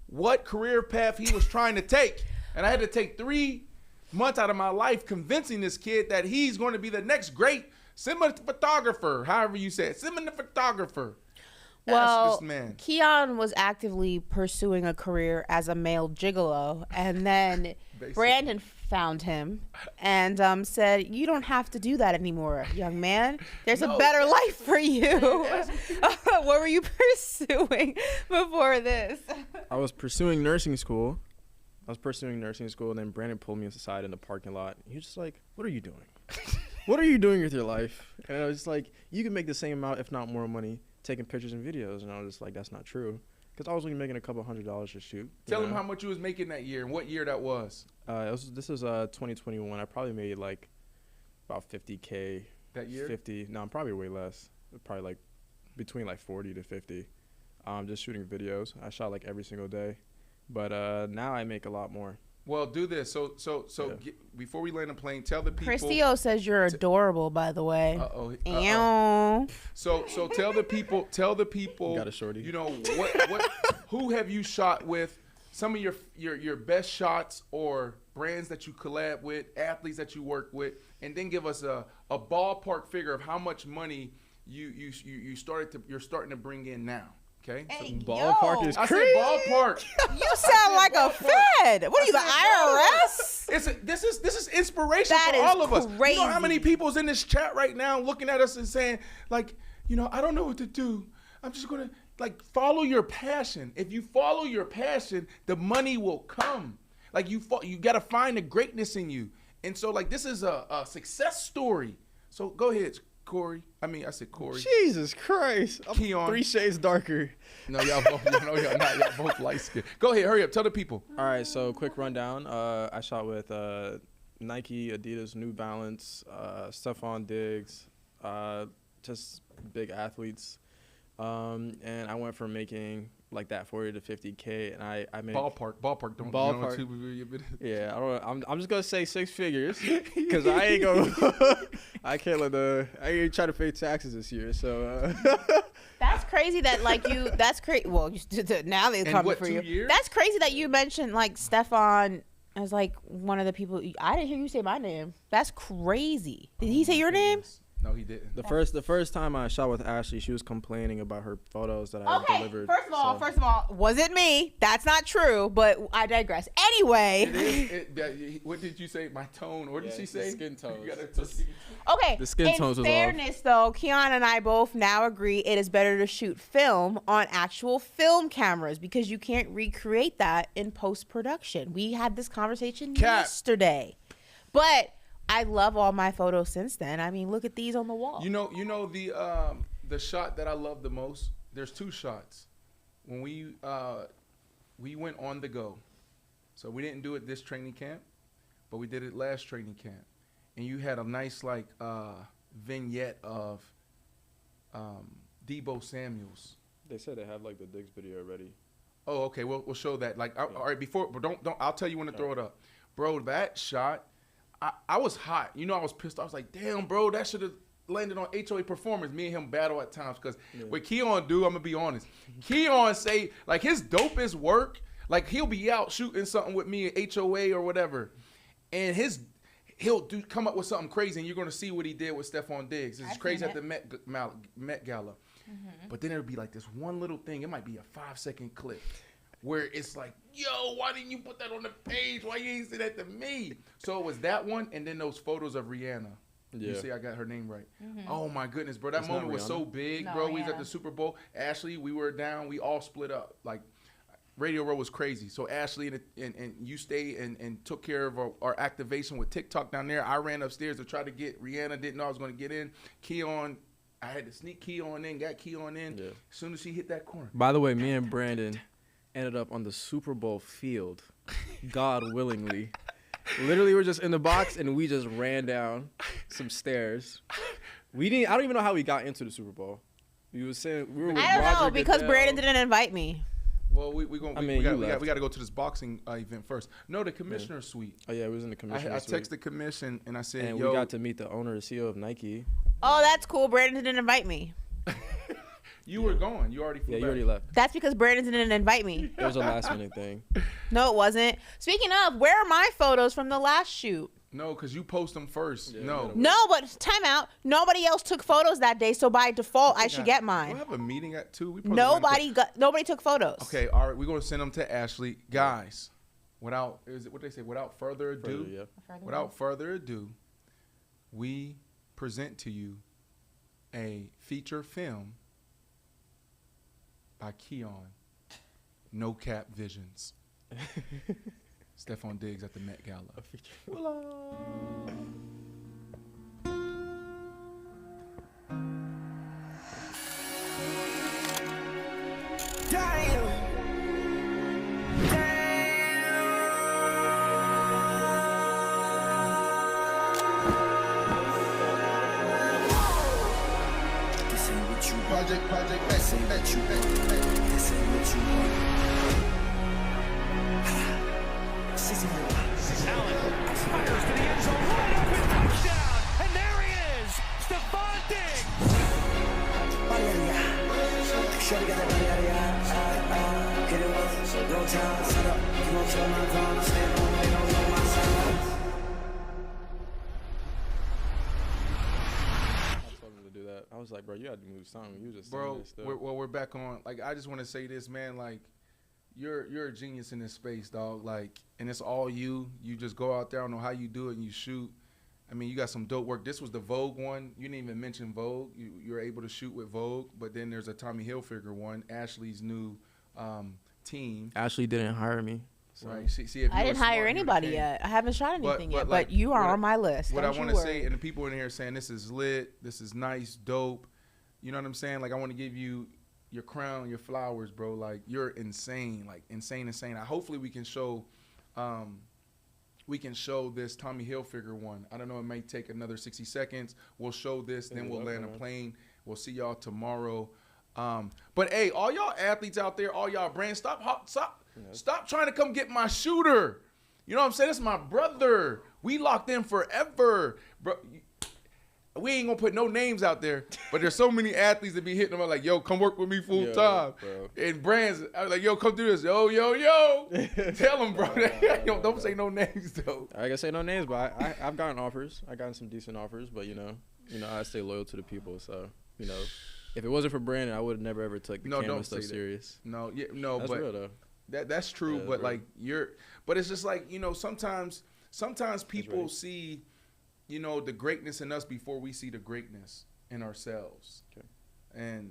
what career path he was trying to take, and I had to take 3 months out of my life convincing this kid that he's going to be the next great cinematographer, however you say it, cinematographer. Well, Ask this man. Keon was actively pursuing a career as a male gigolo, and then Brandon found him and said, you don't have to do that anymore, young man. There's a better life for you. What were you pursuing before this? I was pursuing nursing school. And then Brandon pulled me aside in the parking lot. He was just like, what are you doing? What are you doing with your life? And I was just like, you can make the same amount, if not more money, taking pictures and videos. And I was just like, that's not true. Because I was only making a couple $100s to shoot. Tell him how much you was making that year and what year that was. This was 2021. I probably made like about $50K. That year? 50. No, probably way less. Probably like between like 40 to 50. Just shooting videos. I shot like every single day. But now I make a lot more. Well, do this. So before we land the plane, tell the people. Christio says you're adorable, by the way. Uh-oh. So tell the people. Got a shorty. You know what? Who have you shot with? Some of your best shots or brands that you collab with, athletes that you work with, and then give us a ballpark figure of how much money you're starting to bring in now. Okay. Hey, Ballpark is I crazy. said ballpark. You sound like a Fed. What are you, the IRS? This is inspiration That for is all of us. You know how crazy. many people's in this chat right now looking at us and saying, like, I don't know what to do. I'm just gonna follow your passion. If you follow your passion, the money will come. Like you gotta find the greatness in you. And so this is a success story. So go ahead, Corey. I said Corey. Jesus Christ. I'm Keon. 3 shades darker. No, y'all both. No, y'all not. Y'all both light skinned. Go ahead, hurry up. Tell the people. All right, so quick rundown. I shot with Nike, Adidas, New Balance, Stephon Diggs, just big athletes. And I went from making that 40 to 50K, and I made Ballpark. Don't. Ballpark. You know, Yeah, I don't. I'm just gonna say 6 figures, because I ain't gonna. I can't I ain't try to pay taxes this year, so. That's crazy that that's crazy. Well, now they're coming for 2 you. years? That's crazy that you mentioned Stephon as one of the people. I didn't hear you say my name. That's crazy. Did he say your name? No, he didn't. The first time I shot with Ashley, she was complaining about her photos that I Okay, delivered. first of all, wasn't me. That's not true, but I digress. Anyway. What did you say? My tone? What did she say? Skin tones. Okay. The skin tones was In off. fairness, though, Keon and I both now agree it is better to shoot film on actual film cameras because you can't recreate that in post-production. We had this conversation yesterday. But I love all my photos since then. Look at these on the wall. You know the shot that I love the most. There's 2 shots. When we went on the go, so we didn't do it this training camp, but we did it last training camp, and you had a nice vignette of Debo Samuels. They said they have the Diggs video already. Oh, okay. We'll show that. All right. Before, but don't. I'll tell you when to throw it up, bro. That shot. I was hot. I was pissed. I was like, damn, bro, that should have landed on HOA Performance. Me and him battle at times because what Keon do, I'm going to be honest. Keon say, his dopest work, he'll be out shooting something with me at HOA or whatever, and he'll come up with something crazy, and you're going to see what he did with Stephon Diggs. It's crazy at the Met Gala. Mm-hmm. But then it'll be this one little thing. It might be a 5-second clip where it's yo, why didn't you put that on the page? Why you ain't say that to me? So it was that one, and then those photos of Rihanna. Yeah. You see, I got her name right. Mm-hmm. Oh, my goodness, bro. That moment was so big, bro. We was at the Super Bowl. Ashley, we were down. We all split up. Radio Row was crazy. So Ashley and you stayed and took care of our activation with TikTok down there. I ran upstairs to try to get Rihanna. Didn't know I was going to get in. Keon, I had to sneak Keon in, got Keon in. Yeah. As soon as she hit that corner. By the way, me and Brandon ended up on the Super Bowl field, God willingly. Literally, we're just in the box, and we just ran down some stairs. I don't even know how we got into the Super Bowl. We were with I don't Roger know because Goodell. Brandon didn't invite me. Well, we got to go to this boxing event first. No, the commissioner's suite. Oh yeah, it was in the commissioner's suite. I texted the commission and I said, and yo, we got to meet the owner and CEO of Nike. Oh, that's cool. Brandon didn't invite me. You were gone. You already flew back. You already left. That's because Brandon didn't invite me. It was a last minute thing. No, it wasn't. Speaking of, where are my photos from the last shoot? No, because you post them first. Yeah, no, but time out. Nobody else took photos that day, so by default, I should get mine. Do we have a meeting at 2? Nobody took photos. Okay, all right. We're going to send them to Ashley. Guys, without further ado, without further ado, we present to you a feature film by Keon, No Cap Visions. Stephon Diggs at the Met Gala. Project, this ain't what you want. This ain't what you want. Allen fires to the end zone, wide open touchdown, and there he is, Stephon Diggs. Shorty got that body, get it with no time, set up, you won't tell my time, stand on, they don't know my sign. I was like, bro, you had to move something. You was just Bro, still. we're back on. Like, I just want to say this, man. Like, you're a genius in this space, dog. Like, and it's all you. You just go out there. I don't know how you do it, and you shoot. I mean, you got some dope work. This was the Vogue one. You didn't even mention Vogue. You're able to shoot with Vogue, but then there's a Tommy Hilfiger one, Ashley's new team. Ashley didn't hire me. So. Right. See, if I you didn't were hire smart, you anybody came. yet. I haven't shot anything yet, like, but you are what on my list. What Don't I want you to say, worry. and the people in here saying this is lit, this is nice, dope. You know what I'm saying? Like, I want to give you your crown, your flowers, bro. Like, you're insane, like insane. Hopefully we can show this Tommy Hilfiger one. I don't know, it may take another 60 seconds. We'll show this, then we'll land a plane. We'll see y'all tomorrow. But hey, all y'all athletes out there, all y'all brands, stop trying to come get my shooter. You know what I'm saying? It's my brother. We locked in forever, bro. We ain't gonna put no names out there, but there's so many athletes that be hitting them up like, yo, come work with me full time. Bro. And brands, I was like, yo, come do this. Yo. Tell them, bro. Don't say no names, though. I can say no names, but I've gotten offers. I gotten some decent offers, but you know, I stay loyal to the people. So, you know, if it wasn't for Brandon, I would have never ever took the camera stuff serious. That's That's real though. That's true, Yeah, but bro. like but it's just like, you know, sometimes people see, you know, the greatness in us before we see the greatness in ourselves. Okay. And,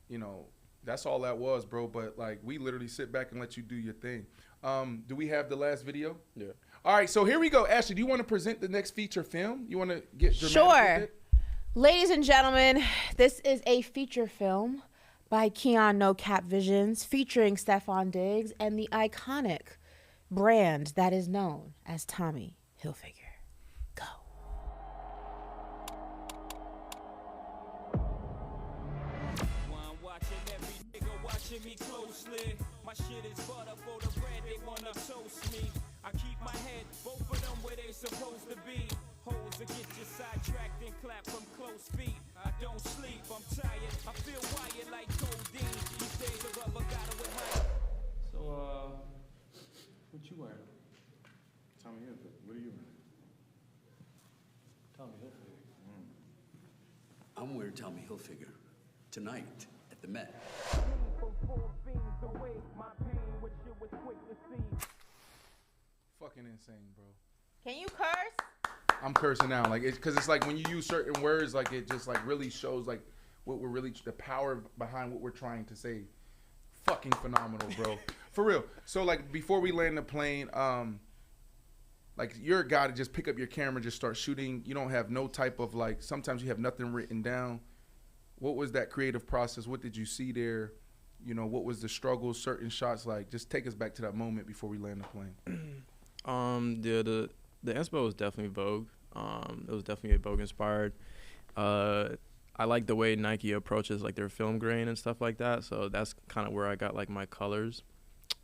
you know, that's all that was, bro. But like, we literally sit back and let you do your thing. Do we have the last video? Yeah. All right, so here we go. Ashley, do you want to present the next feature film? You want to get dramatic with Sure. it? Ladies and gentlemen, this is a feature film by Keon No Cap Visions featuring Stephon Diggs and the iconic brand that is known as Tommy Hilfiger. Go. Watching every nigga watching me closely. My shit is butter for the bread, they wanna toast me. I keep my head, both of them where they supposed to be. Holes that get you sidetracked and clap from close feet. I don't sleep, I'm tired, I feel wired like codeine. These days a rubber battle with hype. So, what you wearing? Tommy Hilfiger, what are you wearing? Tommy Hilfiger. I'm wearing Tommy Hilfiger tonight at the Met. From 4 fiends away, my pain, which shit was quick to see. Fucking insane, bro. Can you curse? I'm cursing now, like, because it's like when you use certain words, like it just like really shows like what we're really, the power behind what we're trying to say. Fucking phenomenal, bro. For real. So like before we land the plane, like you're a guy to just pick up your camera, just start shooting. You don't have no type of like, sometimes you have nothing written down. What was that creative process? What did you see there? You know, what was the struggle, certain shots? Like, just take us back to that moment before we land the plane. The inspo was definitely Vogue. It was definitely Vogue inspired. I like the way Nike approaches like their film grain and stuff like that. So that's kind of where I got like my colors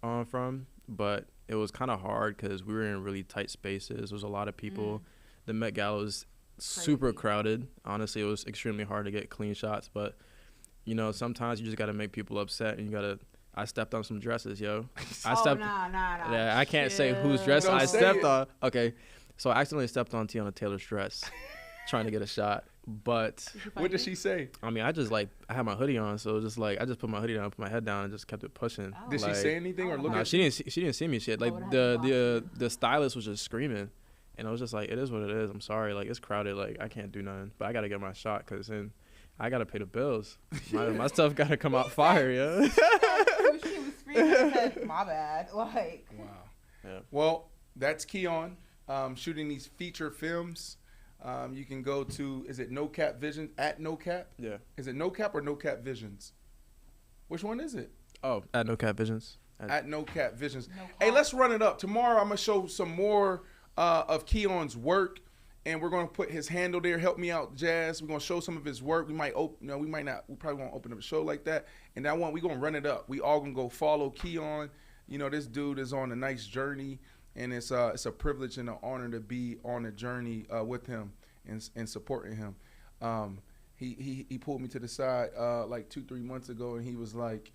from. But it was kind of hard because we were in really tight spaces. There was a lot of people. The Met Gala was super crowded. Honestly, it was extremely hard to get clean shots. But you know, sometimes you just got to make people upset, and you got to. I stepped on some dresses, yo. Nah. Yeah, I can't say whose dress Don't I say stepped it. on. Okay, so I accidentally stepped on Tiana Taylor's dress, trying to get a shot. But What did she say? I mean, I had my hoodie on, so it was just like I just put my hoodie down, put my head down, and just kept it pushing. Did Like, she say anything or look No, at she didn't see me shit. Like the stylist was just screaming, and I was just like, it is what it is. I'm sorry, like it's crowded, like I can't do nothing, but I gotta get my shot because then I gotta pay the bills. My stuff gotta come out fire, yeah. She was screaming and said, my bad. Like, Wow. Yeah. Well, that's Keon shooting these feature films. You can go to, is it No Cap Vision, at No Cap? Yeah. Is it No Cap or No Cap Visions? Which one is it? Oh, at No Cap Visions. At No Cap Visions. No Hey, cap. let's run it up. Tomorrow I'm going to show some more of Keon's work, and we're going to put his handle there. Help me out, Jazz. We're going to show some of his work. We might open, no, we might not. We probably won't open up a show like that. And that one, we're going to run it up. We all going to go follow Keon. You know, this dude is on a nice journey, and it's a privilege and an honor to be on a journey with him and supporting him. He pulled me to the side like 2-3 months ago, and he was like,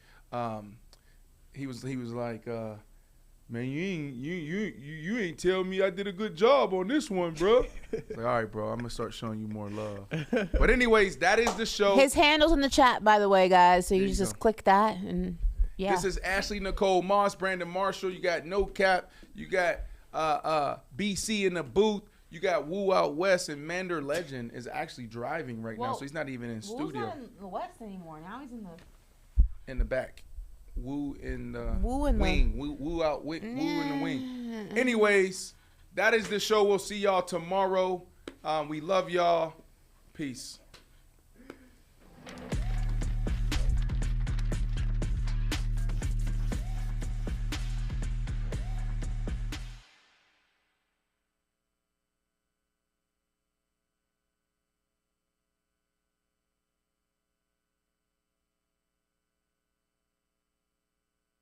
man, you ain't tell me I did a good job on this one, bro. Like, all right, bro, I'm gonna start showing you more love. But anyways, that is the show. His handle's in the chat, by the way, guys. So There you you just go. click that and yeah. This is Ashley Nicole Moss, Brandon Marshall. You got No Cap. You got BC in the booth. You got Woo Out West, and Mander Legend is actually driving right now, so he's not even in studio. not in the West anymore. Now he's in the In the back. Woo in the Woo in the- wing. Woo out woo in the wing. Anyways, that is the show. We'll see y'all tomorrow. We love y'all. Peace.